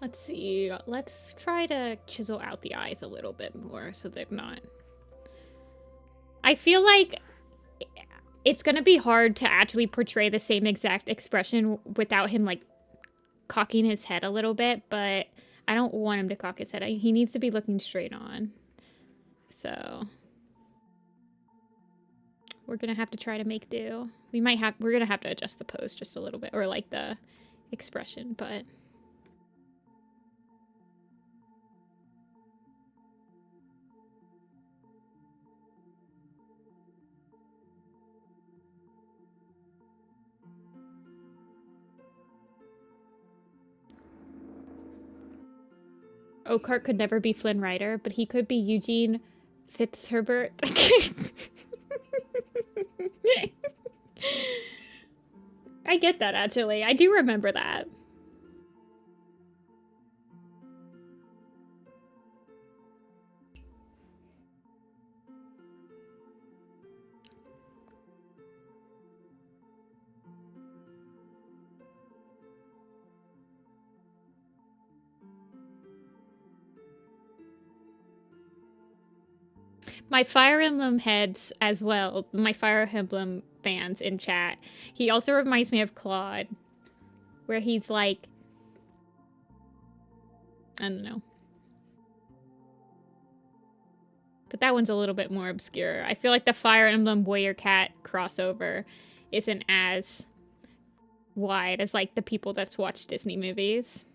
Let's see. Let's try to chisel out the eyes a little bit more so they're not... I feel like it's gonna be hard to actually portray the same exact expression without him, like, cocking his head a little bit, but I don't want him to cock his head. He needs to be looking straight on. So... we're gonna have to try to make do. We're gonna have to adjust the pose just a little bit, or, like, the expression, but... Oakheart could never be Flynn Rider, but he could be Eugene Fitzherbert. I get that, actually. I do remember that. My Fire Emblem heads as well, my Fire Emblem fans in chat, he also reminds me of Claude, where he's like, I don't know. But that one's a little bit more obscure. I feel like the Fire Emblem Warrior Cat crossover isn't as wide as like the people that watch Disney movies.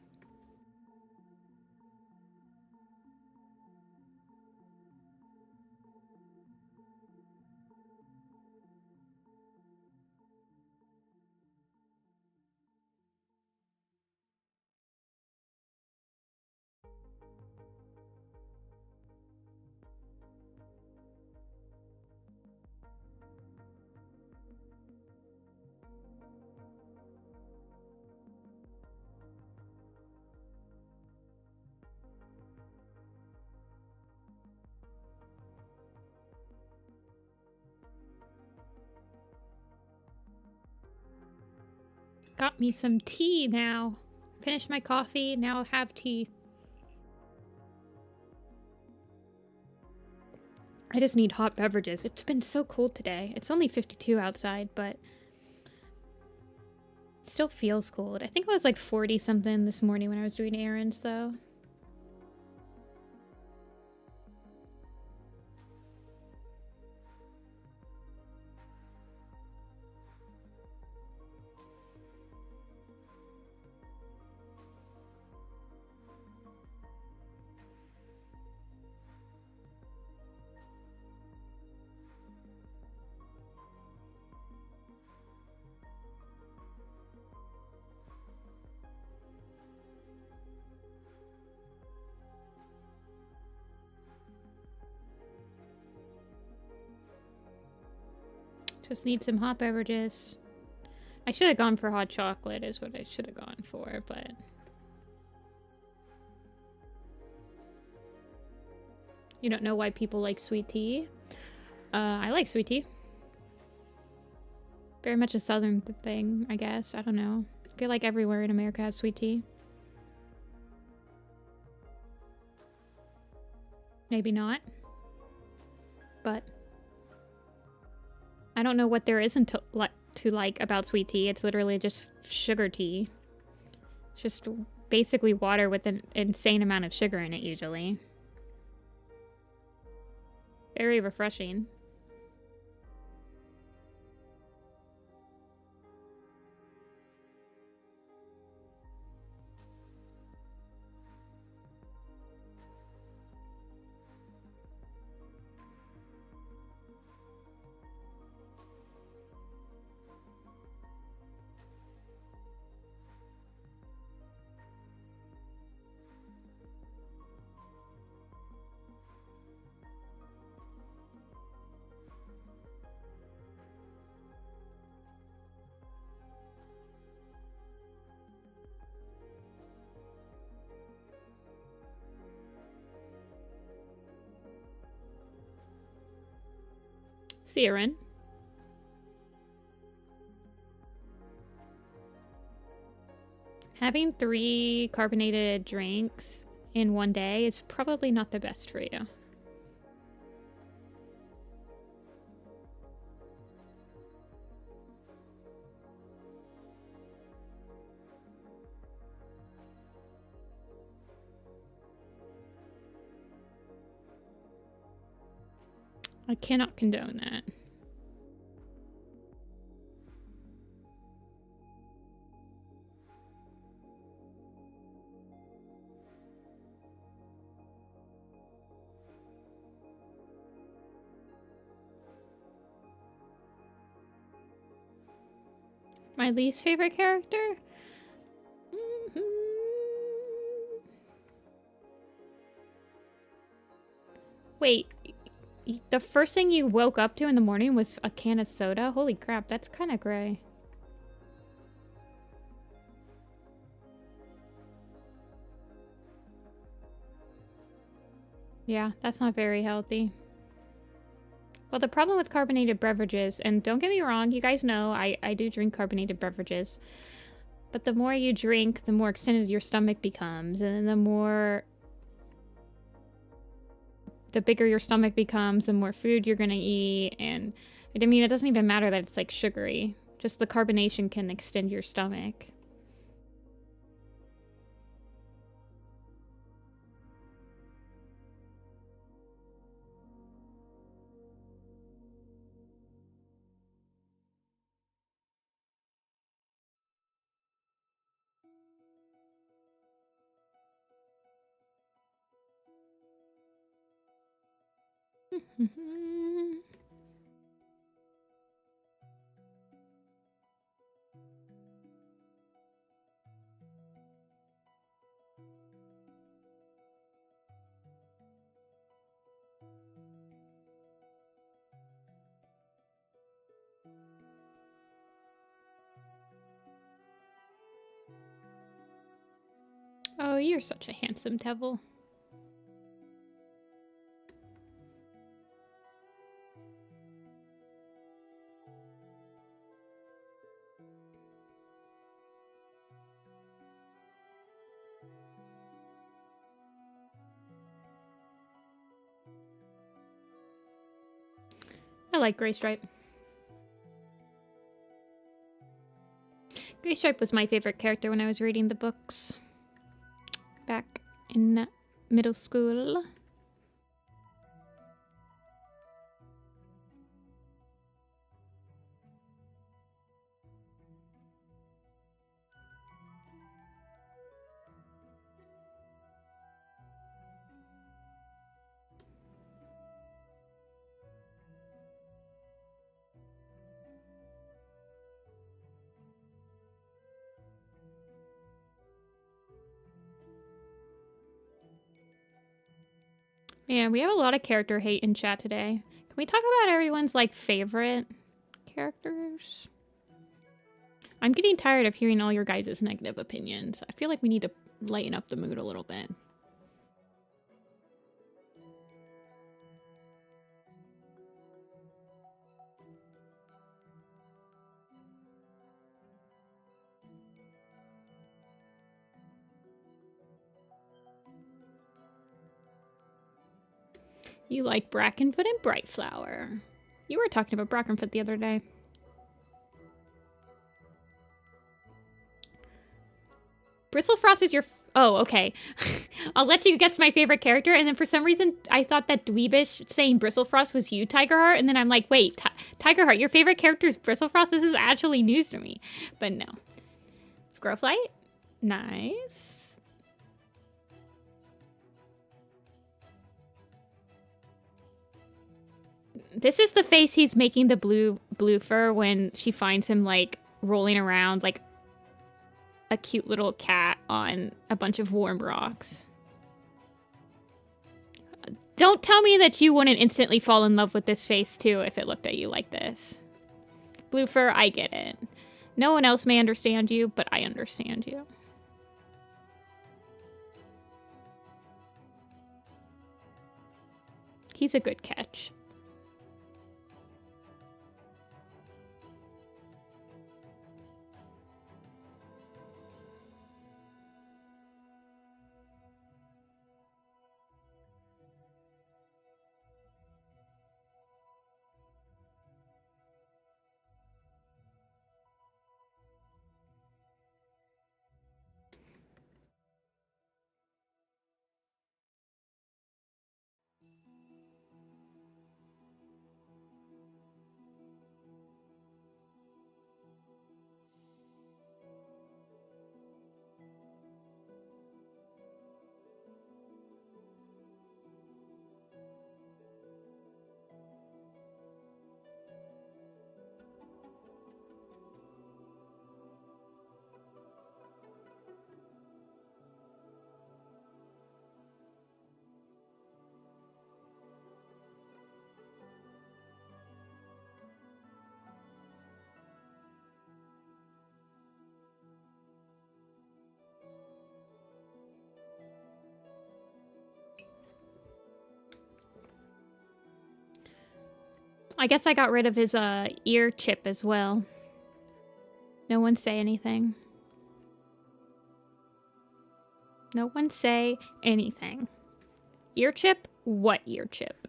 Got me some tea now. Finished my coffee, now have tea. I just need hot beverages. It's been so cold today. It's only 52 outside, but it still feels cold. I think it was like 40 something this morning when I was doing errands though. Just need some hot beverages. I should have gone for hot chocolate is what I should have gone for, but... You don't know why people like sweet tea? I like sweet tea. Very much a southern thing, I guess. I don't know. I feel like everywhere in America has sweet tea. Maybe not. But... I don't know what there isn't to like about sweet tea. It's literally just sugar tea. It's just basically water with an insane amount of sugar in it, usually. Very refreshing. Siren. Having 3 carbonated drinks in one day is probably not the best for you. I cannot condone that. My least favorite character? Wait, the first thing you woke up to in the morning was a can of soda? Holy crap, that's kind of gray. Yeah, that's not very healthy. Well, the problem with carbonated beverages, and don't get me wrong, you guys know I do drink carbonated beverages, but the more you drink, the more extended your stomach becomes, and the bigger your stomach becomes, the more food you're gonna eat, and I mean, it doesn't even matter that it's like sugary, just the carbonation can extend your stomach. Oh, you're such a handsome devil. I like Gray Stripe. Gray Stripe was my favorite character when I was reading the books back in middle school. Yeah, we have a lot of character hate in chat today. Can we talk about everyone's, like, favorite characters? I'm getting tired of hearing all your guys' negative opinions. I feel like we need to lighten up the mood a little bit. You like Brackenfoot and Brightflower. You were talking about Brackenfoot the other day. Bristlefrost is your... Oh, okay. I'll let you guess my favorite character, and then for some reason, I thought that dweebish saying Bristlefrost was you, Tigerheart, and then I'm like, wait, Tigerheart, your favorite character is Bristlefrost? This is actually news to me. But no. Squirrelflight? Nice. This is the face he's making the blue fur when she finds him, like, rolling around, like, a cute little cat on a bunch of warm rocks. Don't tell me that you wouldn't instantly fall in love with this face, too, if it looked at you like this. Blue fur, I get it. No one else may understand you, but I understand you. He's a good catch. I guess I got rid of his ear chip as well. No one say anything. No one say anything. Ear chip? What ear chip?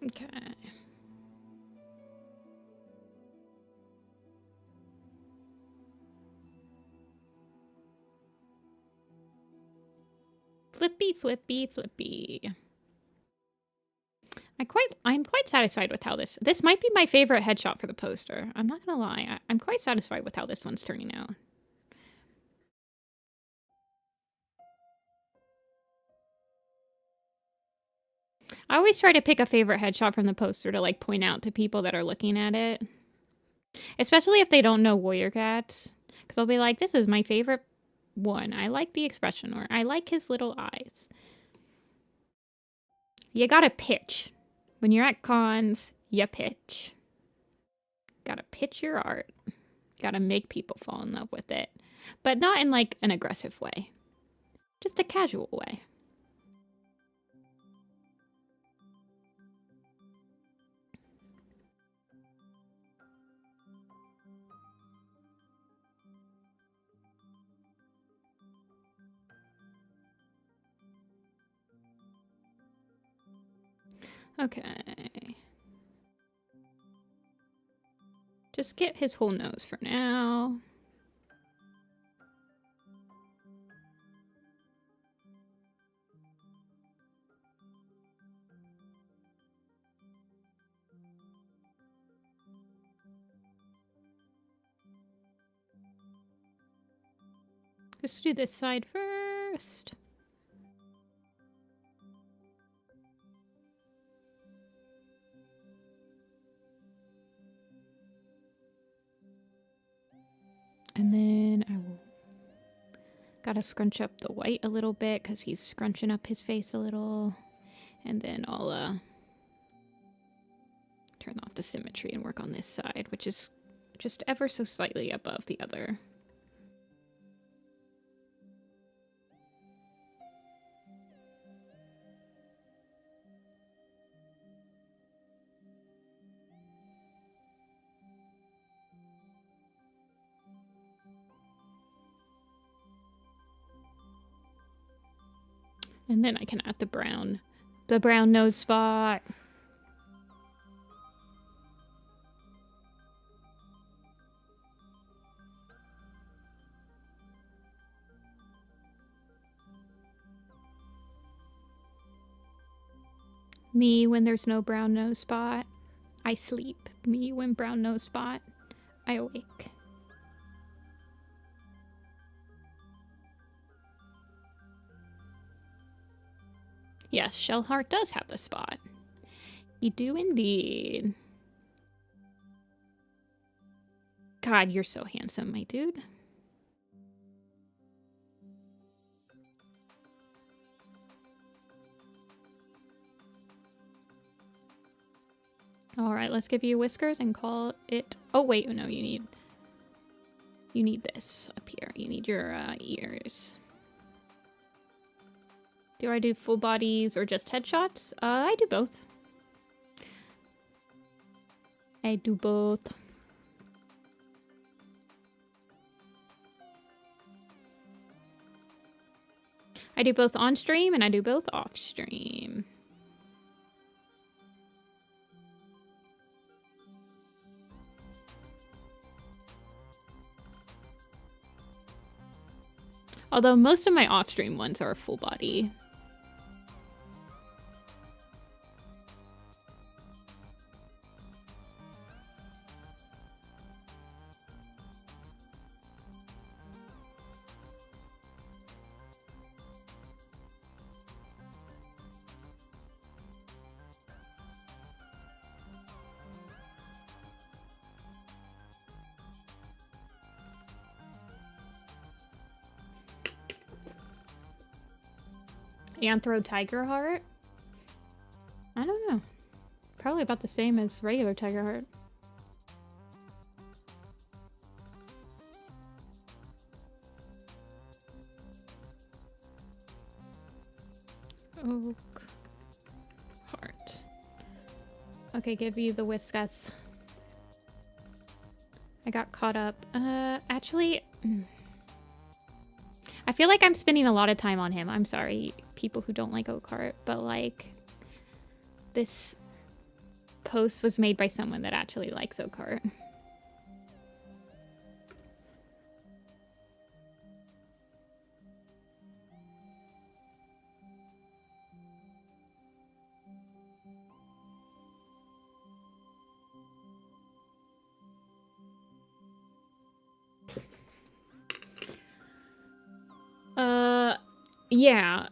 Okay. Flippy, flippy, flippy. I'm quite satisfied with how this might be my favorite headshot for the poster. I'm not gonna lie. I'm quite satisfied with how this one's turning out. I always try to pick a favorite headshot from the poster to like point out to people that are looking at it. Especially if they don't know Warrior Cats. Because I'll be like, this is my favorite one. I like the expression, or I like his little eyes. You gotta pitch. When you're at cons, you pitch. Gotta pitch your art. Gotta make people fall in love with it. But not in like an aggressive way. Just a casual way. Okay. Just get his whole nose for now. Let's do this side first. And then I will... Gotta scrunch up the white a little bit because he's scrunching up his face a little. And then I'll turn off the symmetry and work on this side, which is just ever so slightly above the other. And then I can add the brown nose spot. Me when there's no brown nose spot, I sleep. Me when brown nose spot, I awake. Yes, Shellheart does have the spot. You do indeed. God, you're so handsome, my dude. All right, let's give you whiskers and call it... Oh, wait, no, you need this up here. You need your ears. Do I do full bodies or just headshots? I do both. I do both. I do both on stream and I do both off stream. Although most of my off stream ones are full body. Anthro Tiger Heart? I don't know. Probably about the same as regular Tiger Heart. Oak Heart. Okay, give you the Whiskas. I got caught up. Actually, I feel like I'm spending a lot of time on him. I'm sorry, people who don't like Oak Heart, but like, this post was made by someone that actually likes Oak Heart. Yeah,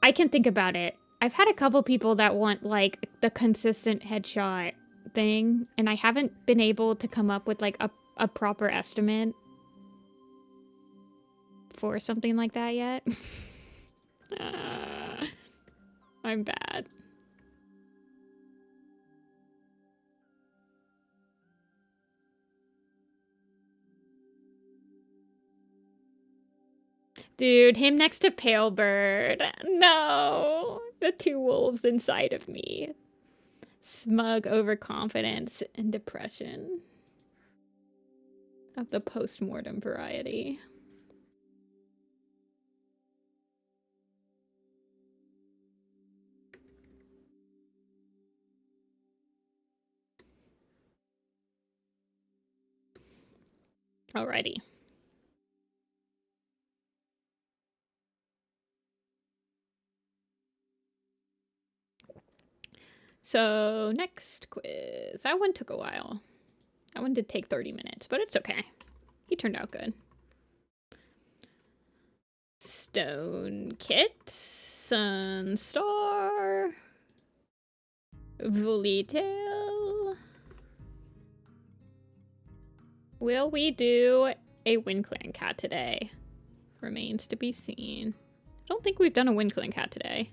I can think about it. I've had a couple people that want like the consistent headshot thing, and I haven't been able to come up with like a proper estimate for something like that yet. I'm bad. Dude, him next to Pale Bird. No! The two wolves inside of me. Smug overconfidence and depression. Of the post-mortem variety. Alrighty. So, next quiz. That one took a while. That one did take 30 minutes, but it's okay. He turned out good. Stone Kit. Sunstar. Volitail. Will we do a Wind Clan cat today? Remains to be seen. I don't think we've done a Wind Clan cat today.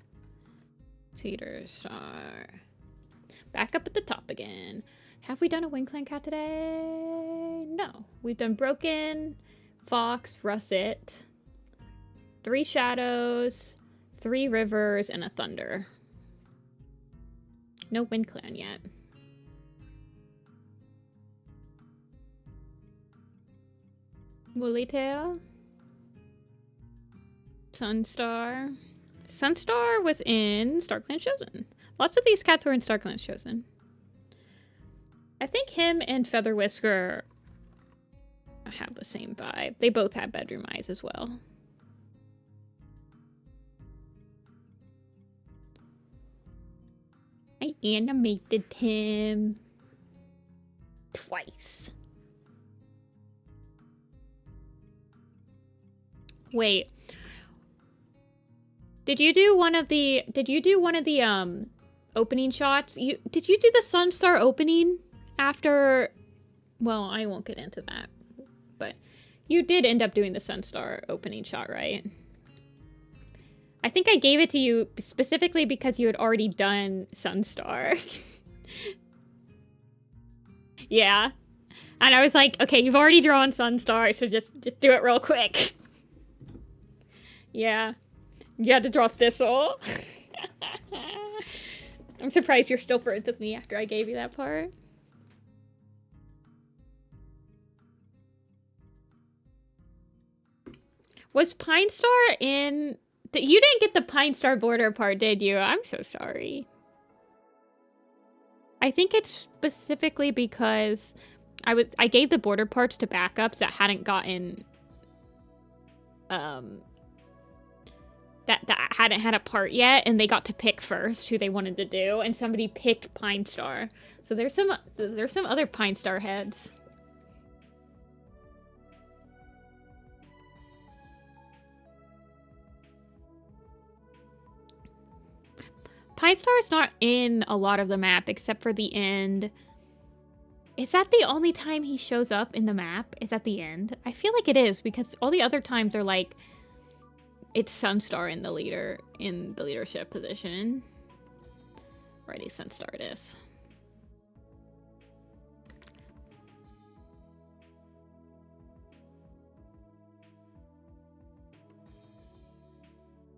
Cedar Star. Back up at the top again. Have we done a Wind Clan cat today? No. We've done Broken, Fox, Russet, 3 Shadows, 3 Rivers, and a Thunder. No Wind Clan yet. Woollytail. Sunstar. Sunstar was in StarClan Chosen. Lots of these cats were in StarClan Chosen. I think him and Feather Whisker have the same vibe. They both have bedroom eyes as well. I animated him twice. Wait. Did you do one of the opening shots? Did you do the Sunstar opening after? Well, I won't get into that. But you did end up doing the Sunstar opening shot, right? I think I gave it to you specifically because you had already done Sunstar. Yeah. And I was like, okay, you've already drawn Sunstar, so just do it real quick. Yeah. You had to draw Thistle. I'm surprised you're still friends with me after I gave you that part. Was Pine Star in... You didn't get the Pine Star border part, did you? I'm so sorry. I think it's specifically because I gave the border parts to backups that hadn't gotten... that hadn't had a part yet, and they got to pick first who they wanted to do, and somebody picked Pine Star. So there's some other Pine Star heads. Pine Star is not in a lot of the map except for the end. Is that the only time he shows up in the map? Is at the end? I feel like it is, because all the other times are like It's Sunstar in the leadership position. Alrighty, Sunstar it is.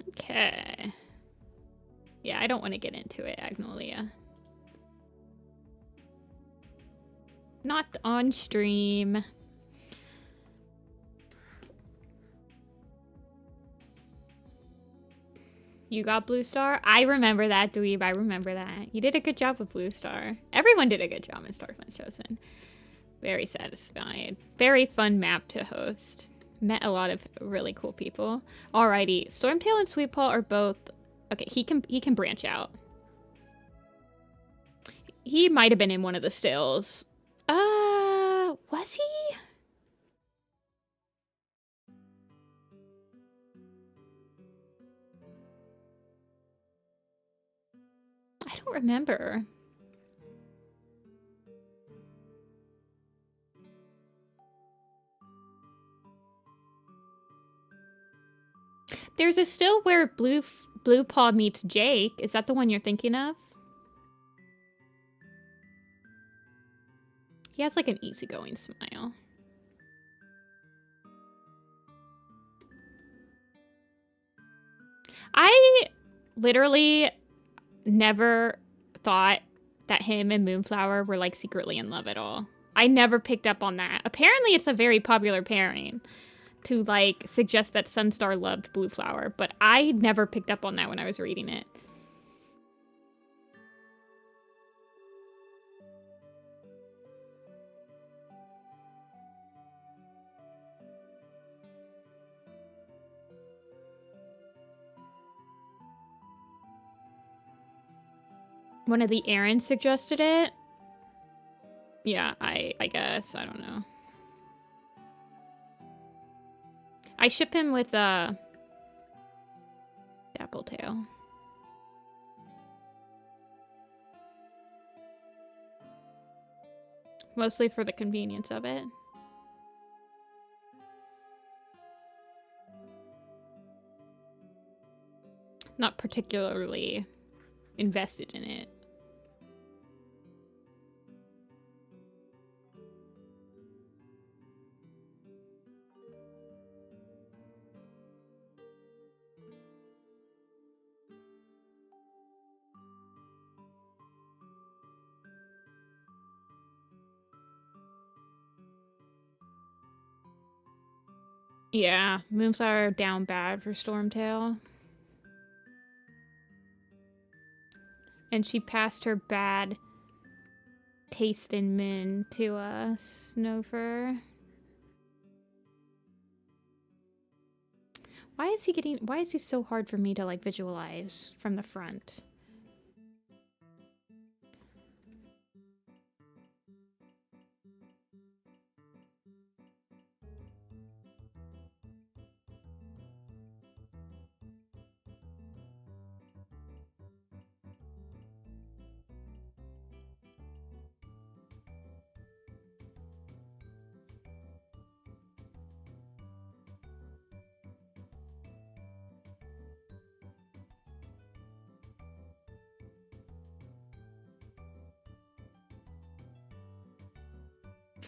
Okay. Yeah, I don't want to get into it, Agnolia. Not on stream. You got Blue Star? I remember that, Dweeb. I remember that. You did a good job with Blue Star. Everyone did a good job in Starflight Chosen. Very satisfied. Very fun map to host. Met a lot of really cool people. Alrighty. Stormtail and Sweetpaw are both... Okay, he can branch out. He might have been in one of the stills. Was he? I don't remember. There's a still where Blue Paw meets Jake. Is that the one you're thinking of? He has like an easygoing smile. I literally never thought that him and Moonflower were like secretly in love at all. I never picked up on that. Apparently it's a very popular pairing to like suggest that Sunstar loved Blueflower, but I never picked up on that when I was reading it. One of the errands suggested it. Yeah, I guess. I don't know. I ship him with Dappletail. Mostly for the convenience of it. Not particularly invested in it. Yeah, Moonflower down bad for Stormtail. And she passed her bad taste in men to Snowfur. Why is he so hard for me to like visualize from the front?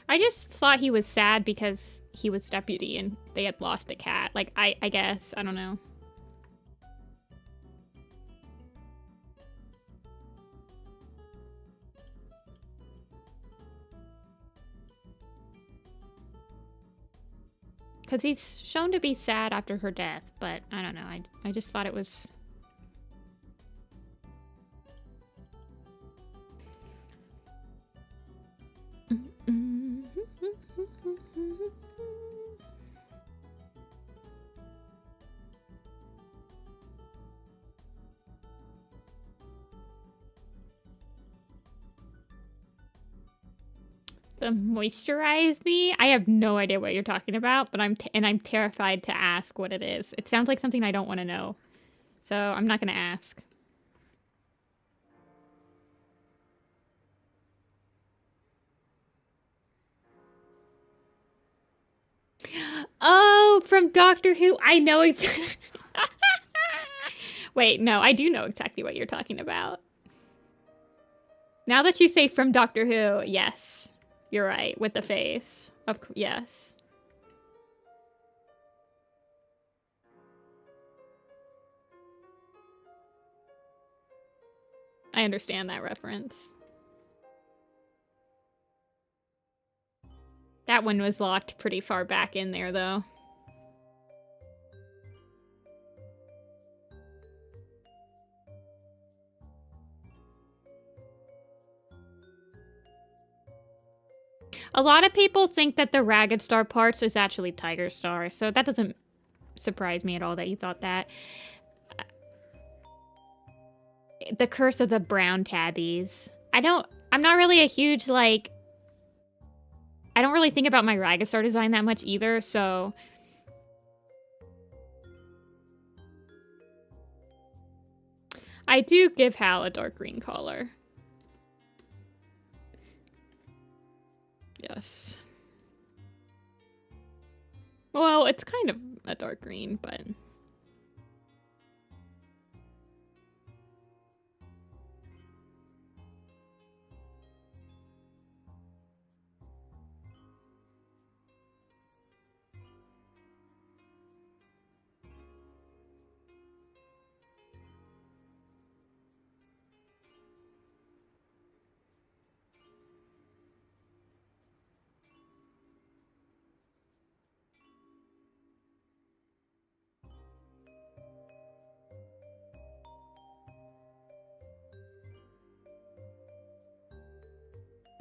I just thought he was sad because he was deputy and they had lost a cat. Like, I guess. I don't know. Because he's shown to be sad after her death, but I don't know. I just thought it was... The moisturize me? I have no idea what you're talking about, but I'm terrified to ask what it is. It sounds like something I don't want to know. So I'm not going to ask. Oh, from Doctor Who. I know exactly. Wait, no, I do know exactly what you're talking about. Now that you say from Doctor Who, yes. You're right, with the face. Yes. I understand that reference. That one was locked pretty far back in there, though. A lot of people think that the Ragged Star parts is actually Tiger Star, so that doesn't surprise me at all that you thought that. The Curse of the Brown Tabbies. I'm not really a huge, like... I don't really think about my Ragged Star design that much either, so... I do give Hal a dark green collar. Yes. Well, it's kind of a dark green, but...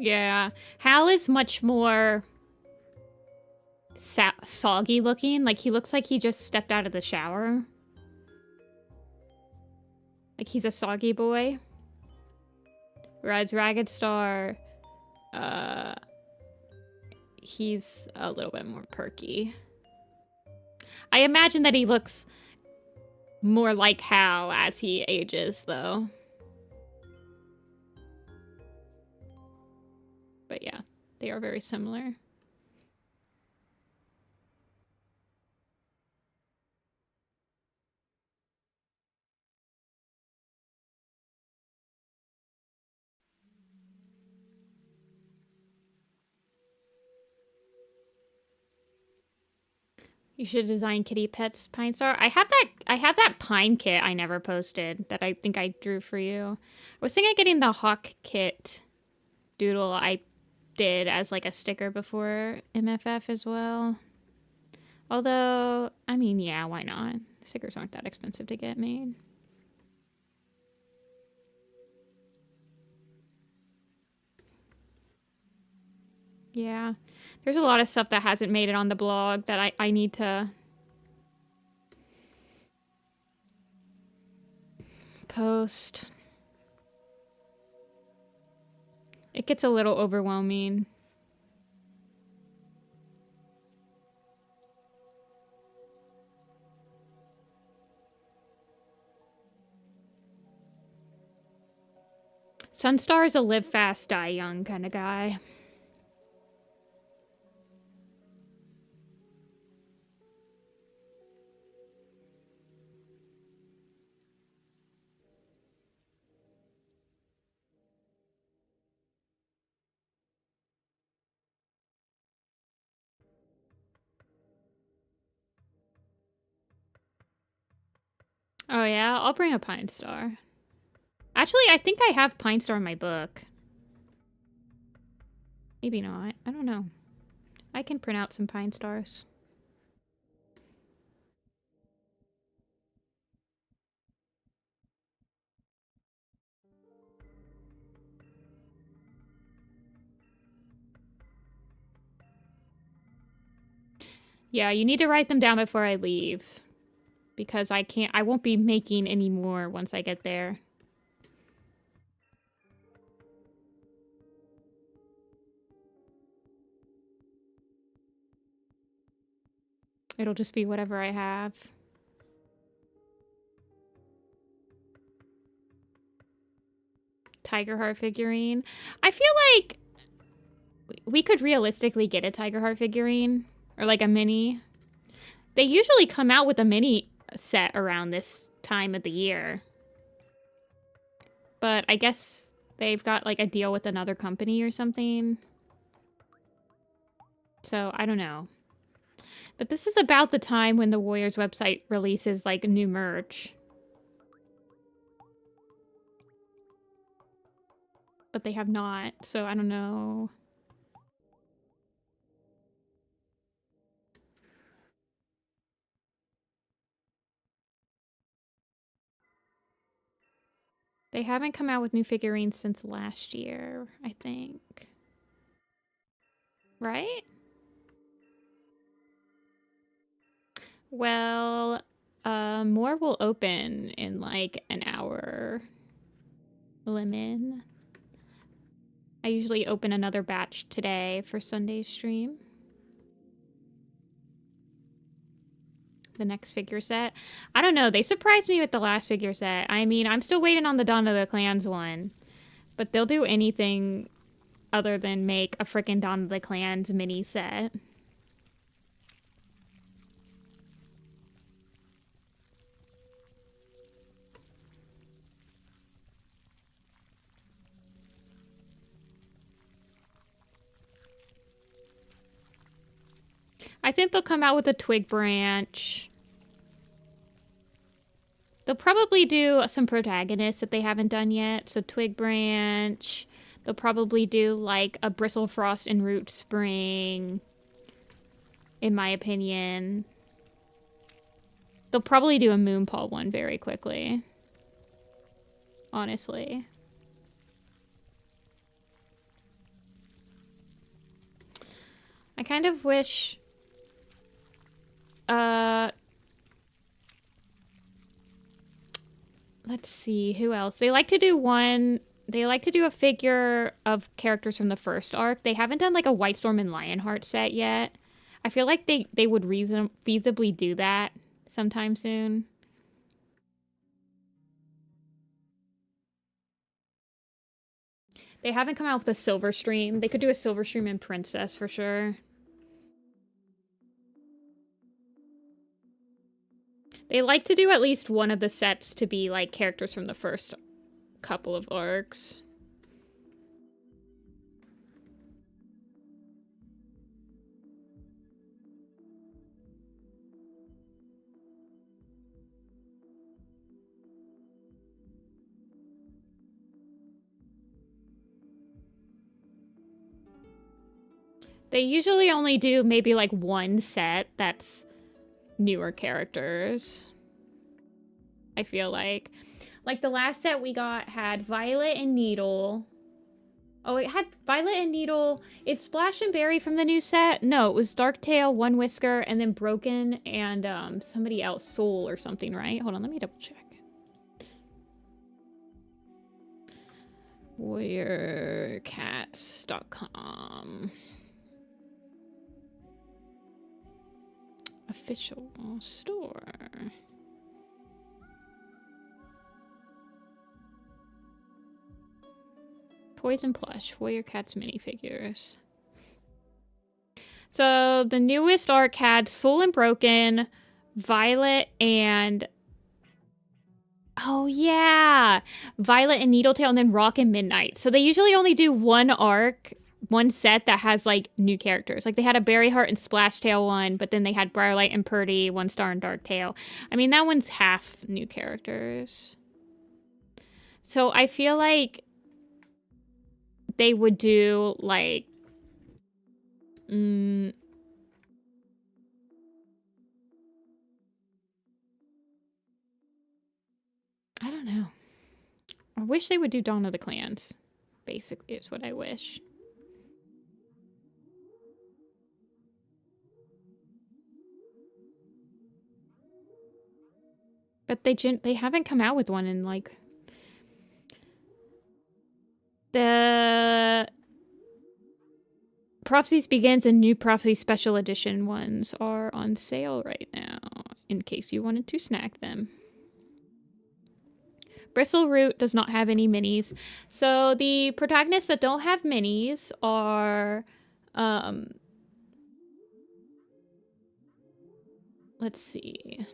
Yeah, Hal is much more soggy looking. Like, he looks like he just stepped out of the shower. Like, he's a soggy boy. Whereas Ragged Star, he's a little bit more perky. I imagine that he looks more like Hal as he ages, though. But yeah, they are very similar. You should design Kitty Pet's Pine Star. I have that pine kit I never posted that I think I drew for you. I was thinking of getting the Hawk kit doodle I did as like a sticker before MFF as well. Although, I mean, yeah, why not? Stickers aren't that expensive to get made. Yeah. There's a lot of stuff that hasn't made it on the blog that I need to post. It gets a little overwhelming. Sunstar is a live fast, die young kind of guy. Oh yeah, I'll bring a Pine Star. Actually, I think I have Pine Star in my book. Maybe not. I don't know. I can print out some Pine Stars. Yeah, you need to write them down before I leave. Because I won't be making any more once I get there. It'll just be whatever I have. Tiger Heart figurine. I feel like we could realistically get a Tiger Heart figurine. Or like a mini. They usually come out with a mini set around this time of the year. But I guess they've got like a deal with another company or something. So I don't know. But this is about the time when the Warriors website releases like new merch. But they have not, so I don't know. They haven't come out with new figurines since last year, I think. Right? Well, more will open in like an hour. Lemon. I usually open another batch today for Sunday's stream. The next figure set. I don't know. They surprised me with the last figure set. I mean, I'm still waiting on the Dawn of the Clans one. But they'll do anything other than make a freaking Dawn of the Clans mini set. I think they'll come out with a twig branch. They'll probably do some protagonists that they haven't done yet. So twig branch. They'll probably do like a bristle frost and root spring. In my opinion. They'll probably do a moonpaw one very quickly. Honestly. I kind of wish... let's see, who else? They like to do a figure of characters from the first arc. They haven't done like a White Storm and Lionheart set yet. I feel like they would feasibly do that sometime soon. They haven't come out with a Silver Stream. They could do a Silver Stream and Princess for sure. They like to do at least one of the sets to be like characters from the first couple of arcs. They usually only do maybe like one set that's newer characters. I feel like. Like the last set we got had Violet and Needle. Oh, it had Violet and Needle. Is Splash and Berry from the new set? No, it was Darktail, One Whisker, and then Broken and somebody else, Soul or something, right? Hold on, let me double check. WarriorCats.com. Official store. Toys and plush. Warrior Cats minifigures. So the newest arc had Soul and Broken, Violet and... Oh yeah! Violet and Needletail and then Rock and Midnight. So they usually only do one arc, one set that has like new characters. Like they had a Berryheart and Splashtail one, but then they had Briarlight and Purdy, One Star and Darktail. I mean, that one's half new characters. So I feel like they would do like I don't know. I wish they would do Dawn of the Clans. Basically, is what I wish. But they haven't come out with one in like the Prophecies Begins and New Prophecy Special Edition ones are on sale right now, in case you wanted to snack them. Bristleroot does not have any minis. So the protagonists that don't have minis are, let's see.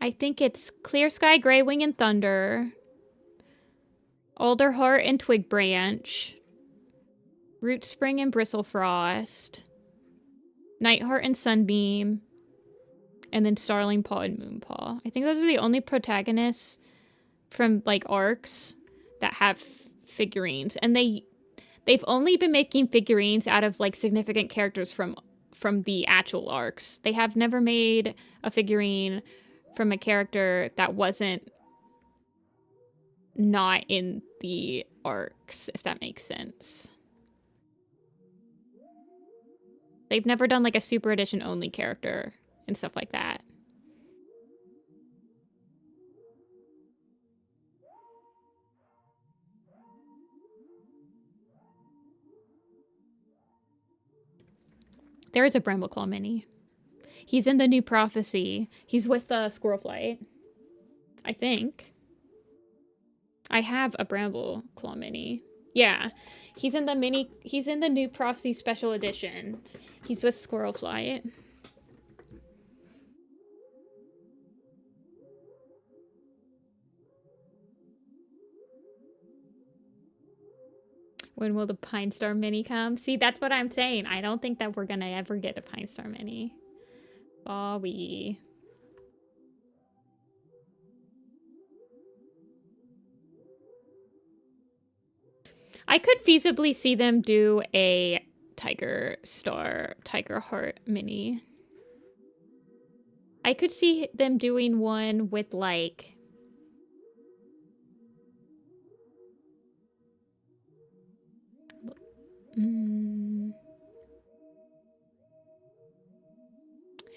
I think it's Clear Sky, Grey Wing, and Thunder, Alderheart and Twig Branch, Root Spring and Bristlefrost, Nightheart and Sunbeam, and then Starling Paw and Moonpaw. I think those are the only protagonists from like arcs that have figurines, and they've only been making figurines out of like significant characters from the actual arcs. They have never made a figurine from a character that wasn't not in the arcs, if that makes sense. They've never done like a super edition only character and stuff like that. There is a Brambleclaw mini. He's in the new Prophecy. He's with the Squirrelflight, I think. I have a Brambleclaw mini. Yeah, he's in the new Prophecy Special Edition. He's with Squirrelflight. When will the Pine Star mini come? See, that's what I'm saying. I don't think that we're gonna ever get a Pine Star mini. Bobby. I could feasibly see them do a Tiger Heart mini. I could see them doing one with like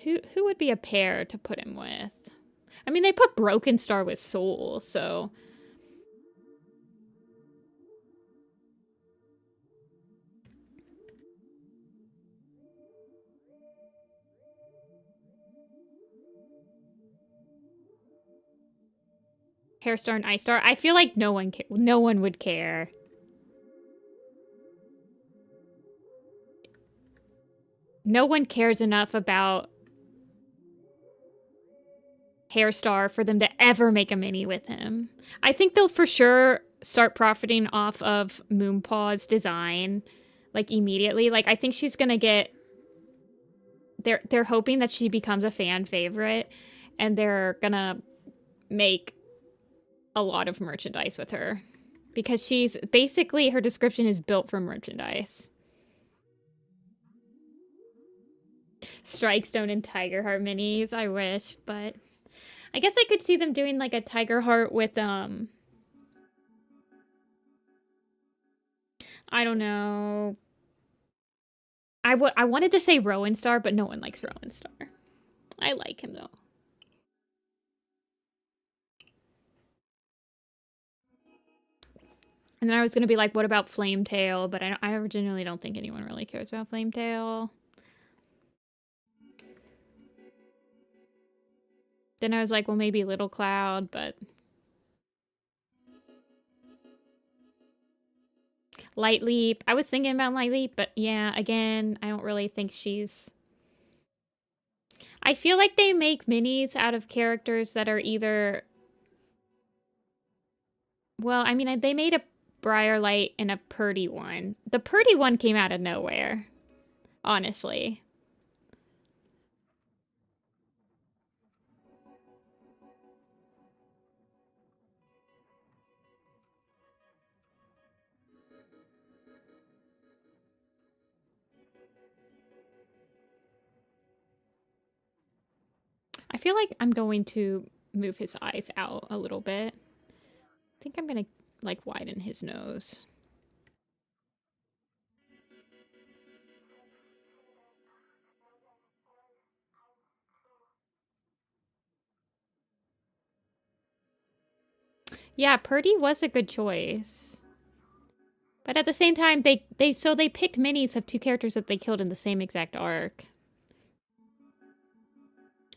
who would be a pair to put him with? I mean, they put Broken Star with Soul, so Hairstar and Ice Star. I feel like no one would care. No one cares enough about Hairstar for them to ever make a mini with him. I think they'll for sure start profiting off of Moonpaw's design, like immediately. Like I think she's gonna get. They're hoping that she becomes a fan favorite, and they're gonna make a lot of merchandise with her because she's basically her description is built for merchandise. Strikestone and Tigerheart minis, I wish, but I guess I could see them doing like a Tigerheart with I don't know. I wanted to say Rowan Star, but no one likes Rowan Star. I like him though. And then I was gonna be like, what about Flametail? But I originally don't think anyone really cares about Flametail. Then I was like, well, maybe Little Cloud, but Light Leap. I was thinking about Light Leap, but yeah, again, I don't really think she's... I feel like they make minis out of characters that are either... Well, I mean, they made a Briarlight and a Purdy one. The Purdy one came out of nowhere, honestly. I feel like I'm going to move his eyes out a little bit. I think I'm gonna, like, widen his nose. Yeah, Purdy was a good choice. But at the same time, they picked minis of two characters that they killed in the same exact arc.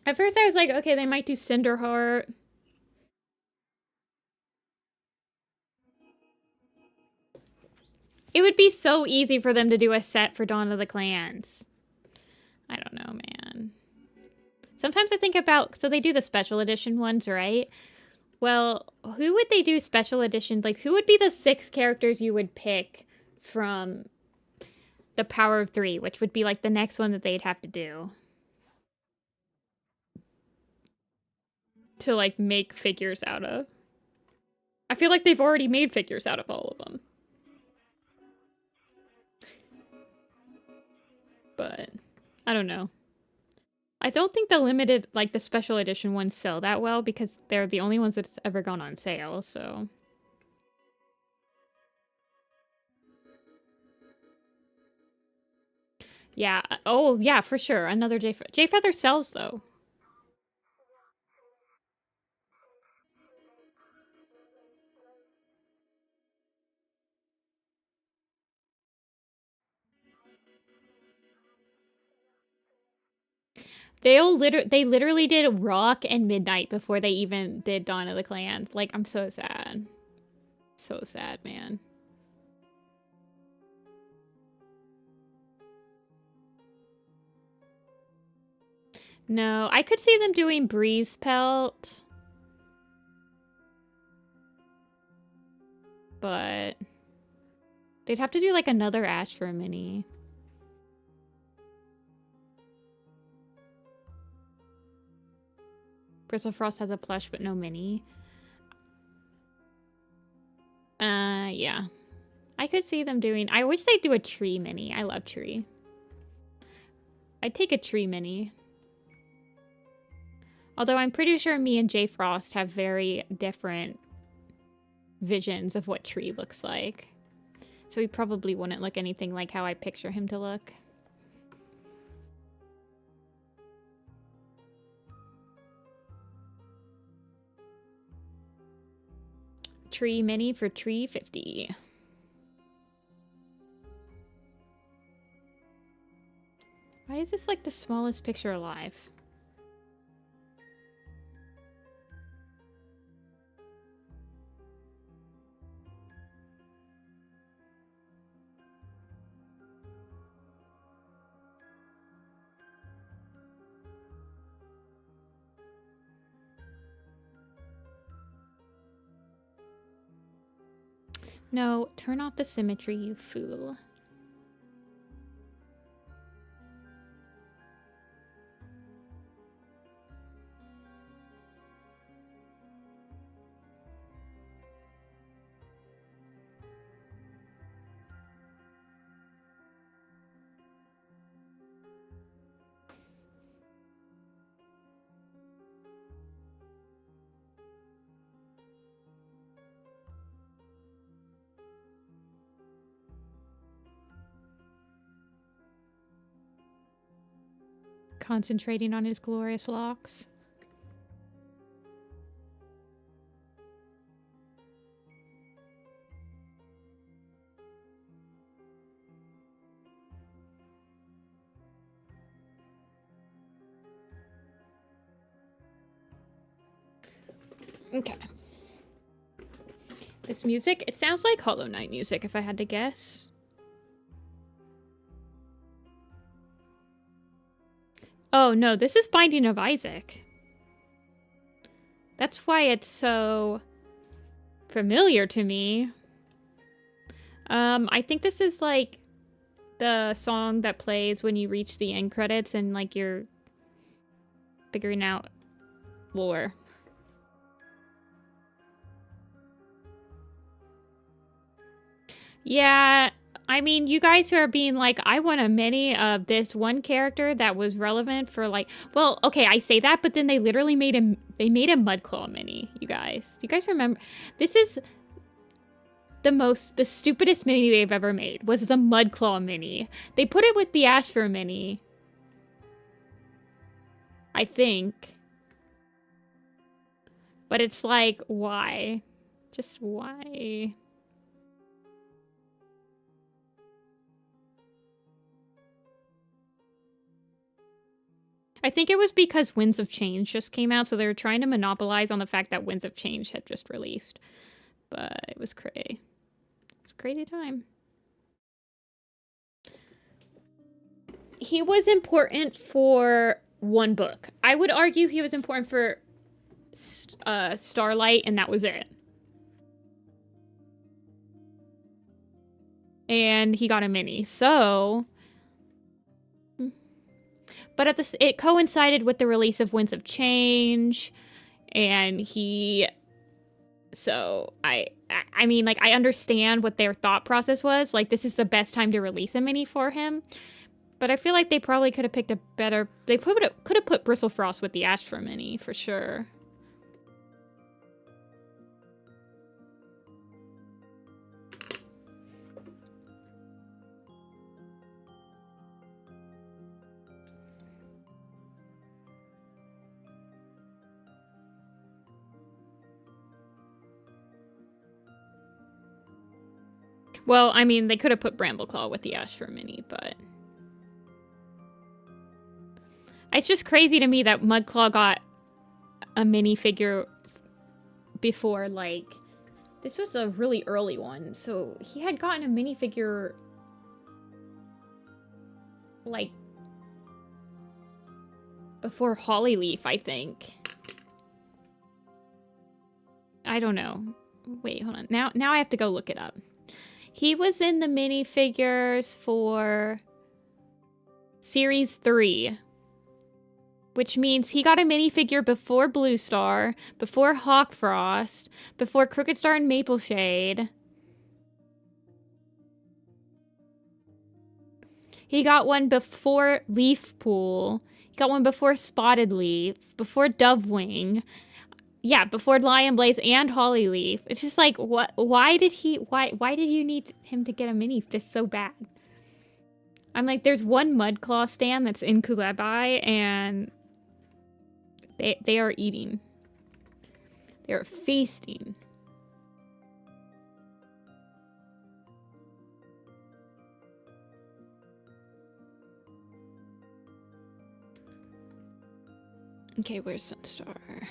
At first I was like, okay, they might do Cinderheart. It would be so easy for them to do a set for Dawn of the Clans. I don't know, man. Sometimes I think about, so they do the special edition ones, right? Well, who would they do special edition? Like, who would be the 6 characters you would pick from the Power of 3, which would be like the next one that they'd have to do to like make figures out of? I feel like they've already made figures out of all of them. But I don't know. I don't think the limited, like the special edition ones sell that well because they're the only ones that's ever gone on sale, so. Yeah. Oh, yeah, for sure. Another J-Feather sells, though. They literally did Rock and Midnight before they even did Dawn of the Clans. Like, I'm so sad. So sad, man. No, I could see them doing Breeze Pelt. But they'd have to do like another Ash for a mini. Bristlefrost has a plush but no mini. Yeah. I could see them doing... I wish they'd do a Tree mini. I love Tree. I'd take a Tree mini. Although I'm pretty sure me and Jay Frost have very different visions of what Tree looks like. So he probably wouldn't look anything like how I picture him to look. Tree mini for Tree 50. Why is this like the smallest picture alive? No, turn off the symmetry, you fool. Concentrating on his glorious locks. Okay. This music, it sounds like Hollow Knight music if I had to guess. Oh, no, this is Binding of Isaac. That's why it's so familiar to me. I think this is like the song that plays when you reach the end credits and like you're figuring out lore. Yeah, I mean, you guys who are being like, I want a mini of this one character that was relevant for like, well, okay, I say that, but then they literally made a Mudclaw mini, you guys. Do you guys remember? This is the stupidest mini they've ever made, was the Mudclaw mini. They put it with the Ashfur mini, I think. But it's like, why? Just why? I think it was because Winds of Change just came out, so they were trying to monopolize on the fact that Winds of Change had just released. But it was crazy. It was a crazy time. He was important for one book. I would argue he was important for Starlight, and that was it. And he got a mini, so... But it coincided with the release of Winds of Change, and he... So, I mean, like, I understand what their thought process was. Like, this is the best time to release a mini for him. But I feel like they probably could have picked a better... They could have put Bristlefrost with the Ash for mini, for sure. Well, I mean, they could have put Brambleclaw with the Ash for mini, but... It's just crazy to me that Mudclaw got a minifigure before, like... This was a really early one, so he had gotten a minifigure... Like... Before Hollyleaf, I think. I don't know. Wait, hold on. Now I have to go look it up. He was in the minifigures for Series 3, which means he got a minifigure before Blue Star, before Hawkfrost, before Crooked Star and Mapleshade. He got one before Leaf Pool. He got one before Spotted Leaf, before Dovewing. Yeah, before Lion Blaze and Hollyleaf. It's just like, what? Why did you need him to get a mini just so bad? I'm like, there's one Mudclaw stand that's in Kulebai, and they are eating. They are feasting. Okay, where's Sunstar?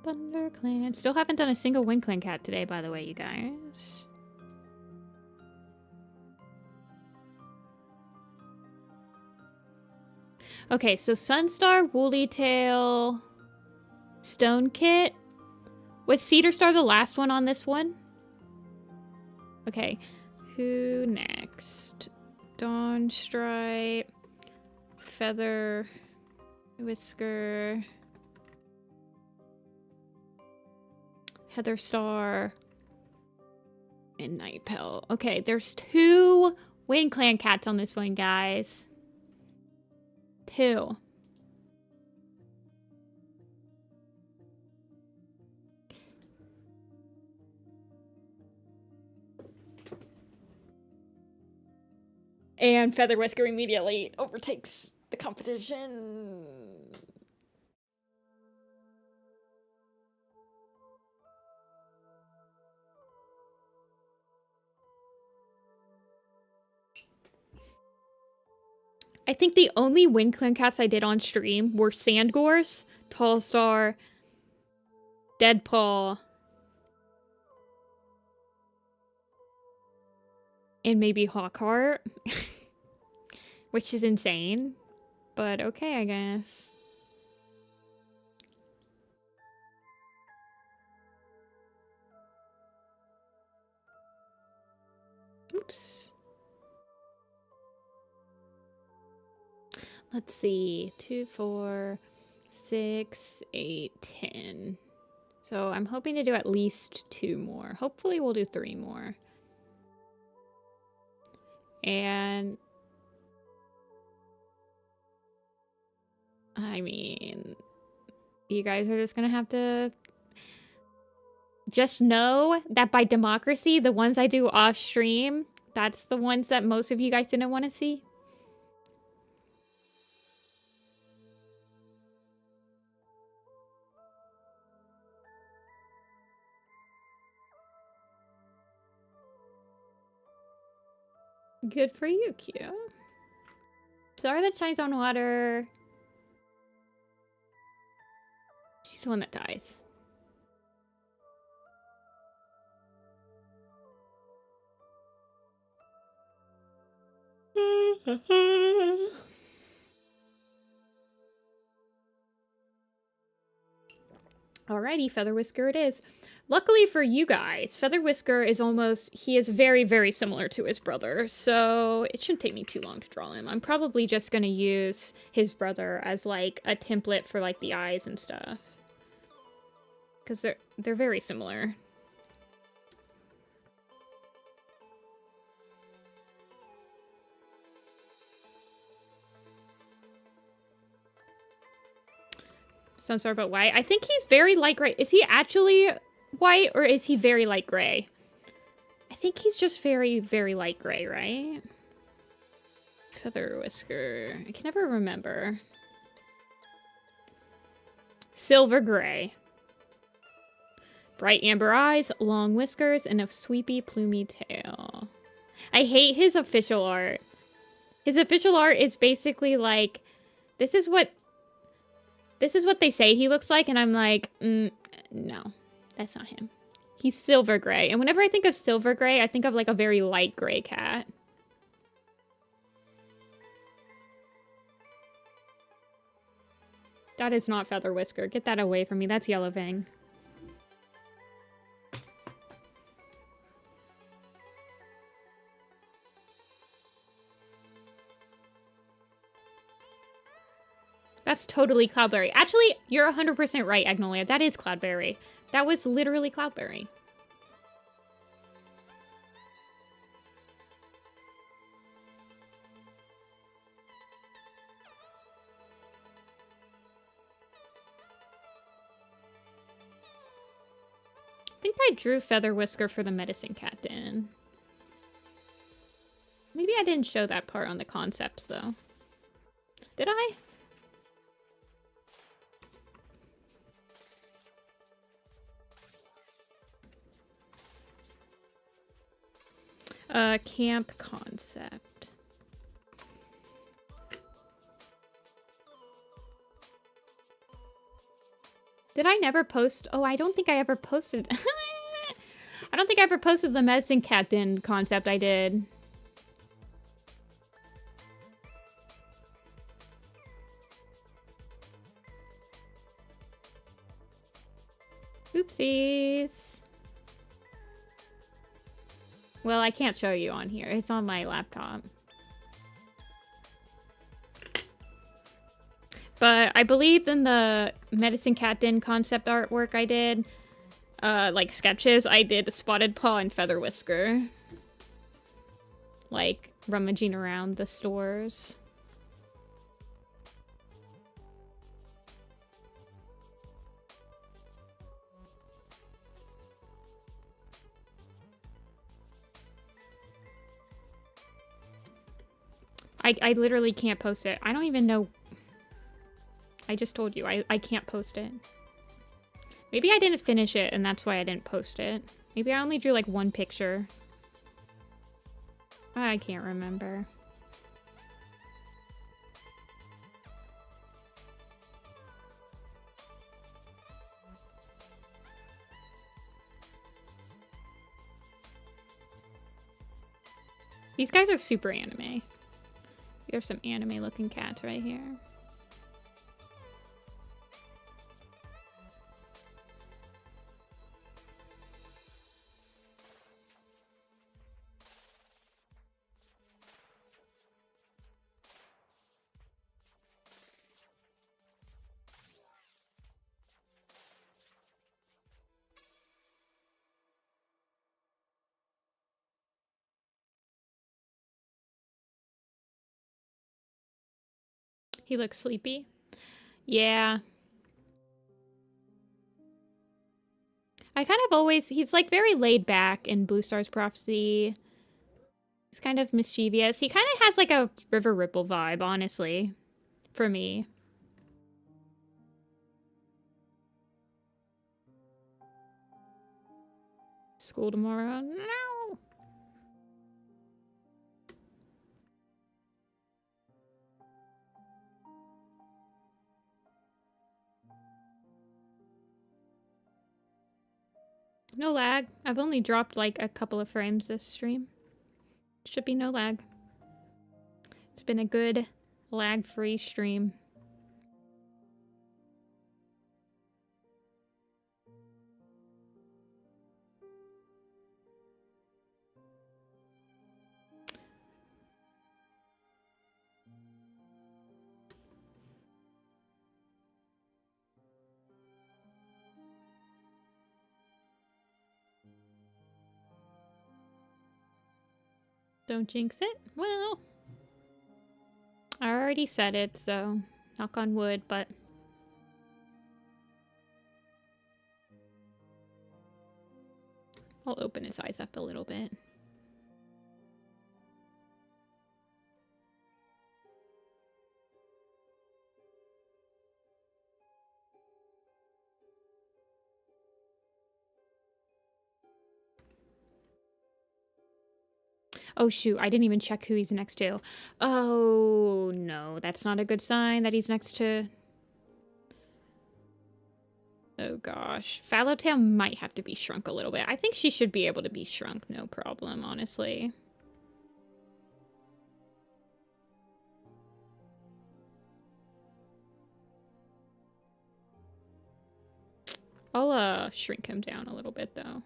ThunderClan. Still haven't done a single WindClan cat today, by the way, you guys. Okay, so Sunstar, Woollytail, Stone Kit. Was Cedar Star the last one on this one? Okay. Who next? Dawnstripe, Feather, Whisker, Heather Star, and Nightpel. Okay, there's 2 WindClan cats on this one, guys. 2. And Feather Whisker immediately overtakes the competition. I think the only WindClan cats I did on stream were Sandgorse, Tallstar, Deadpaw, and maybe Hawkheart, which is insane, but okay, I guess. Oops. Let's see, 2, 4, 6, 8, 10. So I'm hoping to do at least 2 more. Hopefully we'll do 3 more. And I mean, you guys are just gonna have to just know that by democracy, the ones I do off stream, that's the ones that most of you guys didn't want to see. Good for you, Q. Sorry that Shine's on water. She's the one that dies. Alrighty, Feather Whisker it is. Luckily for you guys, Feather Whisker is he is very, very similar to his brother, so it shouldn't take me too long to draw him. I'm probably just gonna use his brother as, like, a template for, like, the eyes and stuff. Because they're very similar. So I'm sorry about white. I think he's very light gray. Is he actually white, or is he very light gray? I think he's just very, very light gray, right? Feather Whisker. I can never remember. Silver gray. Bright amber eyes, long whiskers, and a sweepy, plumey tail. I hate his official art. His official art is basically like, this is what they say he looks like, and I'm like, no, that's not him. He's silver gray, and whenever I think of silver gray, I think of like a very light gray cat. That is not Feather Whisker. Get that away from me. That's Yellow Fang. That's totally Cloudberry. Actually, you're 100% right, Agnolia. That is Cloudberry. That was literally Cloudberry. I think I drew Feather Whisker for the Medicine Cat Den. Maybe I didn't show that part on the concepts, though. Did I? Camp concept. Did I never post? Oh, I don't think I ever posted. I don't think I ever posted the Medicine Cat Den concept I did. Oopsies. Well, I can't show you on here. It's on my laptop. But I believe in the Medicine Cat Den concept artwork I did, like sketches, I did Spotted Paw and Feather Whisker. Like, rummaging around the stores. I literally can't post it. I don't even know. I just told you, I can't post it. Maybe I didn't finish it and that's why I didn't post it. Maybe I only drew like one picture. I can't remember. These guys are super anime. There's some anime looking cats right here. He looks sleepy. Yeah. I kind of always, he's like very laid back in Blue Star's Prophecy. He's kind of mischievous. He kind of has like a River Ripple vibe, honestly, for me. School tomorrow? No. No lag. I've only dropped like a couple of frames this stream. Should be no lag. It's been a good lag-free stream. Don't jinx it. Well, I already said it, so knock on wood, but I'll open his eyes up a little bit. Oh shoot, I didn't even check who he's next to. Oh no, that's not a good sign that he's next to... Oh gosh. Fallowtail might have to be shrunk a little bit. I think she should be able to be shrunk, no problem, honestly. I'll shrink him down a little bit though.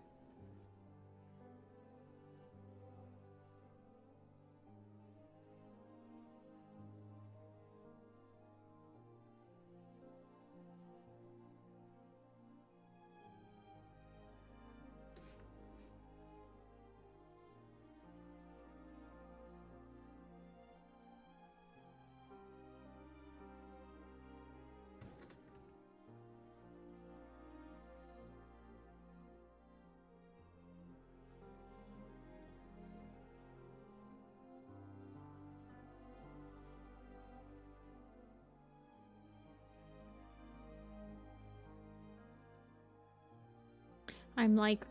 I'm like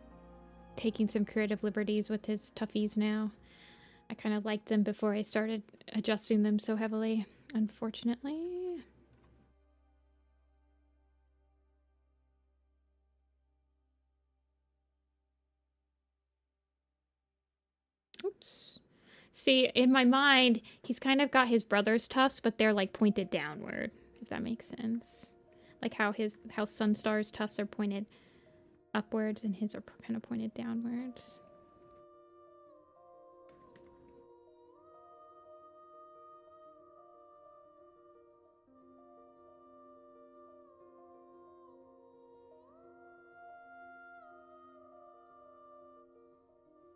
taking some creative liberties with his toughies now. I kind of liked them before I started adjusting them so heavily, unfortunately. Oops. See, in my mind, he's kind of got his brother's tufts, but they're like pointed downward, if that makes sense. Like how Sunstar's tufts are pointed upwards and his are kind of pointed downwards.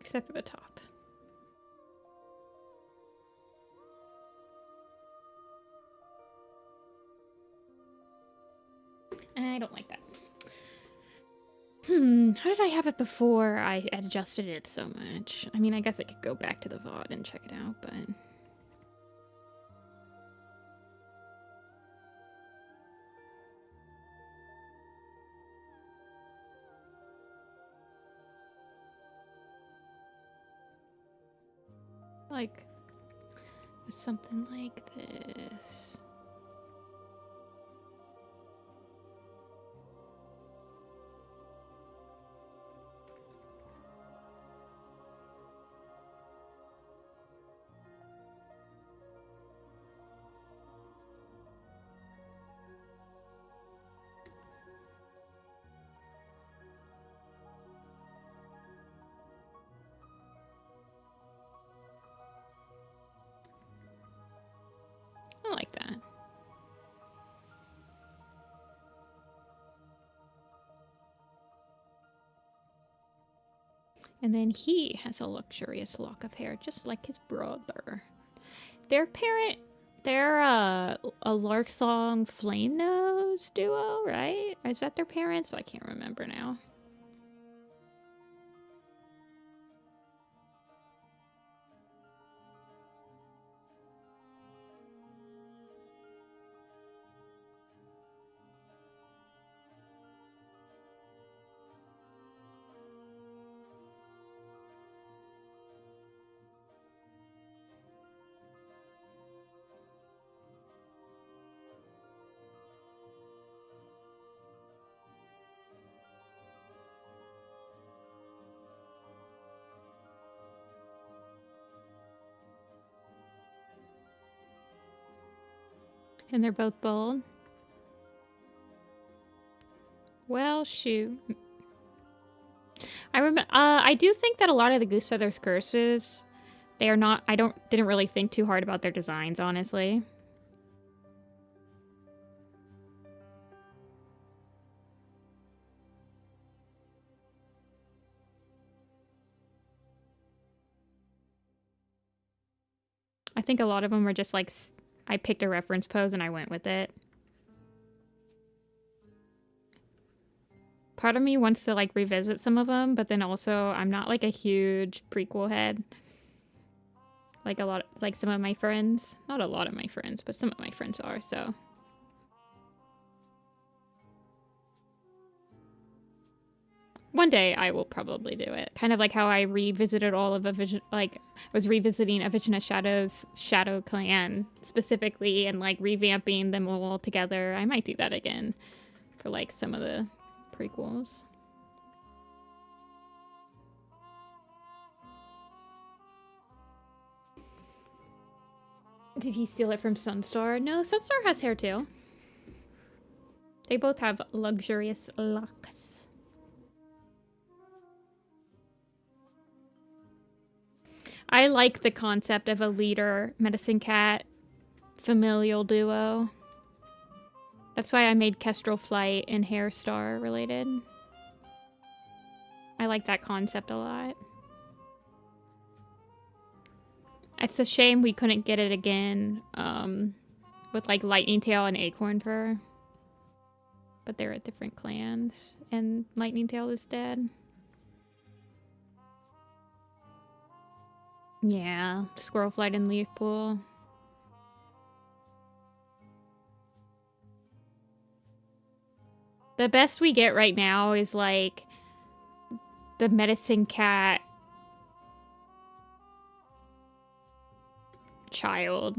Except for the top. I don't like that. How did I have it before I adjusted it so much? I mean, I guess I could go back to the VOD and check it out, but... like, something like this. I like that. And then he has a luxurious lock of hair, just like his brother. Their parent, they're a Lark Song Flame Nose duo, right? Is that their parents? I can't remember now. And they're both bold. Well, shoot. I remember. I do think that a lot of the Goose Feathers curses, they are not. Didn't really think too hard about their designs, honestly. I think a lot of them were just like, I picked a reference pose and I went with it. Part of me wants to like revisit some of them, but then also I'm not like a huge prequel head. Like like some of my friends. Not a lot of my friends, but some of my friends are, so. One day I will probably do it. Kind of like how I revisited all of I was revisiting A Vision of Shadows Shadow Clan specifically and like revamping them all together. I might do that again for like some of the prequels. Did he steal it from Sunstar? No, Sunstar has hair too. They both have luxurious locks. I like the concept of a leader medicine cat familial duo. That's why I made Kestrel Flight and Hair Star related. I like that concept a lot. It's a shame we couldn't get it again with like Lightning Tail and Acorn Fur. But they're at different clans and Lightning Tail is dead. Yeah, Squirrel Flight and Leaf Pool. The best we get right now is like the medicine cat child.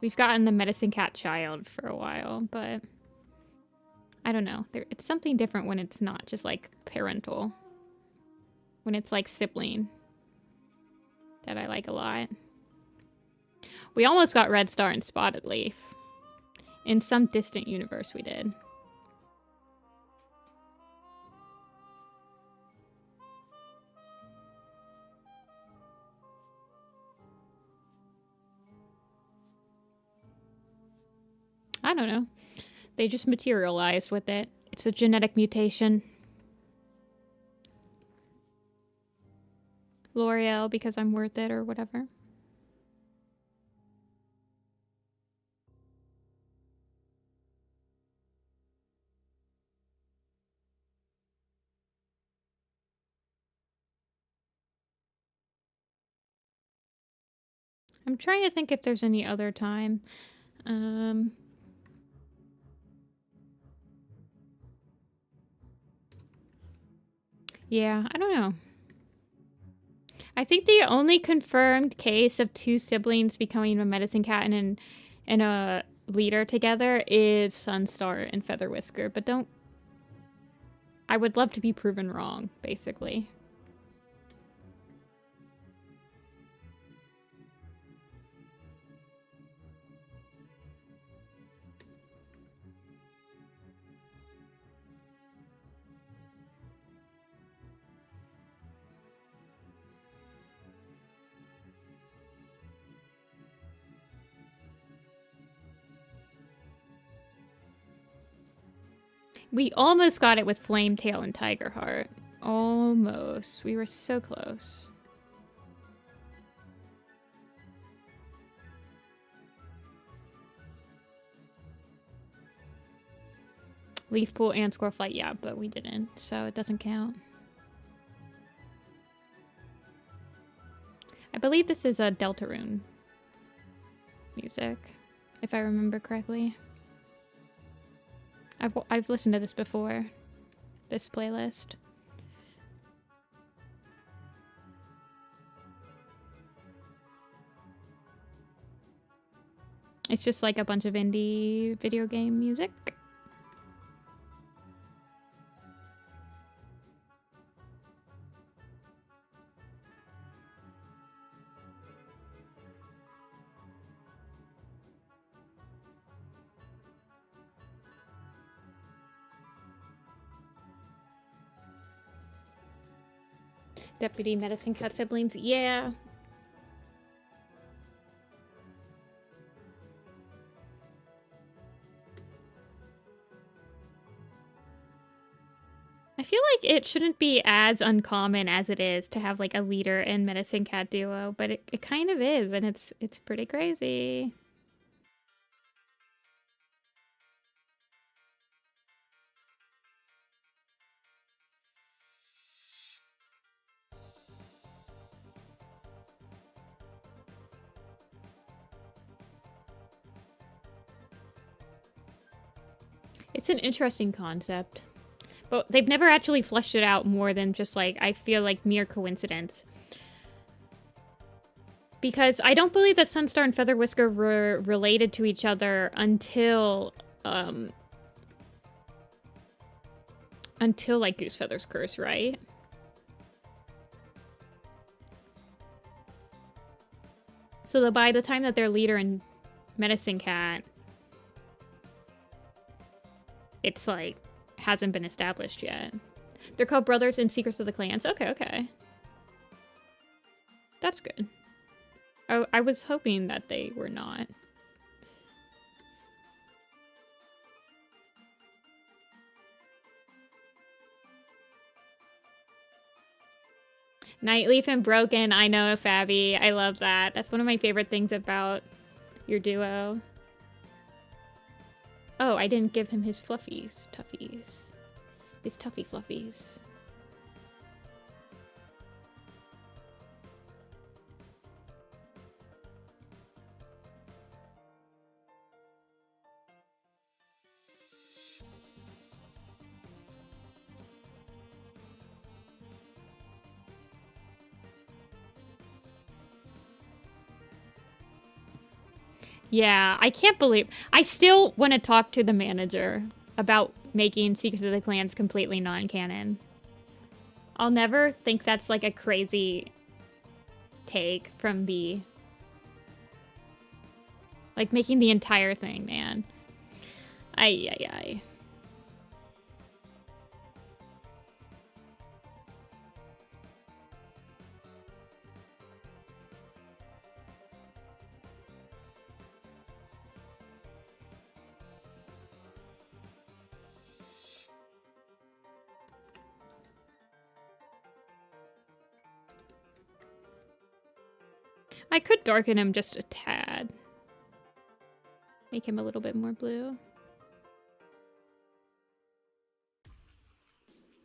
We've gotten the medicine cat child for a while, but I don't know. It's something different when it's not just like parental. When it's like sibling. That I like a lot. We almost got Red Star and Spotted Leaf. In some distant universe we did. I don't know. They just materialized with it. It's a genetic mutation. L'Oreal because I'm worth it or whatever. I'm trying to think if there's any other time. Yeah, I don't know. I think the only confirmed case of two siblings becoming a medicine cat and a leader together is Sunstar and Feather Whisker, but don't... I would love to be proven wrong, basically. We almost got it with Flametail and Tigerheart. Almost. We were so close. Leaf Pool and Squirrel Flight, yeah, but we didn't, so it doesn't count. I believe this is a Deltarune music, if I remember correctly. I've listened to this before, this playlist. It's just like a bunch of indie video game music. Deputy Medicine Cat siblings, yeah. I feel like it shouldn't be as uncommon as it is to have like a leader and medicine cat duo, but it kind of is, and it's pretty crazy. It's an interesting concept. But they've never actually fleshed it out more than just like, I feel like mere coincidence. Because I don't believe that Sunstar and Feather Whisker were related to each other until like Goose Feather's Curse, right? So by the time that they're leader and Medicine Cat, it's like hasn't been established yet. They're called brothers in Secrets of the Clans. Okay, okay. That's good. I was hoping that they were not. Nightleaf and Broken, I know, Fabby. I love that. That's one of my favorite things about your duo. Oh, I didn't give him his fluffies. Tuffies. His tuffy fluffies. Yeah, I can't believe... I still want to talk to the manager about making Secrets of the Clans completely non-canon. I'll never think that's like a crazy take from the... Like, making the entire thing, man. Ay. I could darken him just a tad. Make him a little bit more blue.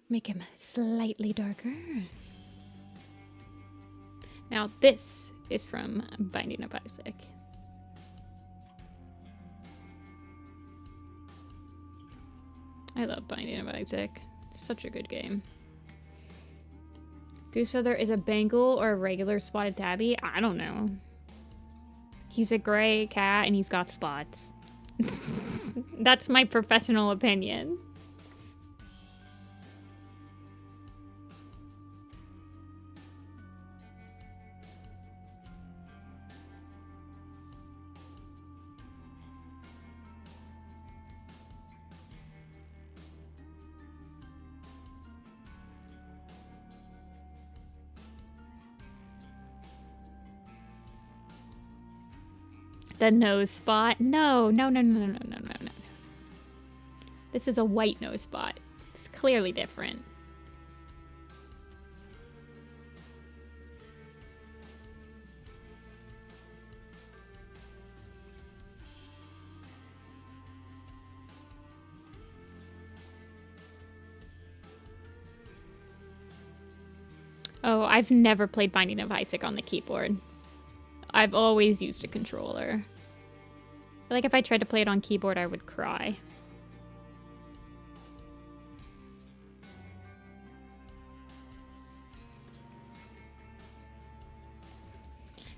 Make him slightly darker. Now this is from Binding of Isaac. I love Binding of Isaac. Such a good game. Goosefeather is a Bengal or a regular spotted tabby? I don't know. He's a gray cat and he's got spots. That's my professional opinion. The nose spot? No. This is a white nose spot. It's clearly different. Oh, I've never played Binding of Isaac on the keyboard. I've always used a controller. I feel like if I tried to play it on keyboard, I would cry.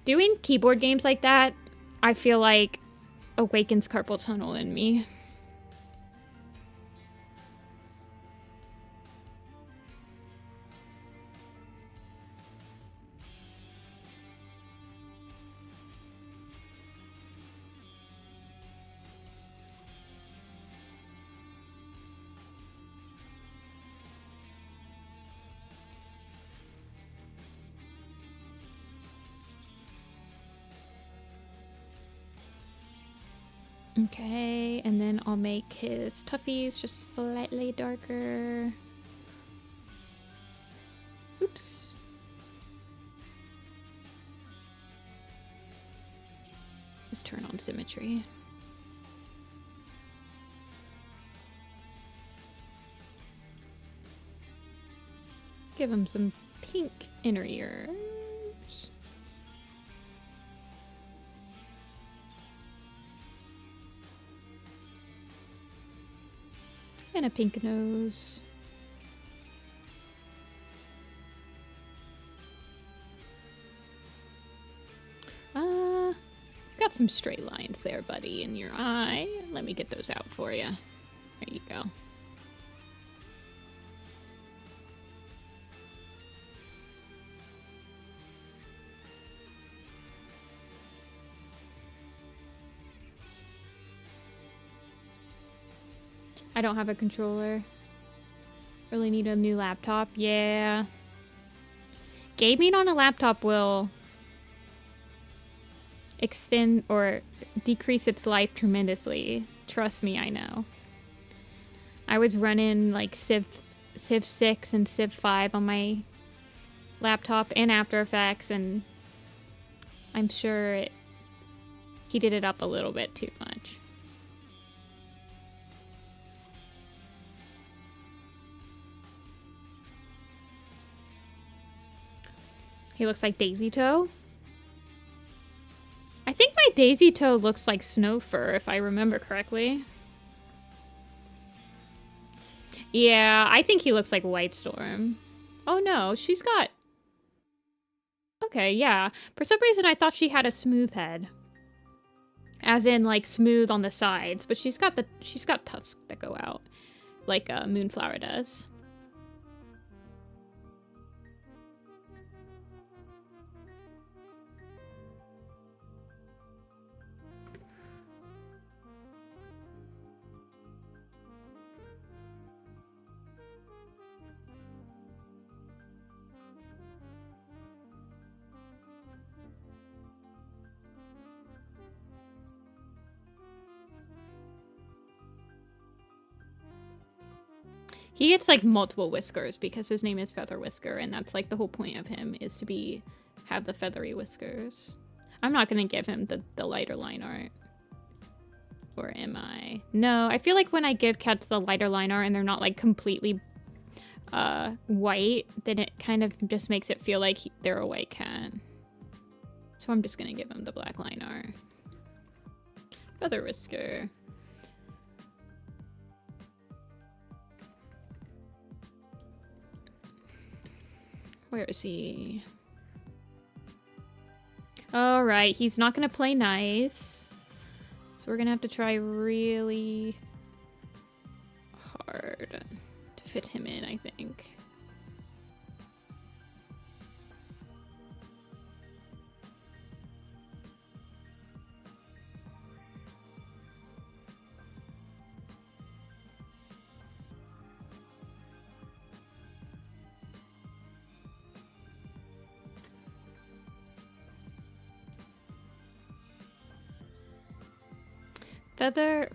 Doing keyboard games like that, I feel like awakens carpal tunnel in me. Okay, and then I'll make his toughies just slightly darker. Oops. Just turn on symmetry. Give him some pink inner ears. And a pink nose. Got some straight lines there, buddy, in your eye. Let me get those out for you. There you go. I don't have a controller. Really need a new laptop. Yeah. Gaming on a laptop will extend or decrease its life tremendously. Trust me, I know. I was running like Civ 6 and Civ 5 on my laptop and After Effects, and I'm sure it heated it up a little bit too much. He looks like Daisy Toe. I think my Daisy Toe looks like Snow Fur, if I remember correctly. Yeah, I think he looks like White Storm. Oh no, she's got... Okay, yeah. For some reason I thought she had a smooth head. As in, like, smooth on the sides. But she's got tufts that go out. Like Moonflower does. He gets like multiple whiskers because his name is Feather Whisker, and that's like the whole point of him is to have the feathery whiskers. I'm not gonna give him the lighter line art. Or am I? No, I feel like when I give cats the lighter line art and they're not like completely white, then it kind of just makes it feel like they're a white cat. So I'm just gonna give him the black line art. Feather Whisker. Where is he? All right, he's not gonna play nice. So we're gonna have to try really hard to fit him in, I think.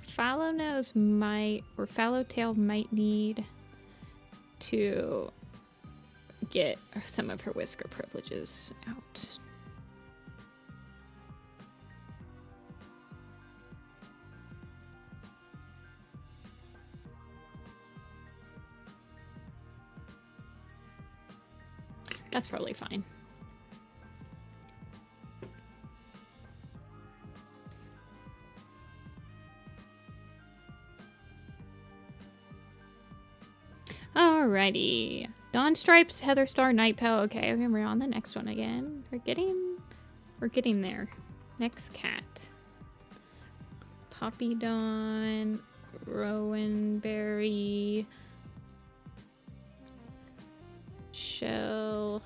Fallow Nose might, or Fallow Tail might need to get some of her whisker privileges out. That's probably fine. Alrighty. Dawn Stripes, Heather Star, Night Pal. Okay, we're on the next one again. We're getting there. Next cat. Poppy Dawn, Rowanberry, Shellheart,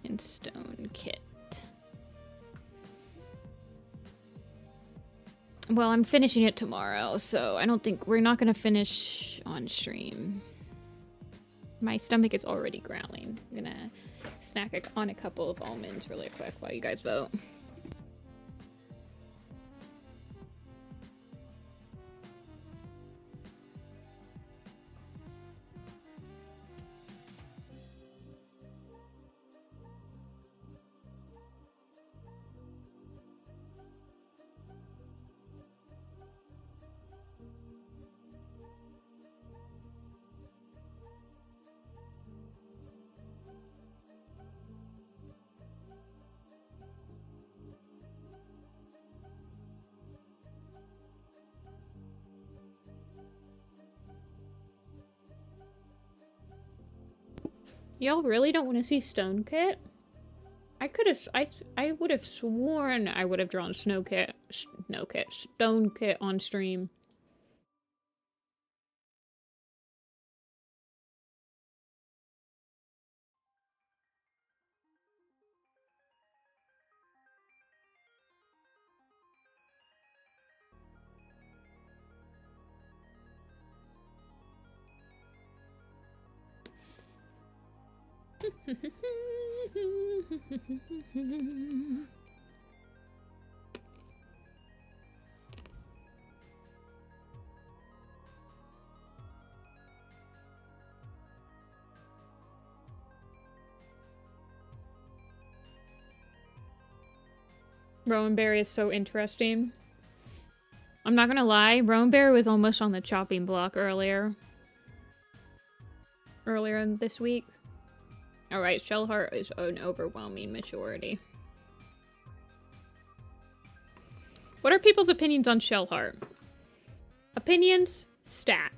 and Stone Kit. Well, I'm finishing it tomorrow, so I don't think we're not gonna finish on stream. My stomach is already growling. I'm gonna snack on a couple of almonds really quick while you guys vote. Y'all really don't want to see Stone Kit? I would have sworn I would have drawn Stone Kit on stream. Rowan Berry is so interesting. I'm not gonna lie, Rowan Berry was almost on the chopping block earlier in this week. Alright, Shellheart is an overwhelming majority. What are people's opinions on Shellheart? Opinions, stat.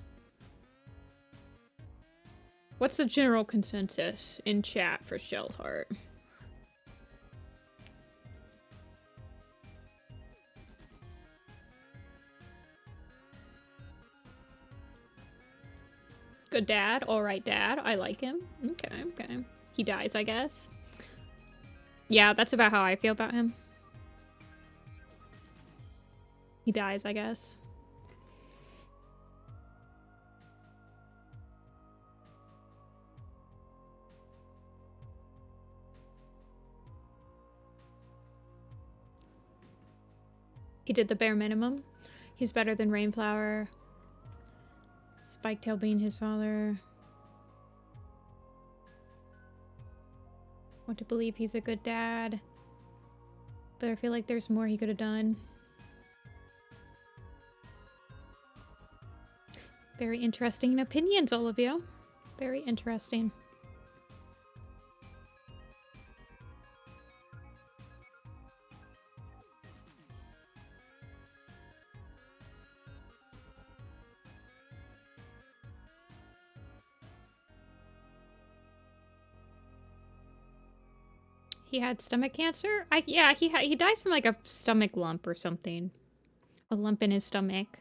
What's the general consensus in chat for Shellheart? Good dad. Alright, dad. I like him. Okay, okay. He dies, I guess. Yeah, that's about how I feel about him. He dies, I guess. He did the bare minimum. He's better than Rainflower. Spiketail being his father. Want to believe he's a good dad. But I feel like there's more he could have done. Very interesting opinions, all of you. Very interesting. He had stomach cancer? Yeah, he dies from like a stomach lump or something. A lump in his stomach.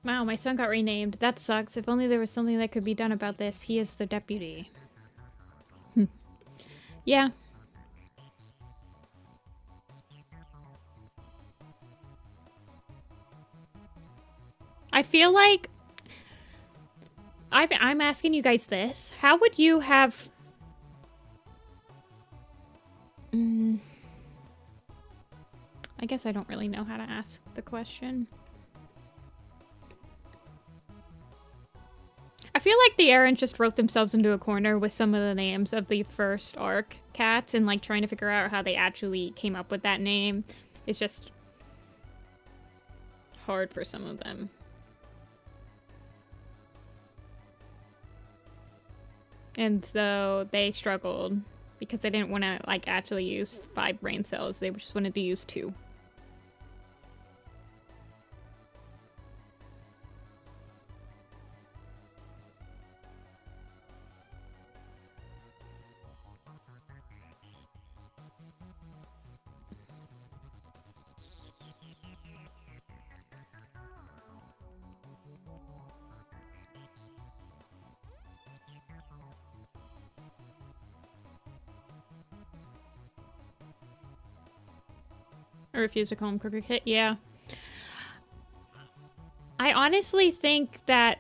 Wow, my son got renamed. That sucks. If only there was something that could be done about this. He is the deputy. Yeah. I feel like... I'm asking you guys this. How would you have... I guess I don't really know how to ask the question. I feel like the Errands just wrote themselves into a corner with some of the names of the first arc cats and like trying to figure out how they actually came up with that name. It's just hard for some of them. And so they struggled because they didn't want to like actually use 5 brain cells. They just wanted to use 2. I refuse to call him Crooked Kit. Yeah. I honestly think that...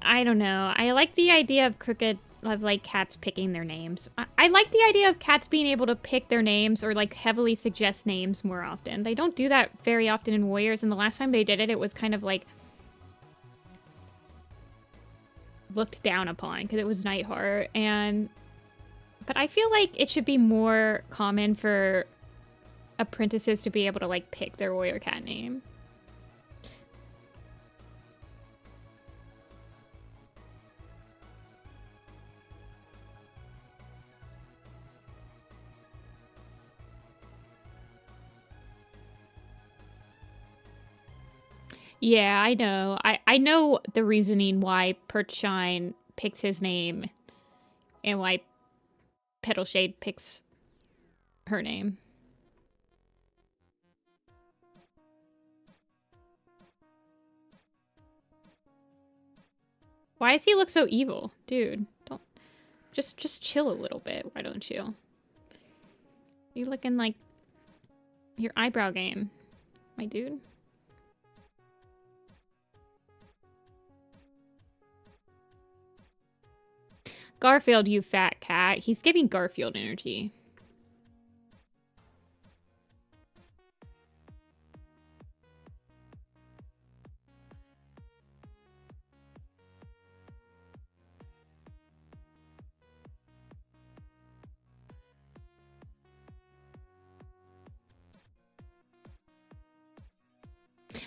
I don't know. I like the idea of like, cats picking their names. I like the idea of cats being able to pick their names or, like, heavily suggest names more often. They don't do that very often in Warriors, and the last time they did it, it was kind of, like, looked down upon, because it was Nightheart, but I feel like it should be more common for apprentices to be able to, like, pick their warrior cat name. Yeah, I know. I know the reasoning why Perchshine picks his name and why Petalshade picks her name. Why does he look so evil? Dude, don't... Just chill a little bit, why don't you? You looking like your eyebrow game, my dude. Garfield, you fat cat. He's giving Garfield energy.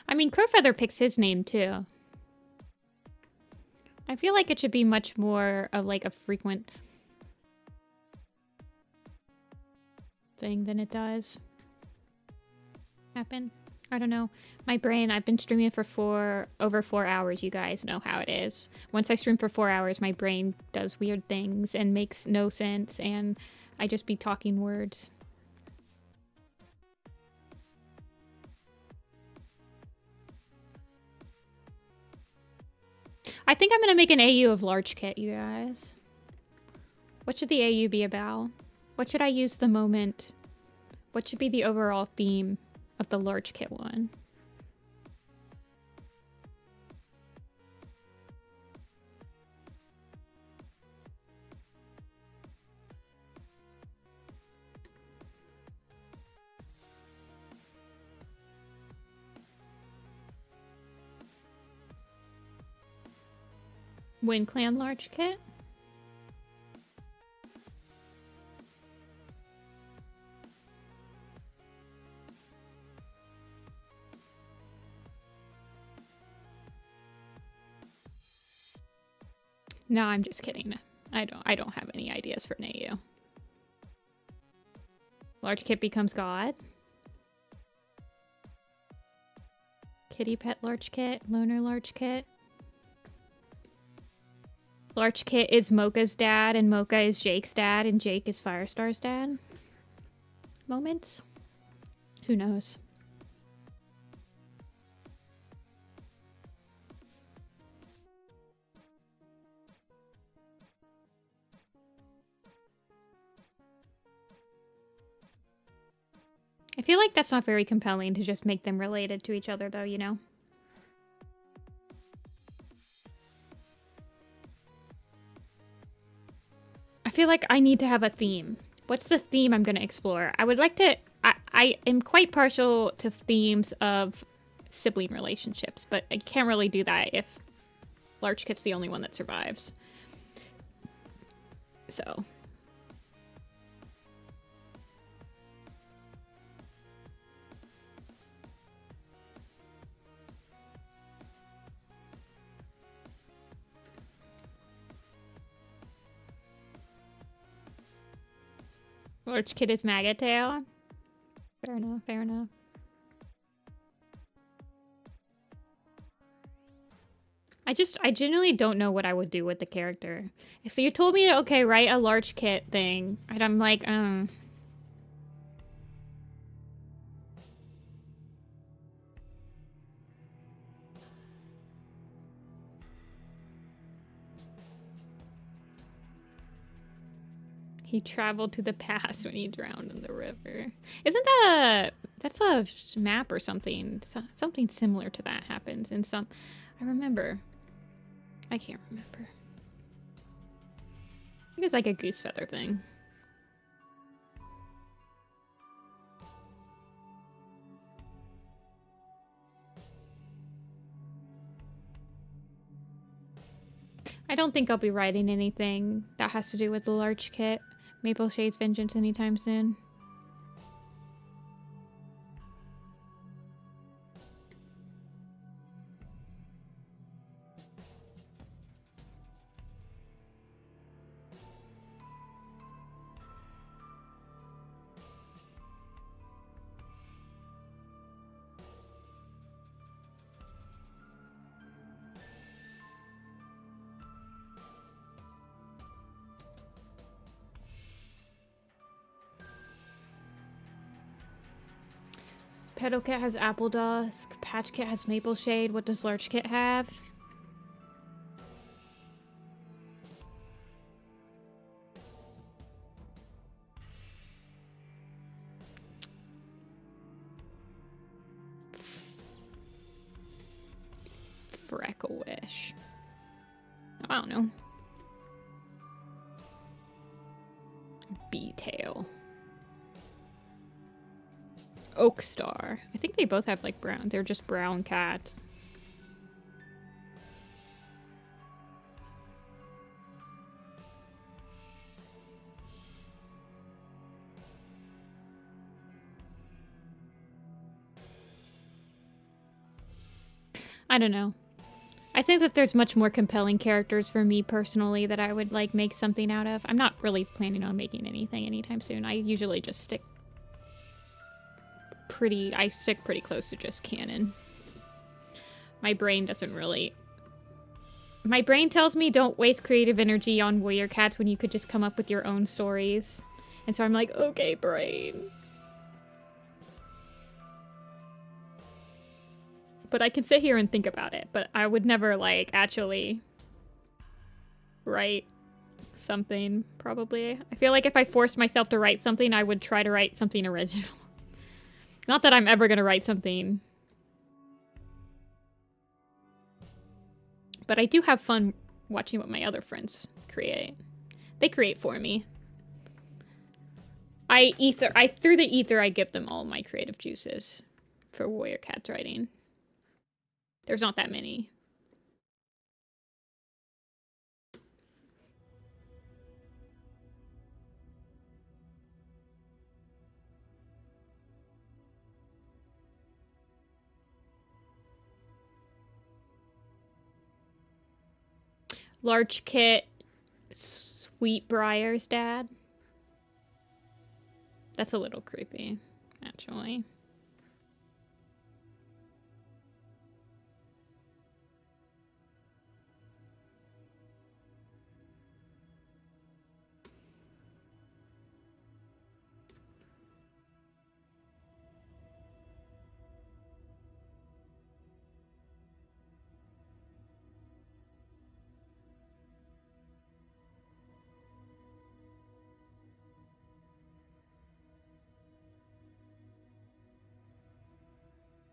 I mean, Crowfeather picks his name, too. I feel like it should be much more of, like, a frequent thing than it does happen. I don't know. My brain, I've been streaming for over 4 hours. You guys know how it is. Once I stream for 4 hours, my brain does weird things and makes no sense, and I just be talking words. I think I'm gonna make an AU of Large Kit, you guys. What should the AU be about? What should I use the moment? What should be the overall theme of the Large Kit one? Wind Clan Large Kit? No, I'm just kidding. I don't have any ideas for an AU. Large Kit becomes God. Kitty Pet Large Kit. Loner Large Kit. Large Kit is Mocha's dad, and Mocha is Jake's dad, and Jake is Firestar's dad. Moments? Who knows? I feel like that's not very compelling to just make them related to each other, though, you know? I feel like I need to have a theme. What's the theme I'm going to explore? I would like to... I am quite partial to themes of sibling relationships, but I can't really do that if Large Kit's the only one that survives. So... Large Kit is Maggot Tail. Fair enough, fair enough. I genuinely don't know what I would do with the character. So you told me, okay, write a Large Kit thing, and I'm like, He traveled to the past when he drowned in the river. Isn't that that's a map or something? Something similar to that happens in some... I remember. I can't remember. I think it's like a goose feather thing. I don't think I'll be writing anything that has to do with the large kit, Maple Shade's Vengeance, anytime soon. Petal Kit has Apple Dusk. Patch Kit has Maple Shade. What does Large Kit have? Freckle Wish. I don't know. B-Tail. Oak Star. I think they both have like brown. They're just brown cats. I don't know. I think that there's much more compelling characters for me personally that I would like make something out of. I'm not really planning on making anything anytime soon. I usually just stick pretty close to just canon. My brain doesn't really... My brain tells me don't waste creative energy on warrior cats when you could just come up with your own stories. And so I'm like, okay, brain. But I can sit here and think about it, but I would never, like, actually write something, probably. I feel like if I forced myself to write something, I would try to write something original. Not that I'm ever gonna write something. But I do have fun watching what my other friends create. They create for me. Through the ether, I give them all my creative juices for warrior cats writing. There's not that many. Large Kit, Sweetbriar's dad. That's a little creepy, actually.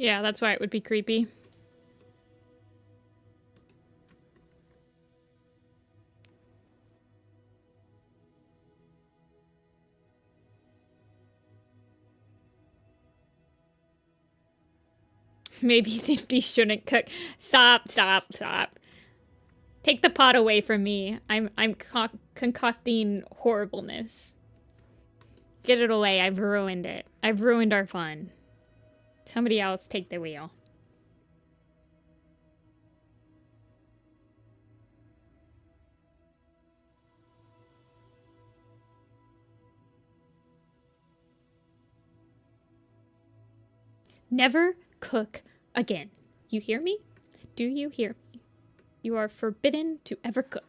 Yeah, that's why it would be creepy. Maybe Nifty shouldn't cook. Stop, stop, stop. Take the pot away from me. I'm concocting horribleness. Get it away. I've ruined it. I've ruined our fun. Somebody else take the wheel. Never cook again. You hear me? Do you hear me? You are forbidden to ever cook.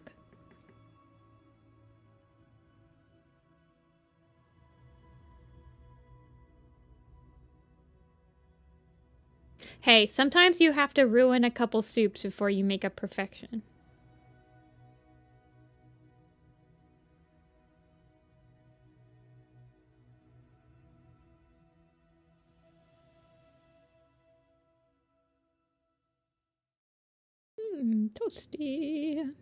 Hey, sometimes you have to ruin a couple soups before you make a perfection. Toasty.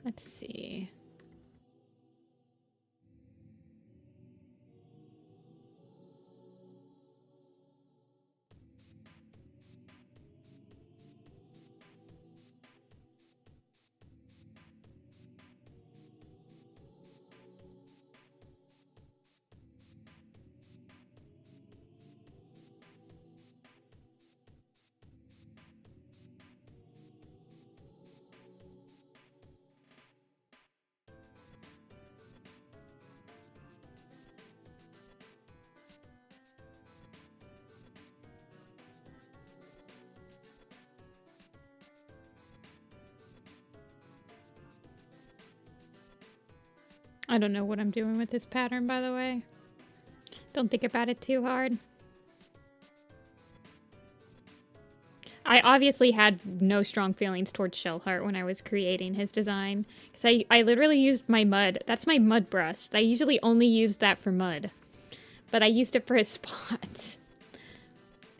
Let's see. I don't know what I'm doing with this pattern, by the way. Don't think about it too hard. I obviously had no strong feelings towards Shellheart when I was creating his design. Because I literally used my mud. That's my mud brush. I usually only use that for mud. But I used it for his spots. I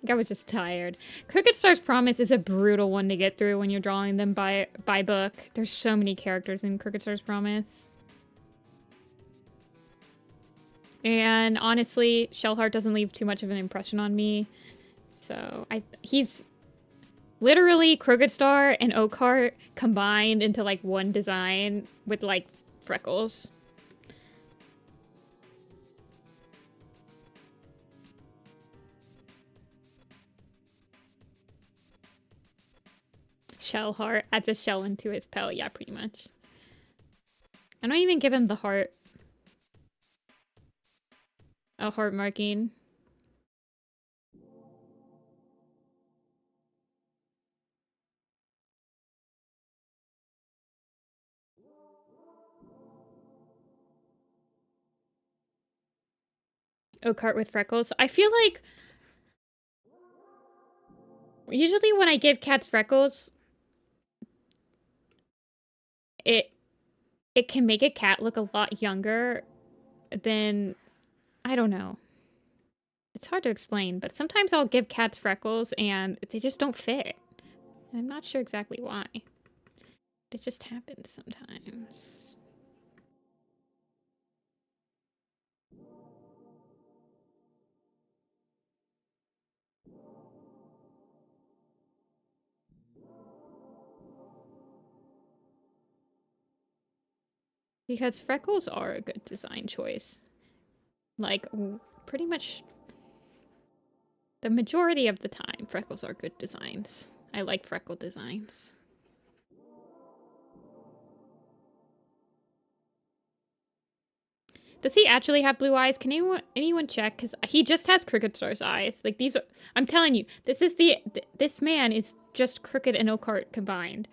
think I was just tired. Crooked Star's Promise is a brutal one to get through when you're drawing them by book. There's so many characters in Crooked Star's Promise. And honestly, Shellheart doesn't leave too much of an impression on me. So he's literally Crooked Star and Oakheart combined into like one design with like freckles. Shellheart adds a shell into his pelt. Yeah, pretty much. I don't even give him the heart. A heart marking. Oakheart with freckles. I feel like usually when I give cats freckles, it can make a cat look a lot younger than, I don't know. It's hard to explain, but sometimes I'll give cats freckles and they just don't fit. And I'm not sure exactly why. It just happens sometimes. Because freckles are a good design choice. Like, pretty much the majority of the time, freckles are good designs. I like freckle designs. Does he actually have blue eyes? Can anyone check? Because he just has Crooked Star's eyes. Like, these are... I'm telling you, this is this man is just Crooked and Oakheart combined.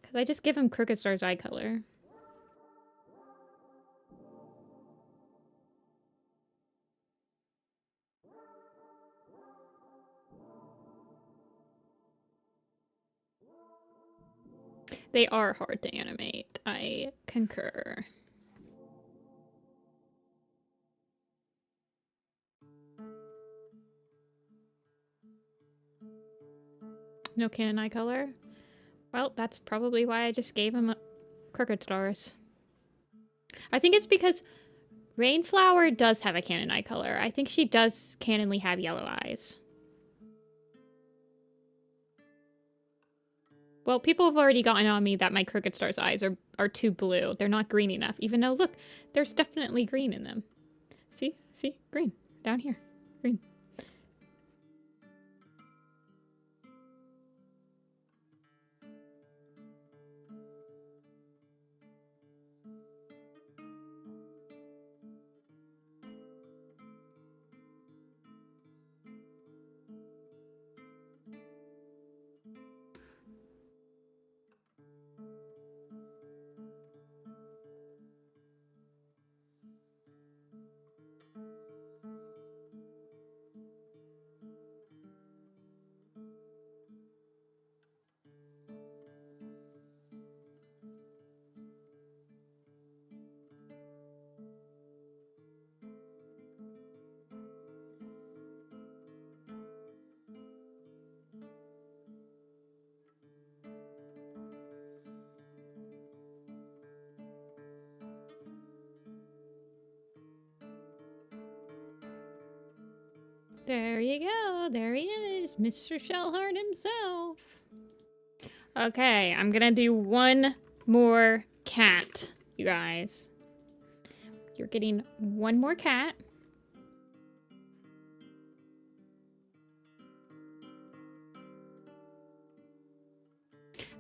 Because I just give him Crooked Star's eye color. They are hard to animate. I concur. No canon eye color? Well, that's probably why I just gave him Crooked Stars. I think it's because Rainflower does have a canon eye color. I think she does canonly have yellow eyes. Well, people have already gotten on me that my Crooked Star's eyes are too blue. They're not green enough, even though, look, there's definitely green in them. See? See? Green. Down here. Green. There you go. There he is, Mr. Shellheart himself. Okay, I'm gonna do one more cat, you guys. You're getting one more cat.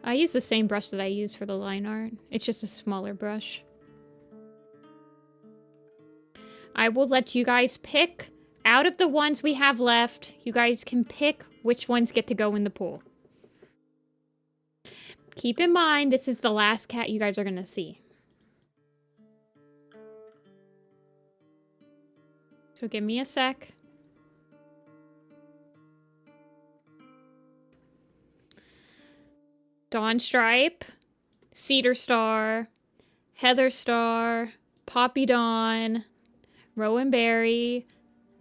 I use the same brush that I use for the line art. It's just a smaller brush. I will let you guys pick. Out of the ones we have left, you guys can pick which ones get to go in the pool. Keep in mind, this is the last cat you guys are going to see. So give me a sec. Dawn Stripe, Cedar Star, Heather Star, Poppy Dawn, Rowan Berry,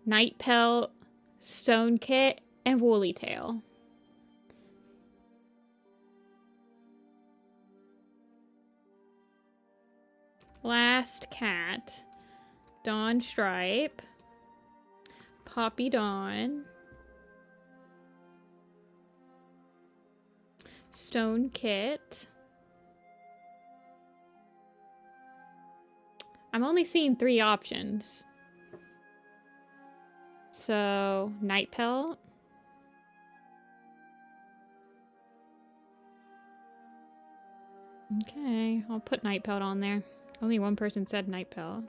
Night Pelt, Stone Kit, and Woolly Tail. Last cat, Dawn Stripe, Poppy Dawn, Stone Kit. I'm only seeing 3 options. So, Night Pelt. Okay, I'll put Night Pelt on there. Only one person said Night Pelt.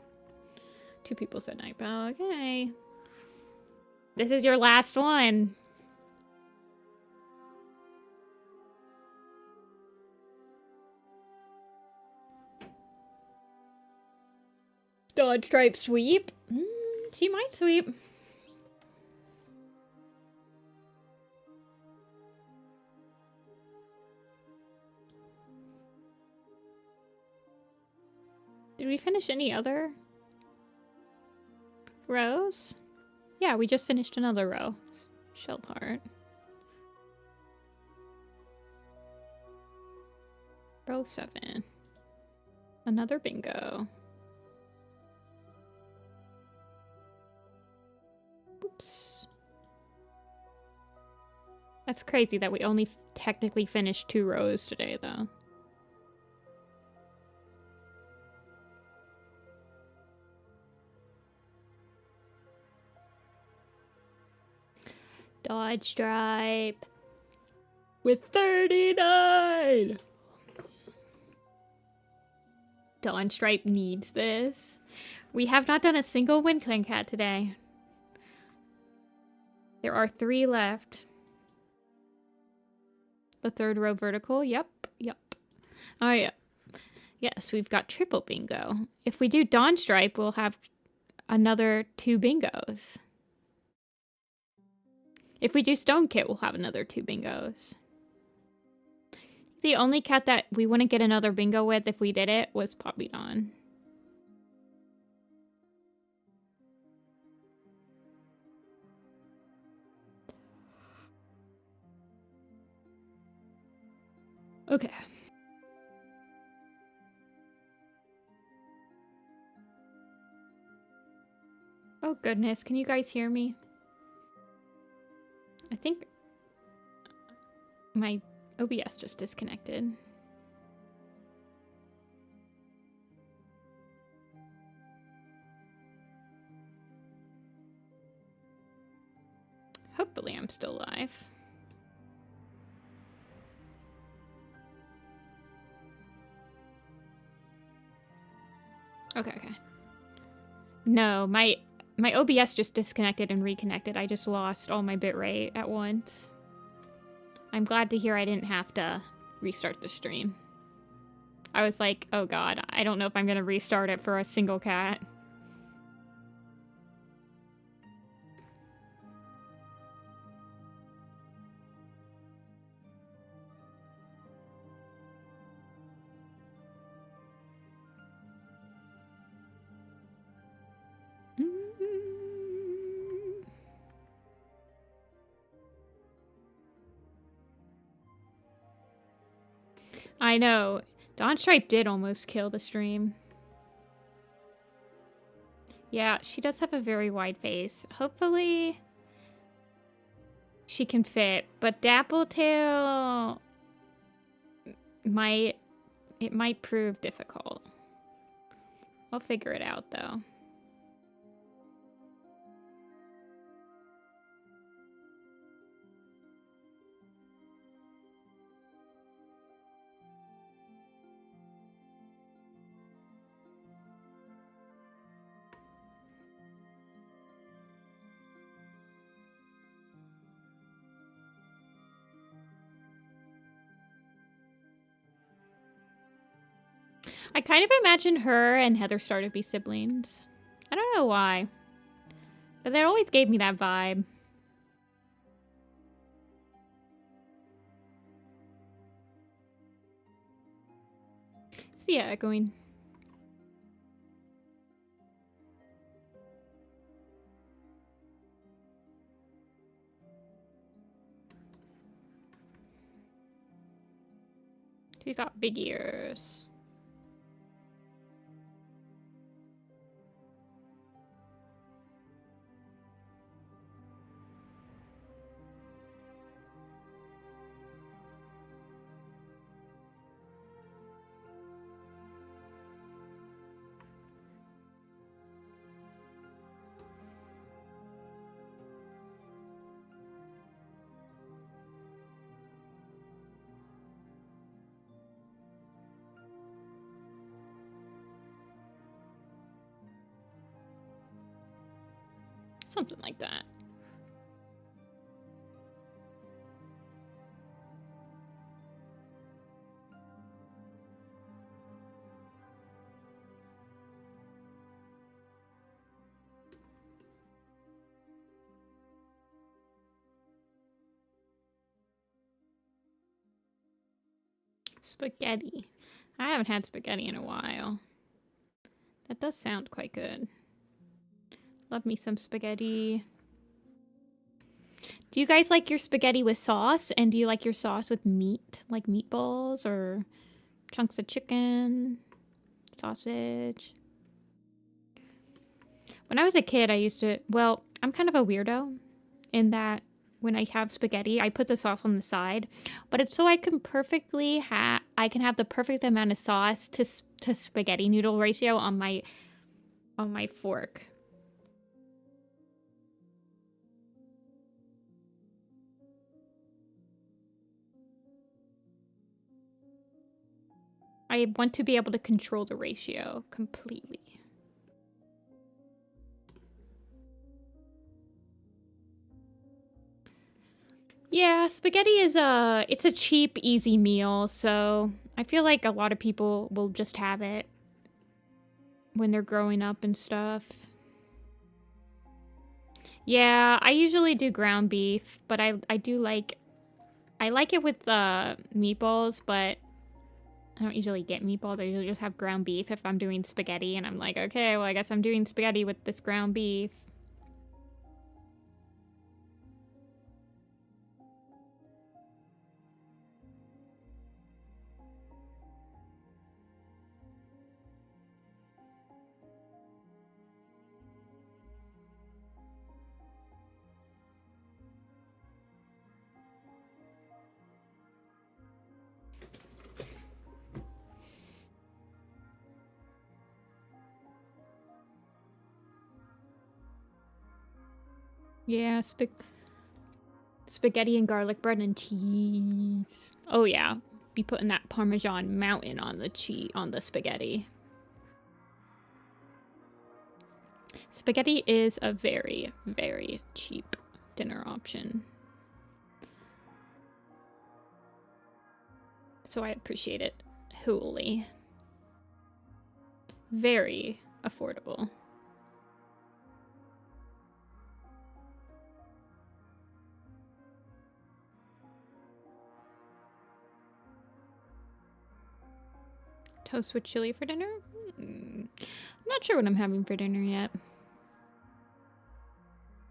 2 people said Night Pelt. Okay. This is your last one. Dawn Stripe sweep. She might sweep. Did we finish any other rows? Yeah, we just finished another row. Shellheart. Row 7. Another bingo. Oops. That's crazy that we only technically finished 2 rows today, though. Dodge Stripe with 39. Dawn Stripe needs this. We have not done a single Winkling cat today. There are 3 left. The 3rd row vertical. Yep. Oh, yeah. Yes, we've got triple bingo. If we do Dawn Stripe, we'll have another 2 bingos. If we do Stone Kit, we'll have another 2 bingos. The only cat that we wouldn't get another bingo with if we did it was Poppy Dawn. Okay. Oh goodness, can you guys hear me? I think my OBS just disconnected. Hopefully I'm still live. Okay. No, my OBS just disconnected and reconnected. I just lost all my bitrate at once. I'm glad to hear I didn't have to restart the stream. I was like, oh god, I don't know if I'm gonna restart it for a single cat. I know. Dawn Stripe did almost kill the stream. Yeah, she does have a very wide face. Hopefully she can fit, but Dappletail might prove difficult. I'll figure it out though. I kind of imagine her and Heather Star to be siblings. I don't know why, but that always gave me that vibe. So yeah, echoing. She got big ears. Something like that. Spaghetti. I haven't had spaghetti in a while. That does sound quite good. Love me some spaghetti. Do you guys like your spaghetti with sauce? And do you like your sauce with meat? Like meatballs or chunks of chicken? Sausage? When I was a kid, I used to... Well, I'm kind of a weirdo in that when I have spaghetti, I put the sauce on the side. But it's so I can perfectly have... I can have the perfect amount of sauce to spaghetti noodle ratio on my fork. I want to be able to control the ratio completely. Yeah, spaghetti is it's a cheap, easy meal, so I feel like a lot of people will just have it when they're growing up and stuff. Yeah, I usually do ground beef, but I like it with meatballs, but I don't usually get meatballs. I usually just have ground beef if I'm doing spaghetti, and I'm like, okay, well, I guess I'm doing spaghetti with this ground beef. Yeah, spaghetti and garlic bread and cheese. Oh yeah, be putting that Parmesan mountain on the spaghetti. Spaghetti is a very, very cheap dinner option. So I appreciate it wholly. Very affordable. Toast with chili for dinner? I'm not sure what I'm having for dinner yet.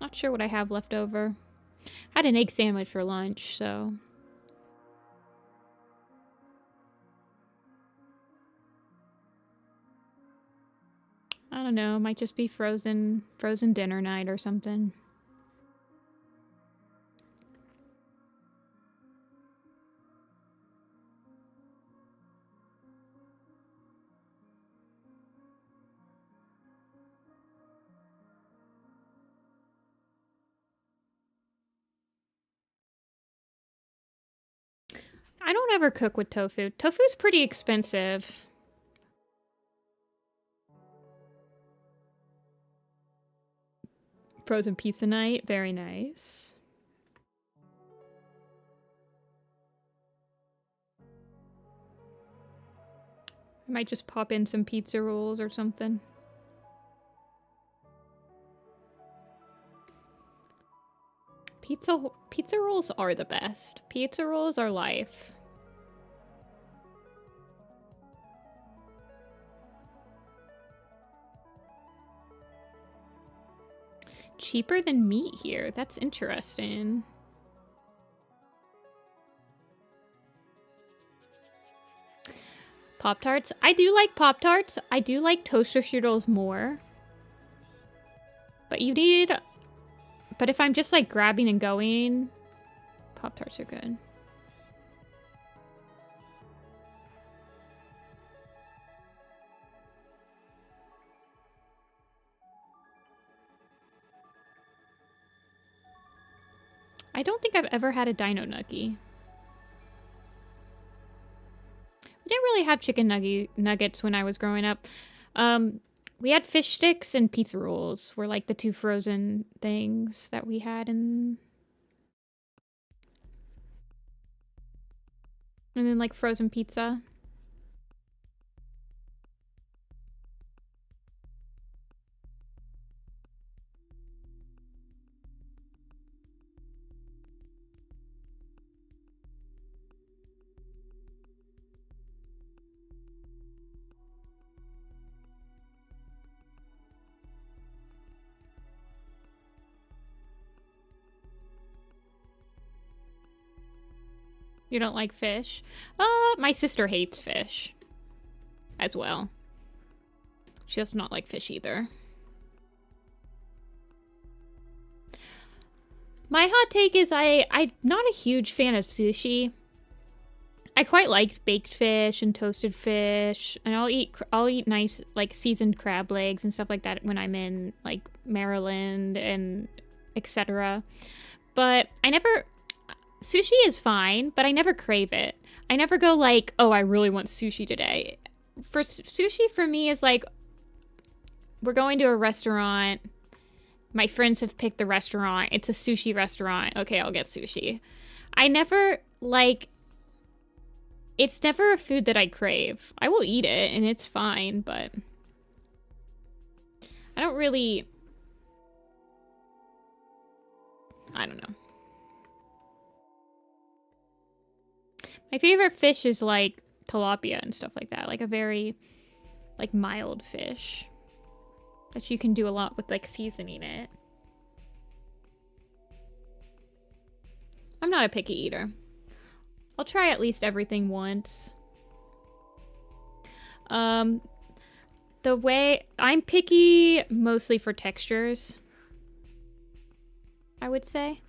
Not sure what I have left over. Had an egg sandwich for lunch, so... I don't know, might just be frozen dinner night or something. I don't ever cook with tofu. Tofu's pretty expensive. Frozen pizza night, very nice. I might just pop in some pizza rolls or something. Pizza rolls are the best. Pizza rolls are life. Cheaper than meat here. That's interesting. Pop-Tarts. I do like Pop-Tarts. I do like toaster strudels more. But you need... But if I'm just like grabbing and going, Pop-Tarts are good. I don't think I've ever had a Dino Nugget. We didn't really have chicken nuggets when I was growing up. We had fish sticks and pizza rolls were like the two frozen things that we had in... And then like frozen pizza. You don't like fish? My sister hates fish as well. She does not like fish either. My hot take is I'm not a huge fan of sushi. I quite like baked fish and toasted fish, and I'll eat nice like seasoned crab legs and stuff like that when I'm in like Maryland and etc. But sushi is fine, but I never crave it. I never go like, oh, I really want sushi today. Sushi for me is like, we're going to a restaurant. My friends have picked the restaurant. It's a sushi restaurant. Okay, I'll get sushi. I never like, it's never a food that I crave. I will eat it and it's fine, but I don't really, I don't know. My favorite fish is like tilapia and stuff like that. Like a very like mild fish that you can do a lot with like seasoning it. I'm not a picky eater. I'll try at least everything once. The way I'm picky mostly for textures, I would say.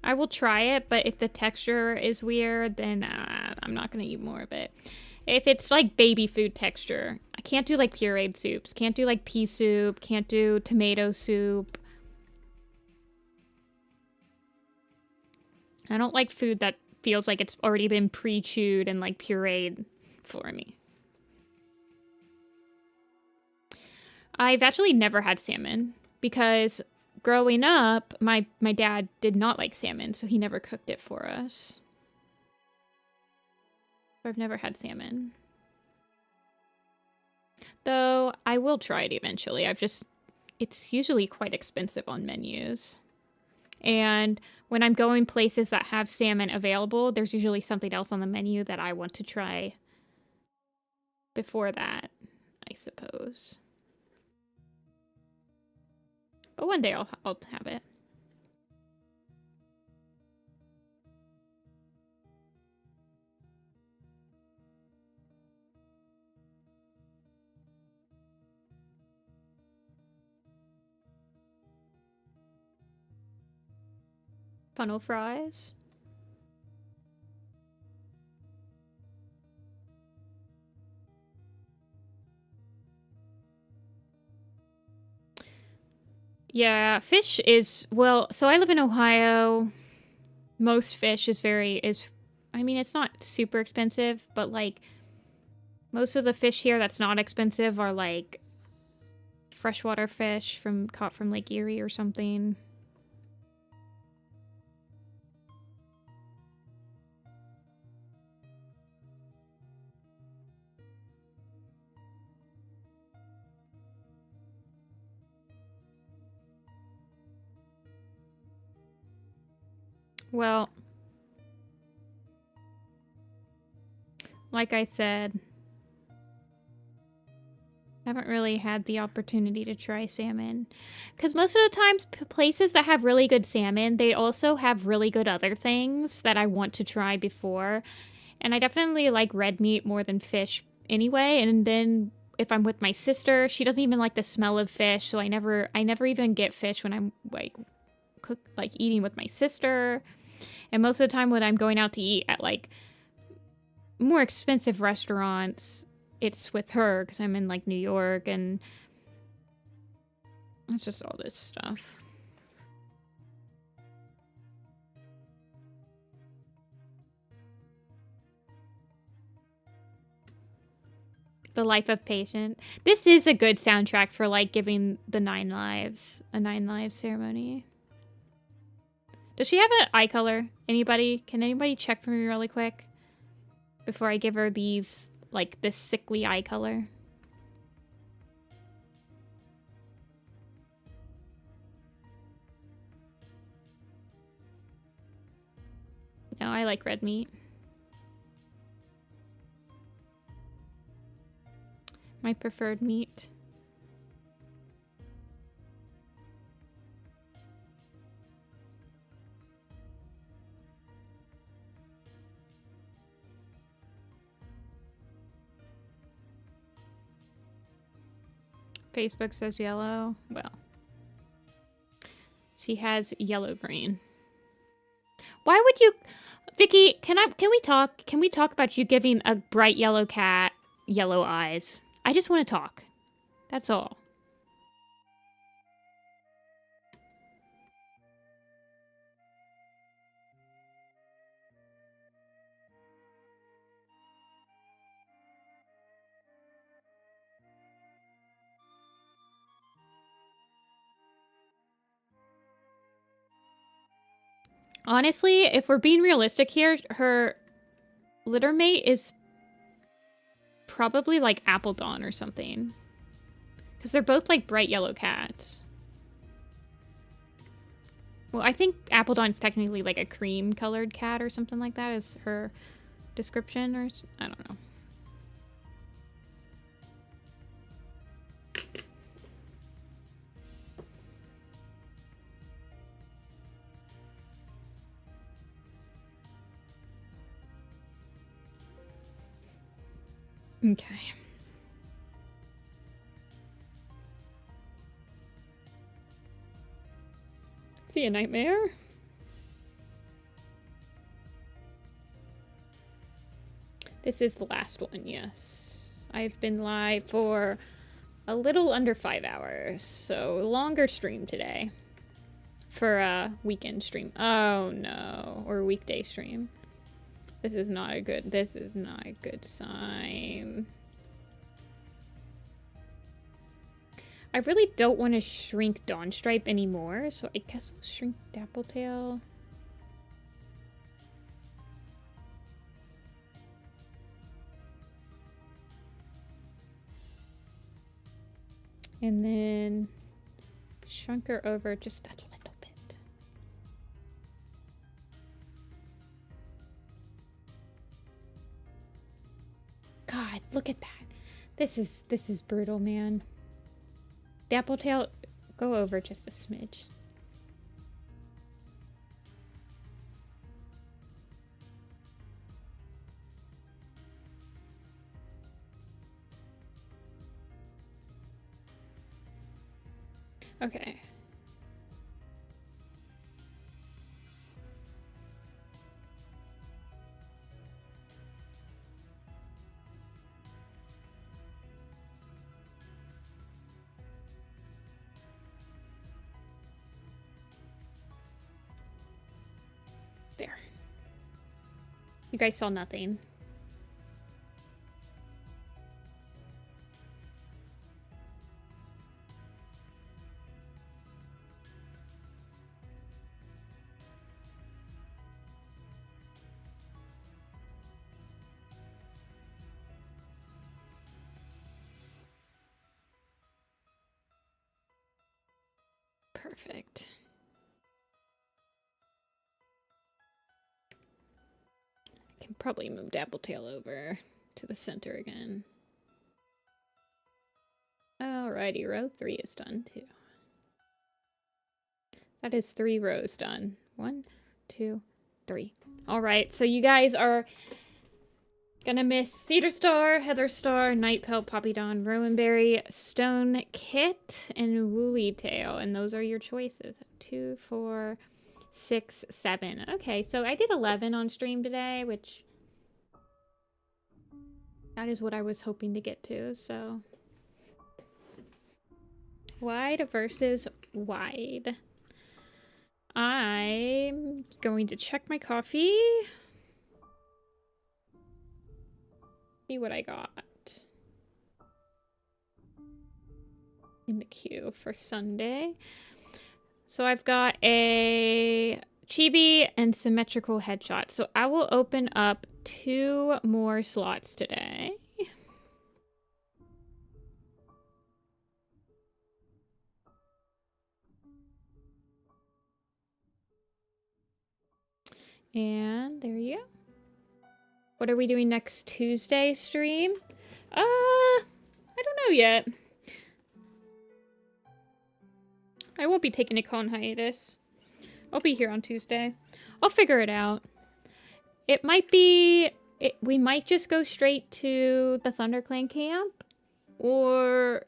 I will try it, but if the texture is weird, then I'm not going to eat more of it. If it's like baby food texture, I can't do like pureed soups. Can't do like pea soup. Can't do tomato soup. I don't like food that feels like it's already been pre-chewed and like pureed for me. I've actually never had salmon because growing up, my dad did not like salmon, so he never cooked it for us. I've never had salmon. Though I will try it eventually. It's usually quite expensive on menus. And when I'm going places that have salmon available, there's usually something else on the menu that I want to try before that, I suppose. But one day I'll have it. Funnel fries. Yeah, fish is, well, so I live in Ohio. Most fish I mean, it's not super expensive, but like most of the fish here that's not expensive are like freshwater fish caught from Lake Erie or something. Well, like I said, I haven't really had the opportunity to try salmon. Because most of the times, places that have really good salmon, they also have really good other things that I want to try before. And I definitely like red meat more than fish anyway. And then if I'm with my sister, she doesn't even like the smell of fish, so I never even get fish when I'm like eating with my sister. And most of the time when I'm going out to eat at like more expensive restaurants, it's with her because I'm in like New York, and it's just all this stuff. The Life of Patient. This is a good soundtrack for like giving the 9 lives a 9 lives ceremony. Does she have an eye color? Anybody? Can anybody check for me really quick before I give her these, like, this sickly eye color? No, I like red meat. My preferred meat. Facebook says yellow. Well, she has yellow brain. Why would you, Vicky? Can we talk? Can we talk about you giving a bright yellow cat yellow eyes? I just want to talk. That's all. Honestly, if we're being realistic here, her litter mate is probably like Appledon or something. Because they're both like bright yellow cats. Well, I think Appledon's technically like a cream colored cat or something like that is her description, or I don't know. Okay. See a nightmare? This is the last one, yes. I've been live for a little under 5 hours, so longer stream today. For a weekend stream. Oh no. Or a weekday stream. This is not a good sign. I really don't want to shrink Dawnstripe anymore, so I guess I'll shrink Dappletail. And then shrunk her over just a little bit. God, look at that. This is brutal, man. Dappletail, go over just a smidge. Okay. You guys saw nothing. Perfect. I can probably move Dabbletail over to the center again. Alrighty, row 3 is done too. That is 3 rows done. 1, 2, 3. Alright, so you guys are gonna miss Cedar Star, Heather Star, Night Pelt, Poppy Dawn, Rowanberry, Stone Kit, and Woolly Tail. And those are your choices. 2, 4, 6, 7. Okay, so I did 11 on stream today, which that is what I was hoping to get to, so. Wide versus wide. I'm going to check my coffee. See what I got in the queue for Sunday. So I've got a chibi and symmetrical headshot. So I will open up 2 more slots today. And there you go. What are we doing next Tuesday stream? I don't know yet. I won't be taking a con hiatus. I'll be here on Tuesday. I'll figure it out. It might be... we might just go straight to the ThunderClan camp. Or...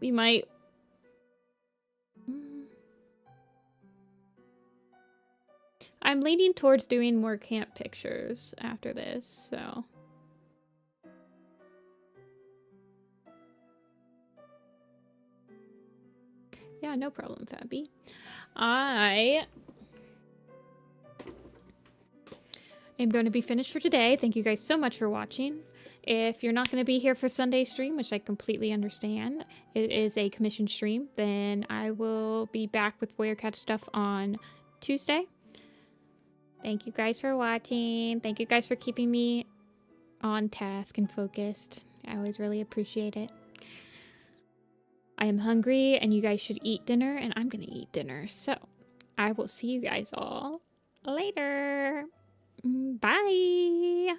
we might... I'm leaning towards doing more camp pictures after this, so... yeah, no problem, Fabby. I am going to be finished for today. Thank you guys so much for watching. If you're not going to be here for Sunday stream, which I completely understand, it is a commission stream, then I will be back with Warrior Cat stuff on Tuesday. Thank you guys for watching. Thank you guys for keeping me on task and focused. I always really appreciate it. I am hungry and you guys should eat dinner, and I'm gonna eat dinner. So I will see you guys all later. Bye.